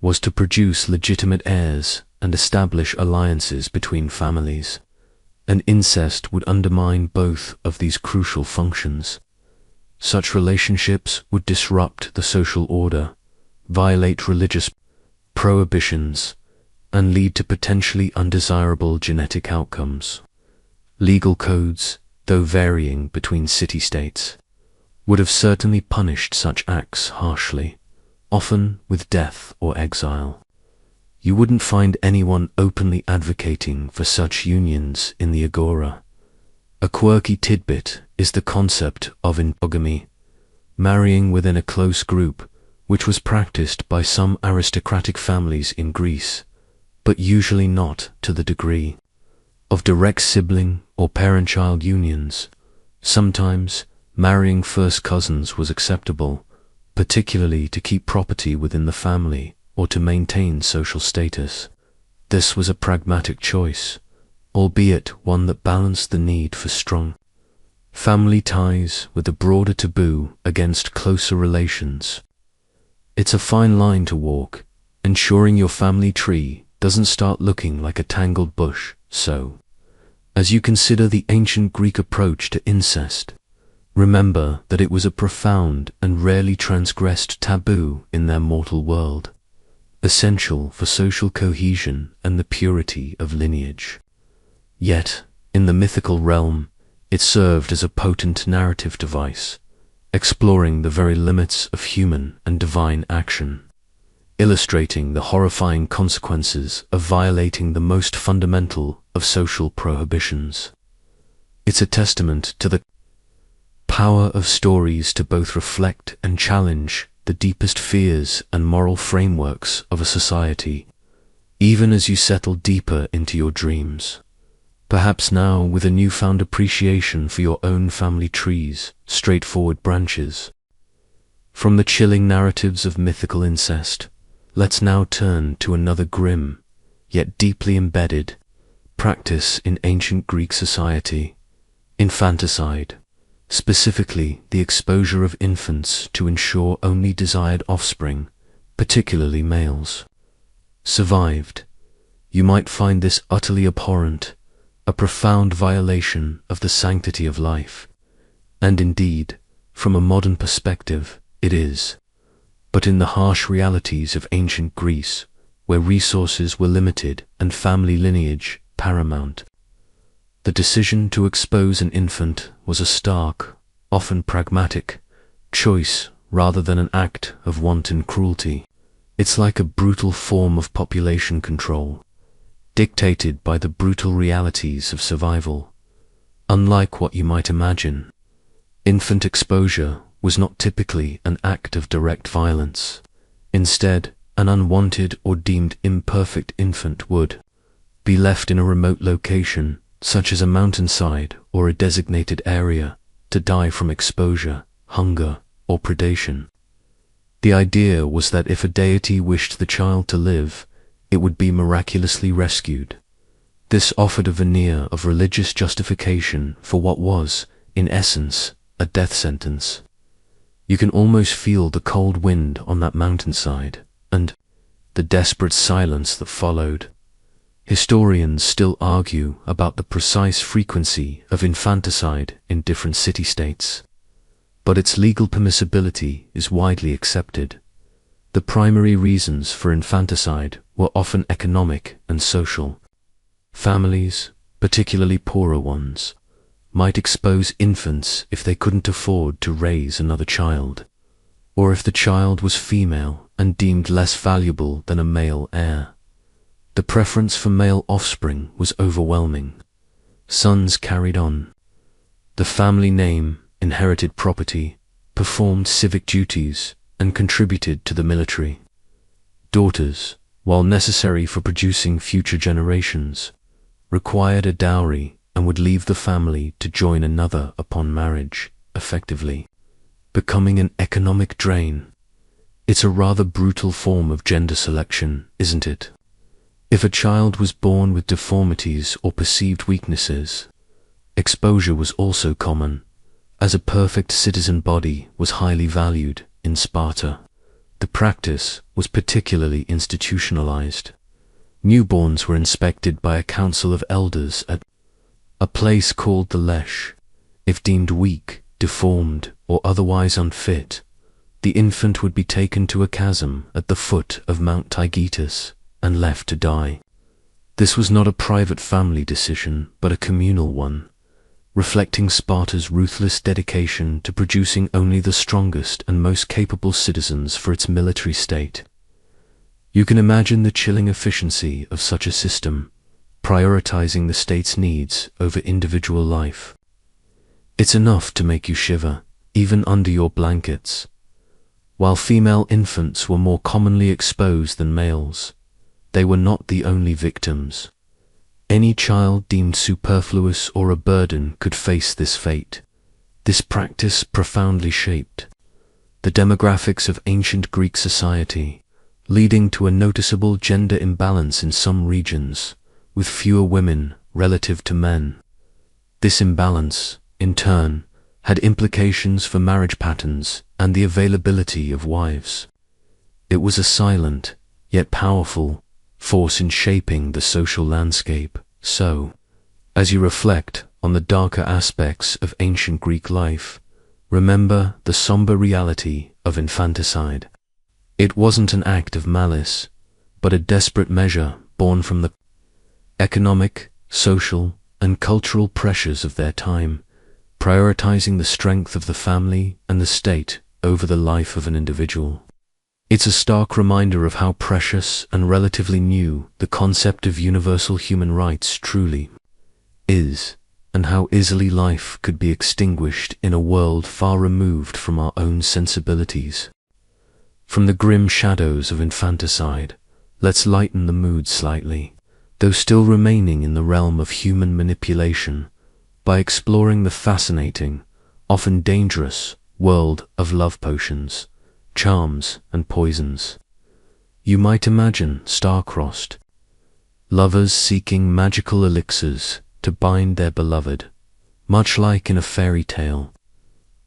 A: was to produce legitimate heirs and establish alliances between families, and incest would undermine both of these crucial functions. Such relationships would disrupt the social order, violate religious prohibitions, and lead to potentially undesirable genetic outcomes. Legal codes, though varying between city-states, would have certainly punished such acts harshly, often with death or exile. You wouldn't find anyone openly advocating for such unions in the Agora. A quirky tidbit is the concept of endogamy, marrying within a close group, which was practiced by some aristocratic families in Greece, but usually not to the degree of direct sibling or parent-child unions. Sometimes marrying first cousins was acceptable, particularly to keep property within the family or to maintain social status. This was a pragmatic choice, albeit one that balanced the need for strong family ties with the broader taboo against closer relations. It's a fine line to walk, ensuring your family tree doesn't start looking like a tangled bush. So, as you consider the ancient Greek approach to incest, remember that it was a profound and rarely transgressed taboo in their mortal world, essential for social cohesion and the purity of lineage. Yet, in the mythical realm, it served as a potent narrative device, exploring the very limits of human and divine action, illustrating the horrifying consequences of violating the most fundamental of social prohibitions. It's a testament to the power of stories to both reflect and challenge the deepest fears and moral frameworks of a society, even as you settle deeper into your dreams. Perhaps now with a newfound appreciation for your own family tree's straightforward branches. From the chilling narratives of mythical incest, let's now turn to another grim, yet deeply embedded, practice in ancient Greek society: infanticide, specifically the exposure of infants to ensure only desired offspring, particularly males, survived. You might find this utterly abhorrent, a profound violation of the sanctity of life, and indeed, from a modern perspective, it is. but in the harsh realities of ancient Greece, where resources were limited and family lineage paramount. The decision to expose an infant was a stark, often pragmatic, choice rather than an act of wanton cruelty. It's like a brutal form of population control, dictated by the brutal realities of survival. Unlike what you might imagine, infant exposure was not typically an act of direct violence. Instead, an unwanted or deemed imperfect infant would be left in a remote location, such as a mountainside or a designated area, to die from exposure, hunger, or predation. The idea was that if a deity wished the child to live, it would be miraculously rescued. This offered a veneer of religious justification for what was, in essence, a death sentence. You can almost feel the cold wind on that mountainside, and the desperate silence that followed. Historians still argue about the precise frequency of infanticide in different city-states, but its legal permissibility is widely accepted. The primary reasons for infanticide were often economic and social. Families, particularly poorer ones, might expose infants if they couldn't afford to raise another child, or if the child was female and deemed less valuable than a male heir. The preference for male offspring was overwhelming. Sons carried on the family name, inherited property, performed civic duties, and contributed to the military. Daughters, while necessary for producing future generations, required a dowry and would leave the family to join another upon marriage, effectively becoming an economic drain. It's a rather brutal form of gender selection, isn't it? If a child was born with deformities or perceived weaknesses, exposure was also common, as a perfect citizen body was highly valued in Sparta. The practice was particularly institutionalized. Newborns were inspected by a council of elders at a place called the Lesh. If deemed weak, deformed, or otherwise unfit, the infant would be taken to a chasm at the foot of Mount Taygetus and left to die. This was not a private family decision, but a communal one, reflecting Sparta's ruthless dedication to producing only the strongest and most capable citizens for its military state. You can imagine the chilling efficiency of such a system, prioritizing the state's needs over individual life. It's enough to make you shiver, even under your blankets. While female infants were more commonly exposed than males, they were not the only victims. Any child deemed superfluous or a burden could face this fate. This practice profoundly shaped the demographics of ancient Greek society, leading to a noticeable gender imbalance in some regions, with fewer women relative to men. This imbalance, in turn, had implications for marriage patterns and the availability of wives. It was a silent, yet powerful, force in shaping the social landscape. So, as you reflect on the darker aspects of ancient Greek life, remember the somber reality of infanticide. It wasn't an act of malice, but a desperate measure born from the economic, social, and cultural pressures of their time, prioritizing the strength of the family and the state over the life of an individual. It's a stark reminder of how precious and relatively new the concept of universal human rights truly is, and how easily life could be extinguished in a world far removed from our own sensibilities. From the grim shadows of infanticide, let's lighten the mood slightly, though still remaining in the realm of human manipulation, by exploring the fascinating, often dangerous, world of love potions, charms, and poisons. You might imagine star-crossed lovers seeking magical elixirs to bind their beloved, much like in a fairy tale.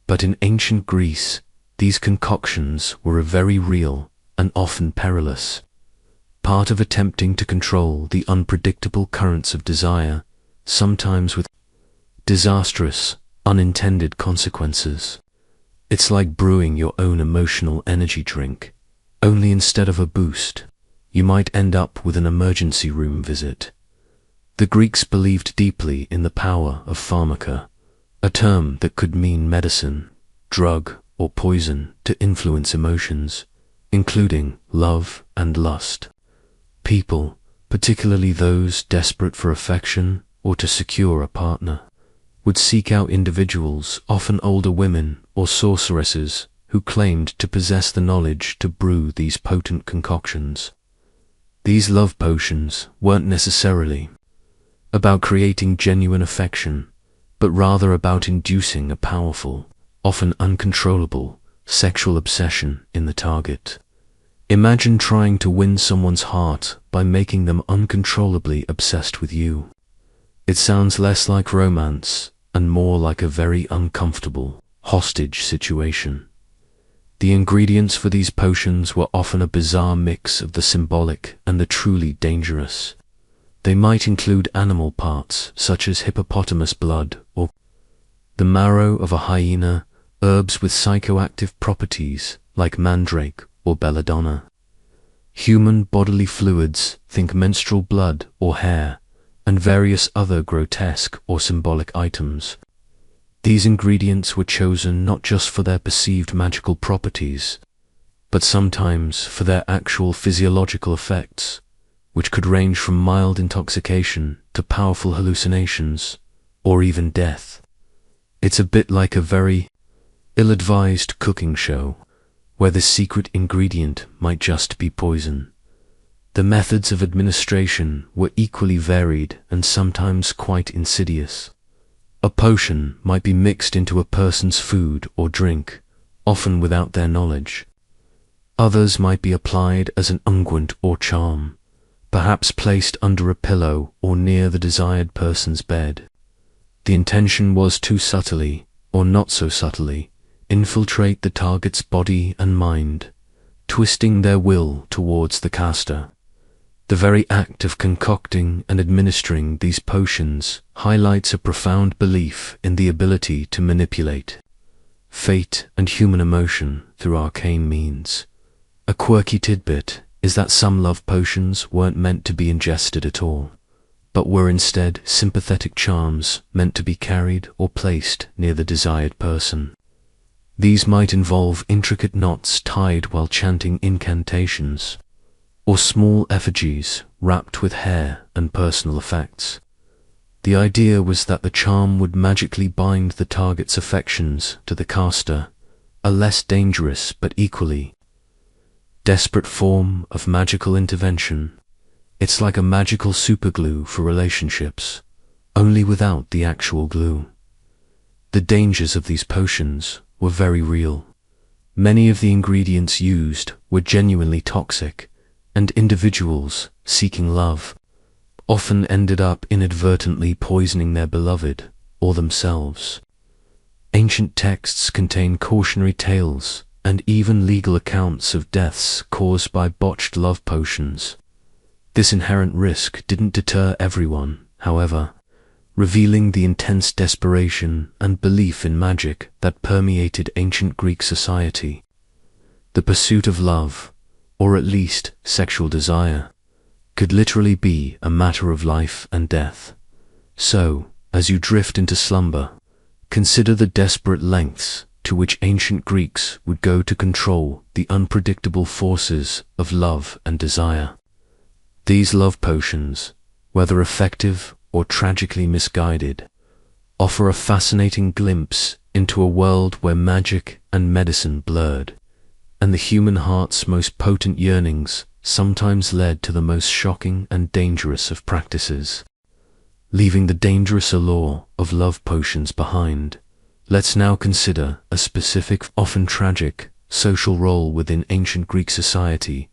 A: But in ancient Greece, these concoctions were very real and often perilous, part of attempting to control the unpredictable currents of desire, sometimes with disastrous, unintended consequences. It's like brewing your own emotional energy drink, only instead of a boost, you might end up with an emergency room visit. The Greeks believed deeply in the power of pharmaca, a term that could mean medicine, drug, or poison to influence emotions, including love and lust. People, particularly those desperate for affection or to secure a partner, would seek out individuals, often older women or sorceresses, who claimed to possess the knowledge to brew these potent concoctions. These love potions weren't necessarily about creating genuine affection, but rather about inducing a powerful, often uncontrollable, sexual obsession in the target. Imagine trying to win someone's heart by making them uncontrollably obsessed with you. It sounds less like romance and more like a very uncomfortable, hostage situation. The ingredients for these potions were often a bizarre mix of the symbolic and the truly dangerous. They might include animal parts such as hippopotamus blood or the marrow of a hyena, herbs with psychoactive properties like mandrake or belladonna, human bodily fluids, think menstrual blood or hair, and various other grotesque or symbolic items. These ingredients were chosen not just for their perceived magical properties, but sometimes for their actual physiological effects, which could range from mild intoxication to powerful hallucinations, or even death. It's a bit like a very ill-advised cooking show, where the secret ingredient might just be poison. The methods of administration were equally varied and sometimes quite insidious. A potion might be mixed into a person's food or drink, often without their knowledge. Others might be applied as an unguent or charm, perhaps placed under a pillow or near the desired person's bed. The intention was to subtly, or not so subtly, infiltrate the target's body and mind, twisting their will towards the caster. The very act of concocting and administering these potions highlights a profound belief in the ability to manipulate fate and human emotion through arcane means. A quirky tidbit is that some love potions weren't meant to be ingested at all, but were instead sympathetic charms meant to be carried or placed near the desired person. These might involve intricate knots tied while chanting incantations, or small effigies wrapped with hair and personal effects. The idea was that the charm would magically bind the target's affections to the caster, a less dangerous but equally desperate form of magical intervention. It's like a magical superglue for relationships, only without the actual glue. The dangers of these potions were very real. Many of the ingredients used were genuinely toxic, and individuals seeking love often ended up inadvertently poisoning their beloved or themselves. Ancient texts contain cautionary tales and even legal accounts of deaths caused by botched love potions. This inherent risk didn't deter everyone, however, revealing the intense desperation and belief in magic that permeated ancient Greek society. The pursuit of love, or at least sexual desire, could literally be a matter of life and death. So, as you drift into slumber, consider the desperate lengths to which ancient Greeks would go to control the unpredictable forces of love and desire. These love potions, whether effective or tragically misguided, offer a fascinating glimpse into a world where magic and medicine blurred, and the human heart's most potent yearnings sometimes led to the most shocking and dangerous of practices. Leaving the dangerous allure of love potions behind, let's now consider a specific, often tragic, social role within ancient Greek society: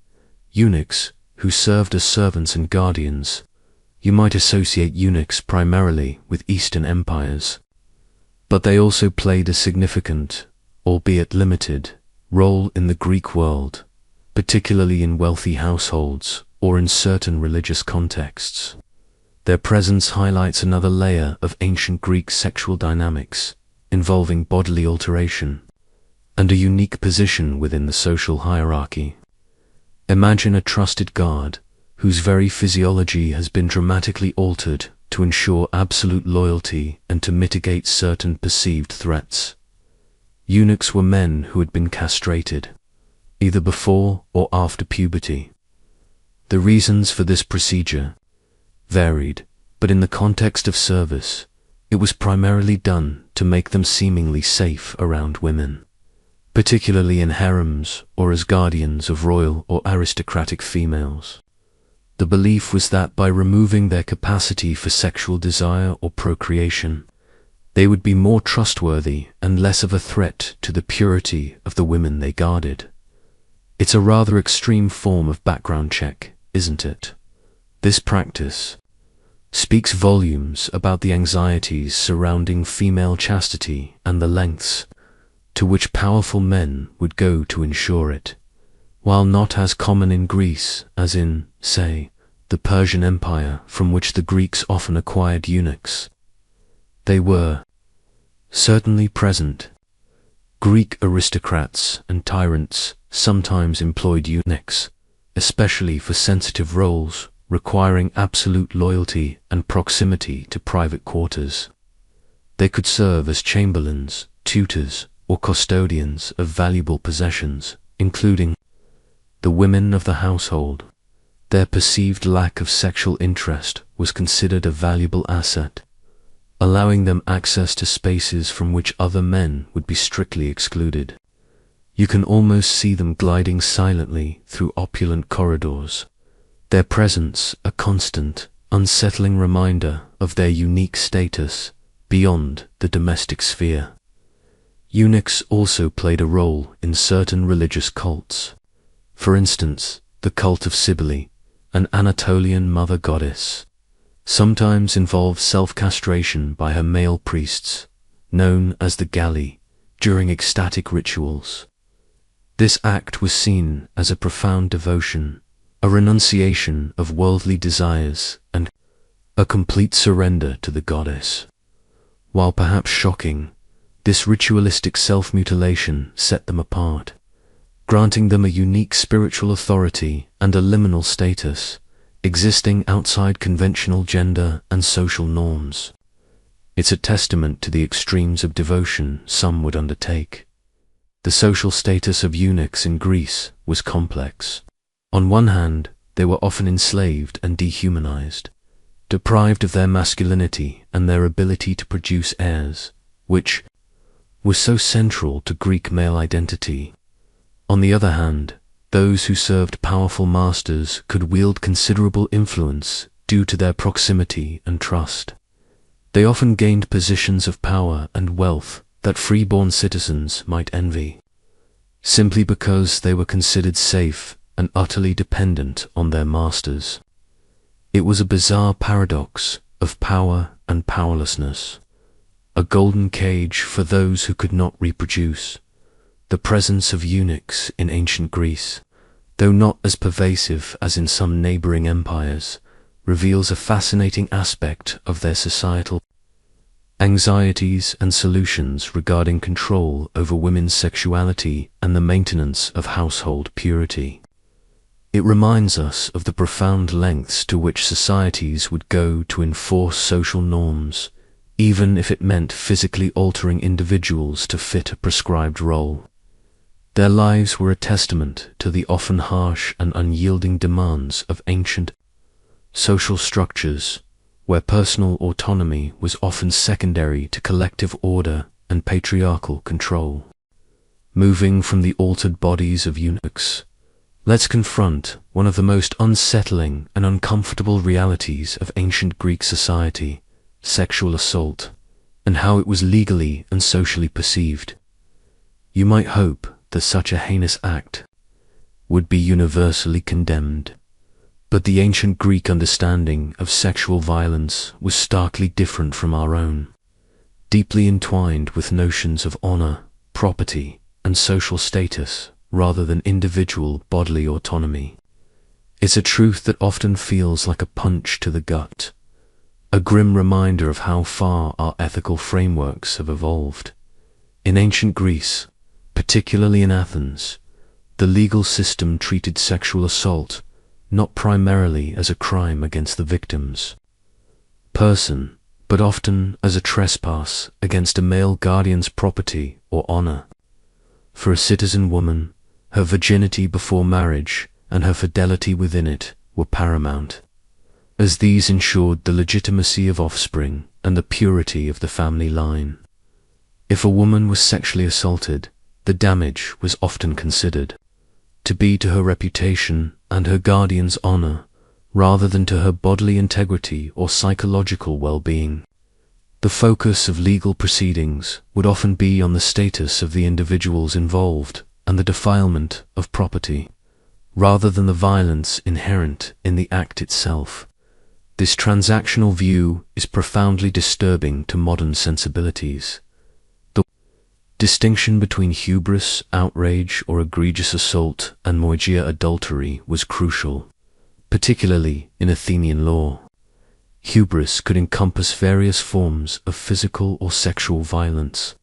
A: eunuchs, who served as servants and guardians. You might associate eunuchs primarily with Eastern empires, but they also played a significant, albeit limited, role in the Greek world, particularly in wealthy households or in certain religious contexts. Their presence highlights another layer of ancient Greek sexual dynamics involving bodily alteration. and a unique position within the social hierarchy. Imagine a trusted guard whose very physiology has been dramatically altered to ensure absolute loyalty and to mitigate certain perceived threats. Eunuchs were men who had been castrated, either before or after puberty. The reasons for this procedure varied, but in the context of service, it was primarily done to make them seemingly safe around women, particularly in harems or as guardians of royal or aristocratic females. The belief was that by removing their capacity for sexual desire or procreation, they would be more trustworthy and less of a threat to the purity of the women they guarded. It's a rather extreme form of background check, isn't it? This practice speaks volumes about the anxieties surrounding female chastity and the lengths to which powerful men would go to ensure it. While not as common in Greece as in, say, the Persian Empire from which the Greeks often acquired eunuchs, they were certainly present. Greek aristocrats and tyrants sometimes employed eunuchs, especially for sensitive roles requiring absolute loyalty and proximity to private quarters. They could serve as chamberlains, tutors, or custodians of valuable possessions, including the women of the household. Their perceived lack of sexual interest was considered a valuable asset, allowing them access to spaces from which other men would be strictly excluded. You can almost see them gliding silently through opulent corridors, their presence a constant, unsettling reminder of their unique status beyond the domestic sphere. Eunuchs also played a role in certain religious cults. For instance, the cult of Cybele, an Anatolian mother goddess, sometimes involved self-castration by her male priests, known as the Galli, during ecstatic rituals. This act was seen as a profound devotion, a renunciation of worldly desires, and a complete surrender to the goddess. While perhaps shocking, this ritualistic self-mutilation set them apart, granting them a unique spiritual authority and a liminal status, existing outside conventional gender and social norms. It's a testament to the extremes of devotion some would undertake. The social status of eunuchs in Greece was complex. On one hand, they were often enslaved and dehumanized, deprived of their masculinity and their ability to produce heirs, which was so central to Greek male identity. On the other hand, those who served powerful masters could wield considerable influence due to their proximity and trust. They often gained positions of power and wealth that freeborn citizens might envy, simply because they were considered safe and utterly dependent on their masters. It was a bizarre paradox of power and powerlessness, a golden cage for those who could not reproduce. The presence of eunuchs in ancient Greece, though not as pervasive as in some neighboring empires, reveals a fascinating aspect of their societal anxieties and solutions regarding control over women's sexuality and the maintenance of household purity. It reminds us of the profound lengths to which societies would go to enforce social norms, even if it meant physically altering individuals to fit a prescribed role. Their lives were a testament to the often harsh and unyielding demands of ancient social structures, where personal autonomy was often secondary to collective order and patriarchal control. Moving from the altered bodies of eunuchs, let's confront one of the most unsettling and uncomfortable realities of ancient Greek society: sexual assault, and how it was legally and socially perceived. You might hope that such a heinous act would be universally condemned, but the ancient Greek understanding of sexual violence was starkly different from our own, deeply entwined with notions of honor, property, and social status rather than individual bodily autonomy. It's a truth that often feels like a punch to the gut, a grim reminder of how far our ethical frameworks have evolved. In ancient Greece, Particularly in Athens, the legal system treated sexual assault not primarily as a crime against the victim's person, but often as a trespass against a male guardian's property or honor. For a citizen woman, her virginity before marriage and her fidelity within it were paramount, as these ensured the legitimacy of offspring and the purity of the family line. If a woman was sexually assaulted, the damage was often considered to be to her reputation and her guardian's honor, rather than to her bodily integrity or psychological well-being. The focus of legal proceedings would often be on the status of the individuals involved and the defilement of property, rather than the violence inherent in the act itself. This transactional view is profoundly disturbing to modern sensibilities. The distinction between hubris, outrage, or egregious assault and moigia, adultery, was crucial, particularly in Athenian law. Hubris could encompass various forms of physical or sexual violence,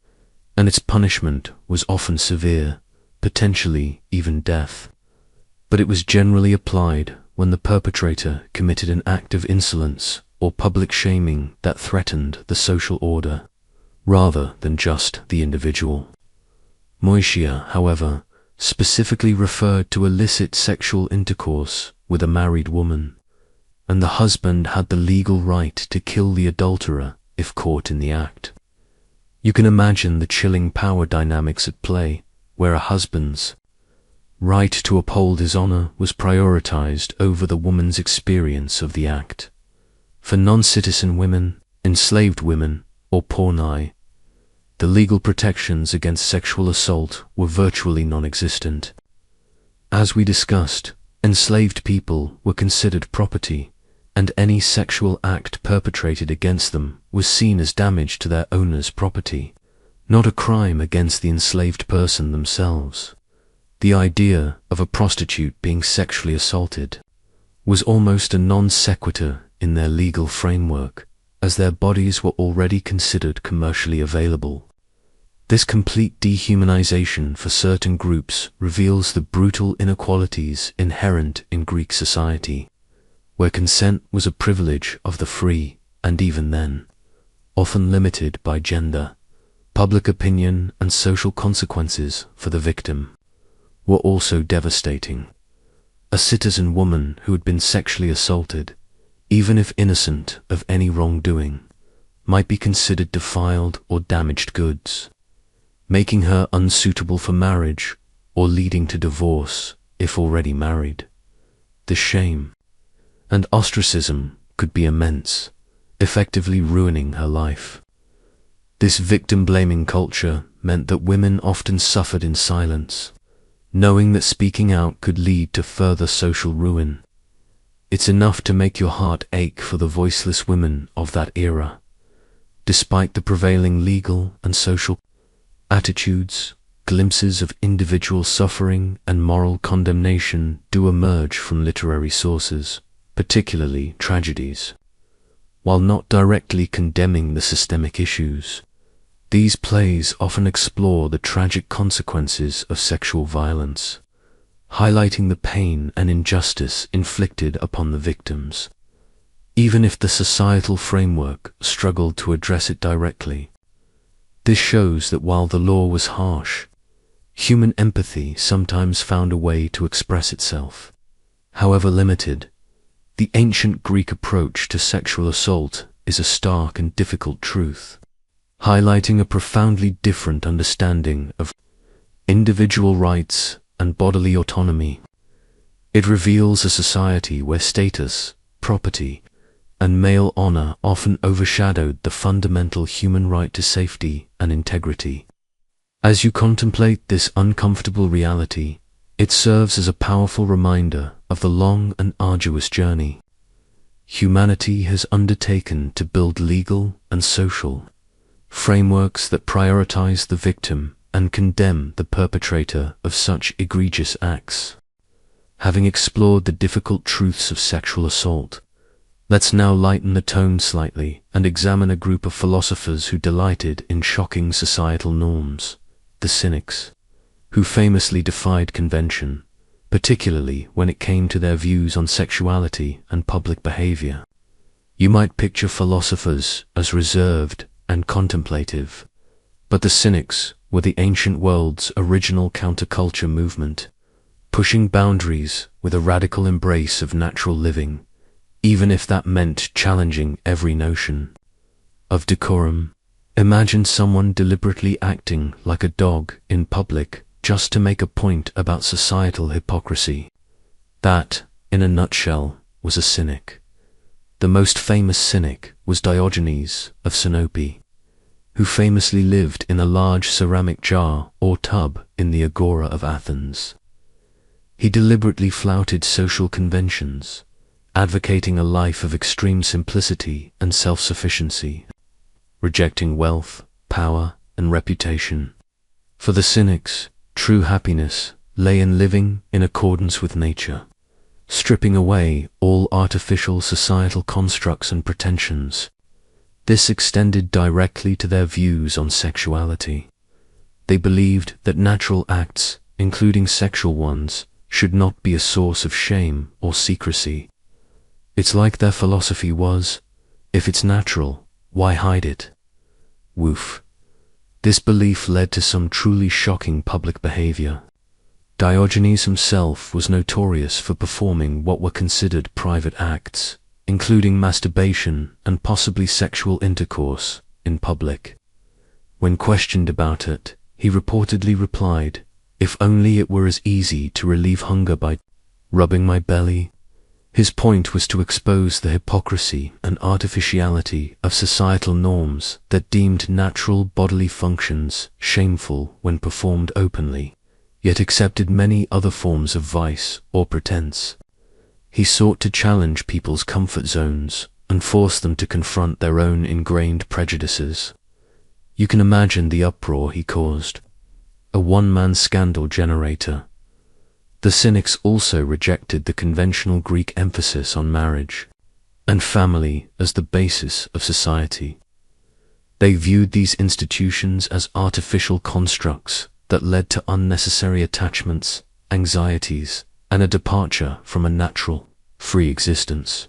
A: and its punishment was often severe, potentially even death. But it was generally applied when the perpetrator committed an act of insolence or public shaming that threatened the social order, rather than just the individual. Moitia, however, specifically referred to illicit sexual intercourse with a married woman, and the husband had the legal right to kill the adulterer if caught in the act. You can imagine the chilling power dynamics at play, where a husband's right to uphold his honor was prioritized over the woman's experience of the act. For non-citizen women, enslaved women, or pornai, the legal protections against sexual assault were virtually non-existent. As we discussed, enslaved people were considered property, and any sexual act perpetrated against them was seen as damage to their owner's property, not a crime against the enslaved person themselves. The idea of a prostitute being sexually assaulted was almost a non sequitur in their legal framework, as their bodies were already considered commercially available. This complete dehumanization for certain groups reveals the brutal inequalities inherent in Greek society, where consent was a privilege of the free, and even then, often limited by gender. Public opinion and social consequences for the victim were also devastating. A citizen woman who had been sexually assaulted, even if innocent of any wrongdoing, might be considered defiled or damaged goods, making her unsuitable for marriage or leading to divorce if already married. The shame and ostracism could be immense, effectively ruining her life. This victim-blaming culture meant that women often suffered in silence, knowing that speaking out could lead to further social ruin. It's enough to make your heart ache for the voiceless women of that era. Despite the prevailing legal and social attitudes, glimpses of individual suffering and moral condemnation do emerge from literary sources, particularly tragedies. While not directly condemning the systemic issues, these plays often explore the tragic consequences of sexual violence, highlighting the pain and injustice inflicted upon the victims, even if the societal framework struggled to address it directly. This shows that while the law was harsh, human empathy sometimes found a way to express itself. However limited, the ancient Greek approach to sexual assault is a stark and difficult truth, highlighting a profoundly different understanding of individual rights and bodily autonomy. It reveals a society where status, property, and male honor often overshadowed the fundamental human right to safety and integrity. As you contemplate this uncomfortable reality, it serves as a powerful reminder of the long and arduous journey humanity has undertaken to build legal and social frameworks that prioritize the victim and condemn the perpetrator of such egregious acts. Having explored the difficult truths of sexual assault, let's now lighten the tone slightly and examine a group of philosophers who delighted in shocking societal norms, the Cynics. who famously defied convention, particularly when it came to their views on sexuality and public behavior. You might picture philosophers as reserved and contemplative, but the Cynics were the ancient world's original counterculture movement, pushing boundaries with a radical embrace of natural living, even if that meant challenging every notion of decorum. Imagine someone deliberately acting like a dog in public just to make a point about societal hypocrisy. That, in a nutshell, was a cynic. The most famous cynic was Diogenes of Sinope, who famously lived in a large ceramic jar or tub in the Agora of Athens. He deliberately flouted social conventions, advocating a life of extreme simplicity and self-sufficiency, rejecting wealth, power, and reputation. For the Cynics, true happiness lay in living in accordance with nature, stripping away all artificial societal constructs and pretensions. This extended directly to their views on sexuality. They believed that natural acts, including sexual ones, should not be a source of shame or secrecy. It's like their philosophy was, if it's natural, why hide it? Woof. This belief led to some truly shocking public behavior. Diogenes himself was notorious for performing what were considered private acts, including masturbation and possibly sexual intercourse, in public. When questioned about it, he reportedly replied, "If only it were as easy to relieve hunger by rubbing my belly." His point was to expose the hypocrisy and artificiality of societal norms that deemed natural bodily functions shameful when performed openly, yet accepted many other forms of vice or pretense. He sought to challenge people's comfort zones and force them to confront their own ingrained prejudices. You can imagine the uproar he caused. A one-man scandal generator. The Cynics also rejected the conventional Greek emphasis on marriage and family as the basis of society. They viewed these institutions as artificial constructs that led to unnecessary attachments, anxieties, and a departure from a natural, free existence.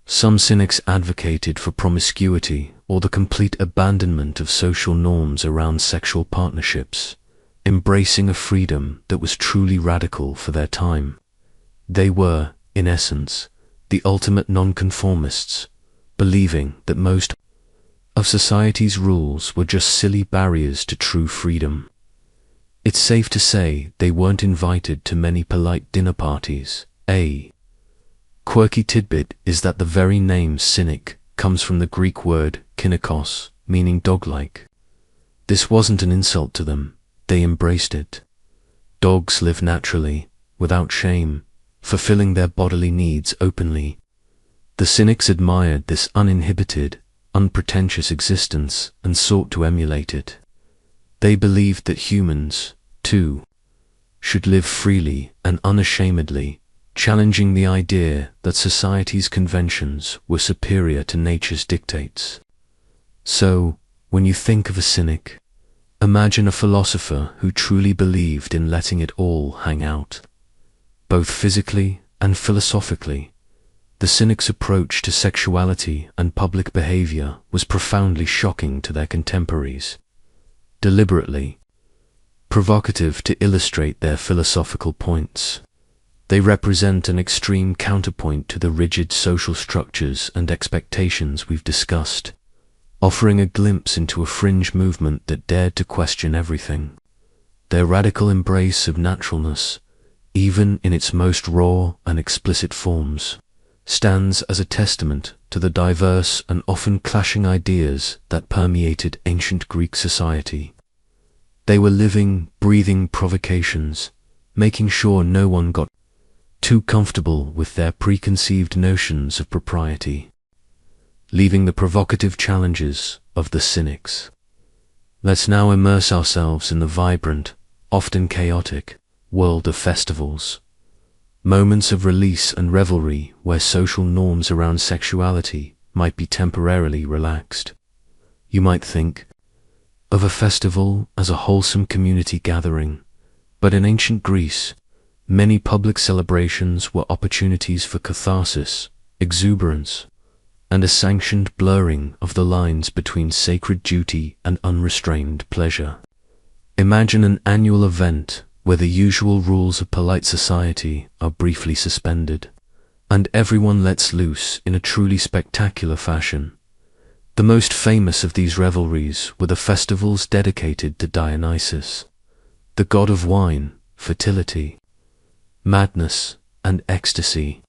A: Some Cynics advocated for promiscuity or the complete abandonment of social norms around sexual partnerships, embracing a freedom that was truly radical for their time. They were, in essence, the ultimate nonconformists, believing that most of society's rules were just silly barriers to true freedom. It's safe to say they weren't invited to many polite dinner parties. A quirky tidbit is that the very name cynic comes from the Greek word kynikos, meaning dog-like. This wasn't an insult to them, they embraced it. Dogs live naturally, without shame, fulfilling their bodily needs openly. The Cynics admired this uninhibited, unpretentious existence and sought to emulate it. They believed that humans, too, should live freely and unashamedly, challenging the idea that society's conventions were superior to nature's dictates. So, when you think of a cynic, imagine a philosopher who truly believed in letting it all hang out. Both physically and philosophically, the Cynics' approach to sexuality and public behavior was profoundly shocking to their contemporaries. Deliberately provocative to illustrate their philosophical points, they represent an extreme counterpoint to the rigid social structures and expectations we've discussed, offering a glimpse into a fringe movement that dared to question everything. Their radical embrace of naturalness, even in its most raw and explicit forms, stands as a testament to the diverse and often clashing ideas that permeated ancient Greek society. They were living, breathing provocations, making sure no one got too comfortable with their preconceived notions of propriety, leaving the provocative challenges of the Cynics. Let's now immerse ourselves in the vibrant, often chaotic, world of festivals. Moments of release and revelry where social norms around sexuality might be temporarily relaxed. You might think of a festival as a wholesome community gathering, But in ancient Greece, many public celebrations were opportunities for catharsis, exuberance, and a sanctioned blurring of the lines between sacred duty and unrestrained pleasure. Imagine an annual event where the usual rules of polite society are briefly suspended, and everyone lets loose in a truly spectacular fashion. The most famous of these revelries were the festivals dedicated to Dionysus, the god of wine, fertility, madness, and ecstasy.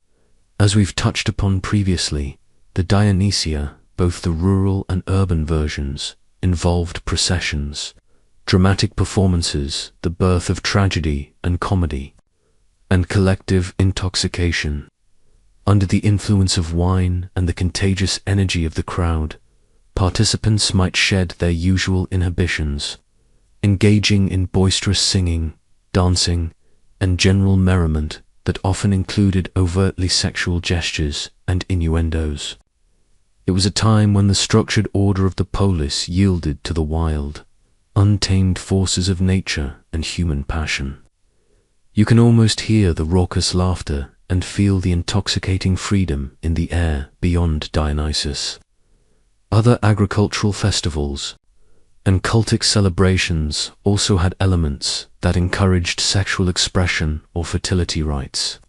A: As we've touched upon previously, the Dionysia, both the rural and urban versions, involved processions, dramatic performances, the birth of tragedy and comedy, and collective intoxication. Under the influence of wine and the contagious energy of the crowd, participants might shed their usual inhibitions, engaging in boisterous singing, dancing, and general merriment that often included overtly sexual gestures and innuendos. It was a time when the structured order of the polis yielded to the wild, untamed forces of nature and human passion. You can almost hear the raucous laughter and feel the intoxicating freedom in the air beyond Dionysus. Other agricultural festivals and cultic celebrations also had elements that encouraged sexual expression or fertility rites.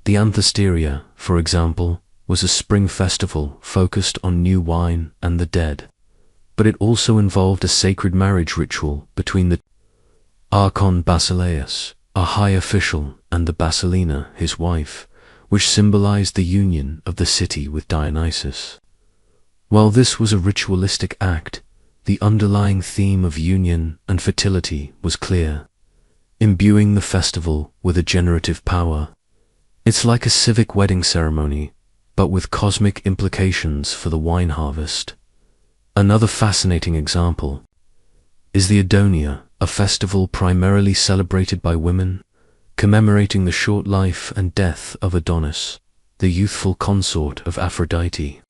A: The Anthesteria, for example, was a spring festival focused on new wine and the dead, but it also involved a sacred marriage ritual between the Archon Basileus, a high official, and the Basilina, his wife, which symbolized the union of the city with Dionysus. While this was a ritualistic act, the underlying theme of union and fertility was clear, imbuing the festival with a generative power. It's like a civic wedding ceremony, but with cosmic implications for the wine harvest. Another fascinating example is the Adonia, a festival primarily celebrated by women, commemorating the short life and death of Adonis, the youthful consort of Aphrodite.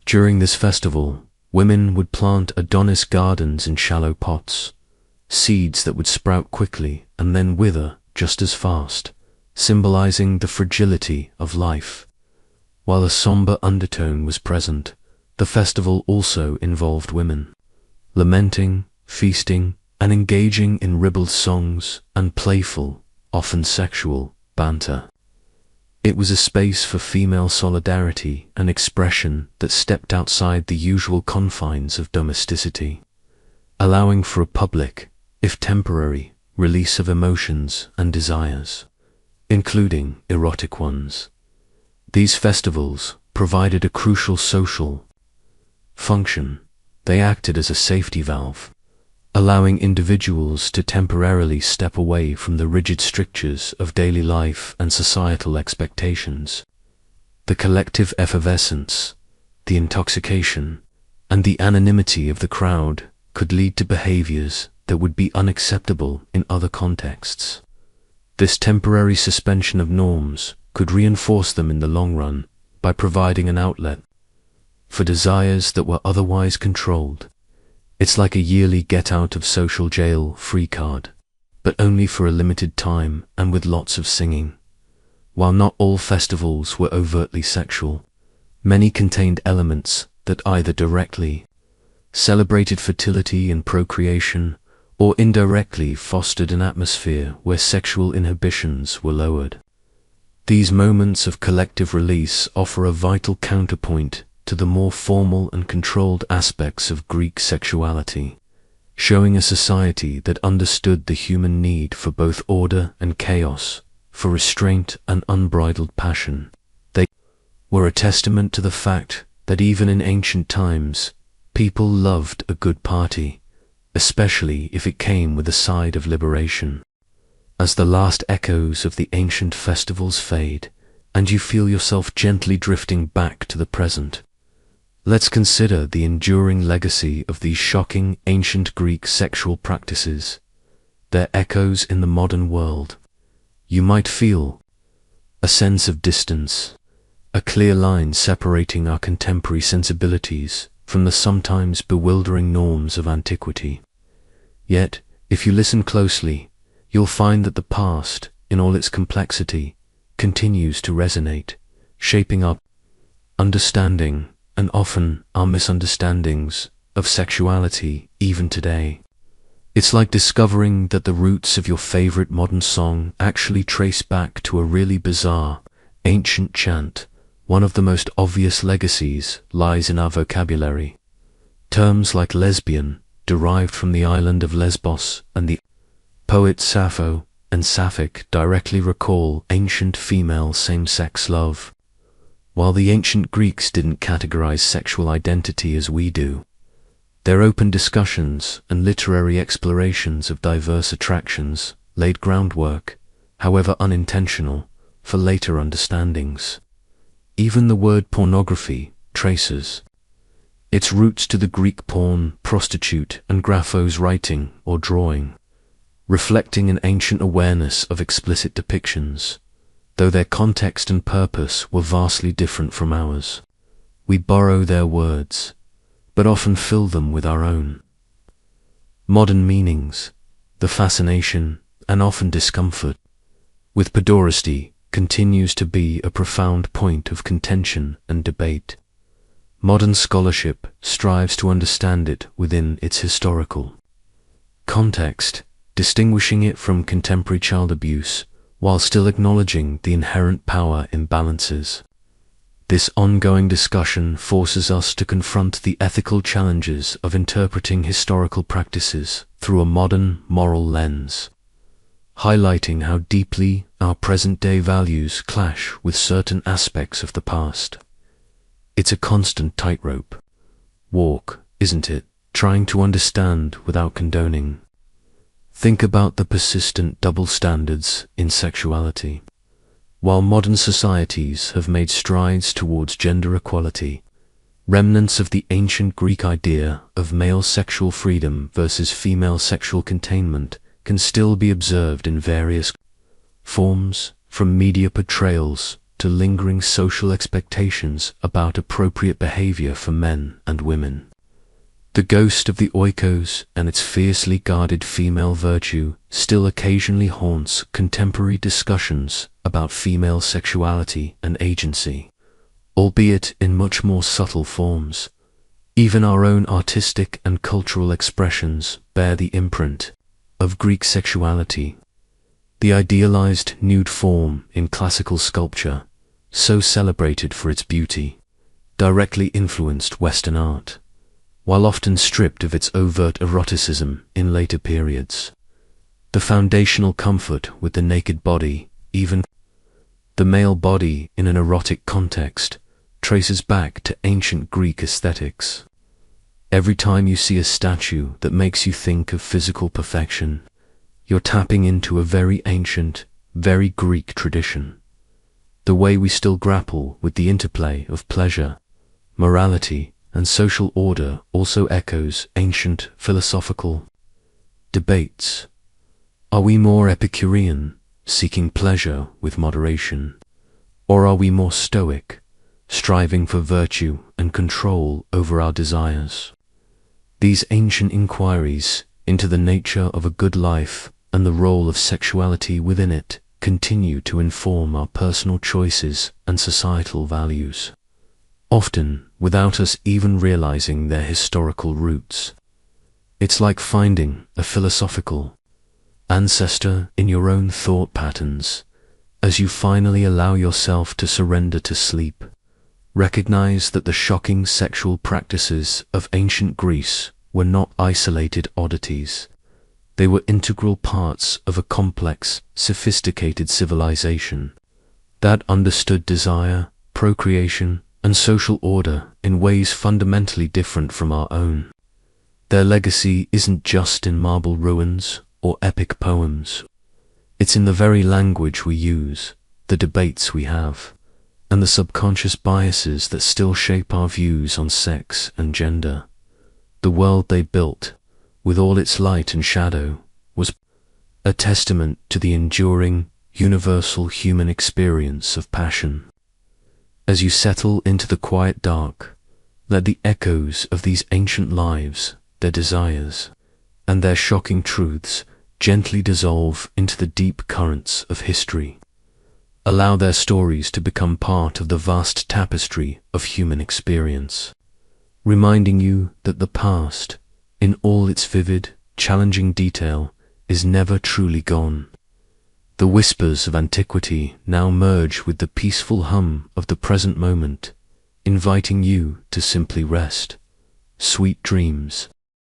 A: During this festival, women would plant Adonis gardens in shallow pots, seeds that would sprout quickly and then wither just as fast, symbolizing the fragility of life. While a somber undertone was present, the festival also involved women, lamenting, feasting, and engaging in ribald songs and playful, often sexual, banter. It was a space for female solidarity and expression that stepped outside the usual confines of domesticity, allowing for a public, if temporary, release of emotions and desires, including erotic ones. These festivals provided a crucial social function. They acted as a safety valve, allowing individuals to temporarily step away from the rigid strictures of daily life and societal expectations. The collective effervescence, the intoxication, and the anonymity of the crowd could lead to behaviors that would be unacceptable in other contexts. This temporary suspension of norms could reinforce them in the long run by providing an outlet for desires that were otherwise controlled. It's like a yearly get-out-of-social-jail free card, but only for a limited time and with lots of singing. While not all festivals were overtly sexual, many contained elements that either directly celebrated fertility and procreation or indirectly fostered an atmosphere where sexual inhibitions were lowered. These moments of collective release offer a vital counterpoint to the more formal and controlled aspects of Greek sexuality, showing a society that understood the human need for both order and chaos, for restraint and unbridled passion. They were a testament to the fact that even in ancient times, people loved a good party, especially if it came with a side of liberation. As the last echoes of the ancient festivals fade, and you feel yourself gently drifting back to the present, let's consider the enduring legacy of these shocking ancient Greek sexual practices, their echoes in the modern world. You might feel a sense of distance, a clear line separating our contemporary sensibilities from the sometimes bewildering norms of antiquity. Yet, if you listen closely, you'll find that the past, in all its complexity, continues to resonate, shaping our understanding, and often our misunderstandings, of sexuality even today. It's like discovering that the roots of your favorite modern song actually trace back to a really bizarre, ancient chant. One of the most obvious legacies lies in our vocabulary. Terms like lesbian, derived from the island of Lesbos, and the poet Sappho and Sapphic directly recall ancient female same-sex love. While the ancient Greeks didn't categorize sexual identity as we do, their open discussions and literary explorations of diverse attractions laid groundwork, however unintentional, for later understandings. Even the word pornography traces its roots to the Greek porn, prostitute, and graphos writing or drawing, reflecting an ancient awareness of explicit depictions, though their context and purpose were vastly different from ours. We borrow their words, but often fill them with our own modern meanings. The fascination, and often discomfort, with pederasty continues to be a profound point of contention and debate. Modern scholarship strives to understand it within its historical context, distinguishing it from contemporary child abuse, while still acknowledging the inherent power imbalances. This ongoing discussion forces us to confront the ethical challenges of interpreting historical practices through a modern moral lens, highlighting how deeply our present-day values clash with certain aspects of the past. It's a constant tightrope walk, isn't it, trying to understand without condoning. Think about the persistent double standards in sexuality. While modern societies have made strides towards gender equality, remnants of the ancient Greek idea of male sexual freedom versus female sexual containment can still be observed in various forms, from media portrayals to lingering social expectations about appropriate behavior for men and women. The ghost of the oikos and its fiercely guarded female virtue still occasionally haunts contemporary discussions about female sexuality and agency, albeit in much more subtle forms. Even our own artistic and cultural expressions bear the imprint of Greek sexuality. The idealized nude form in classical sculpture, so celebrated for its beauty, directly influenced Western art, while often stripped of its overt eroticism in later periods. The foundational comfort with the naked body, even the male body in an erotic context, traces back to ancient Greek aesthetics. Every time you see a statue that makes you think of physical perfection, you're tapping into a very ancient, very Greek tradition. The way we still grapple with the interplay of pleasure, morality, and social order also echoes ancient philosophical debates. Are we more Epicurean, seeking pleasure with moderation, or are we more Stoic, striving for virtue and control over our desires? These ancient inquiries into the nature of a good life and the role of sexuality within it continue to inform our personal choices and societal values, often without us even realizing their historical roots. It's like finding a philosophical ancestor in your own thought patterns. As you finally allow yourself to surrender to sleep, recognize that the shocking sexual practices of ancient Greece were not isolated oddities. They were integral parts of a complex, sophisticated civilization that understood desire, procreation, and social order in ways fundamentally different from our own. Their legacy isn't just in marble ruins or epic poems. It's in the very language we use, the debates we have, and the subconscious biases that still shape our views on sex and gender. The world they built, with all its light and shadow, was a testament to the enduring, universal human experience of passion. As you settle into the quiet dark, let the echoes of these ancient lives, their desires, and their shocking truths gently dissolve into the deep currents of history. Allow their stories to become part of the vast tapestry of human experience, reminding you that the past, in all its vivid, challenging detail, is never truly gone. The whispers of antiquity now merge with the peaceful hum of the present moment, inviting you to simply rest. Sweet dreams.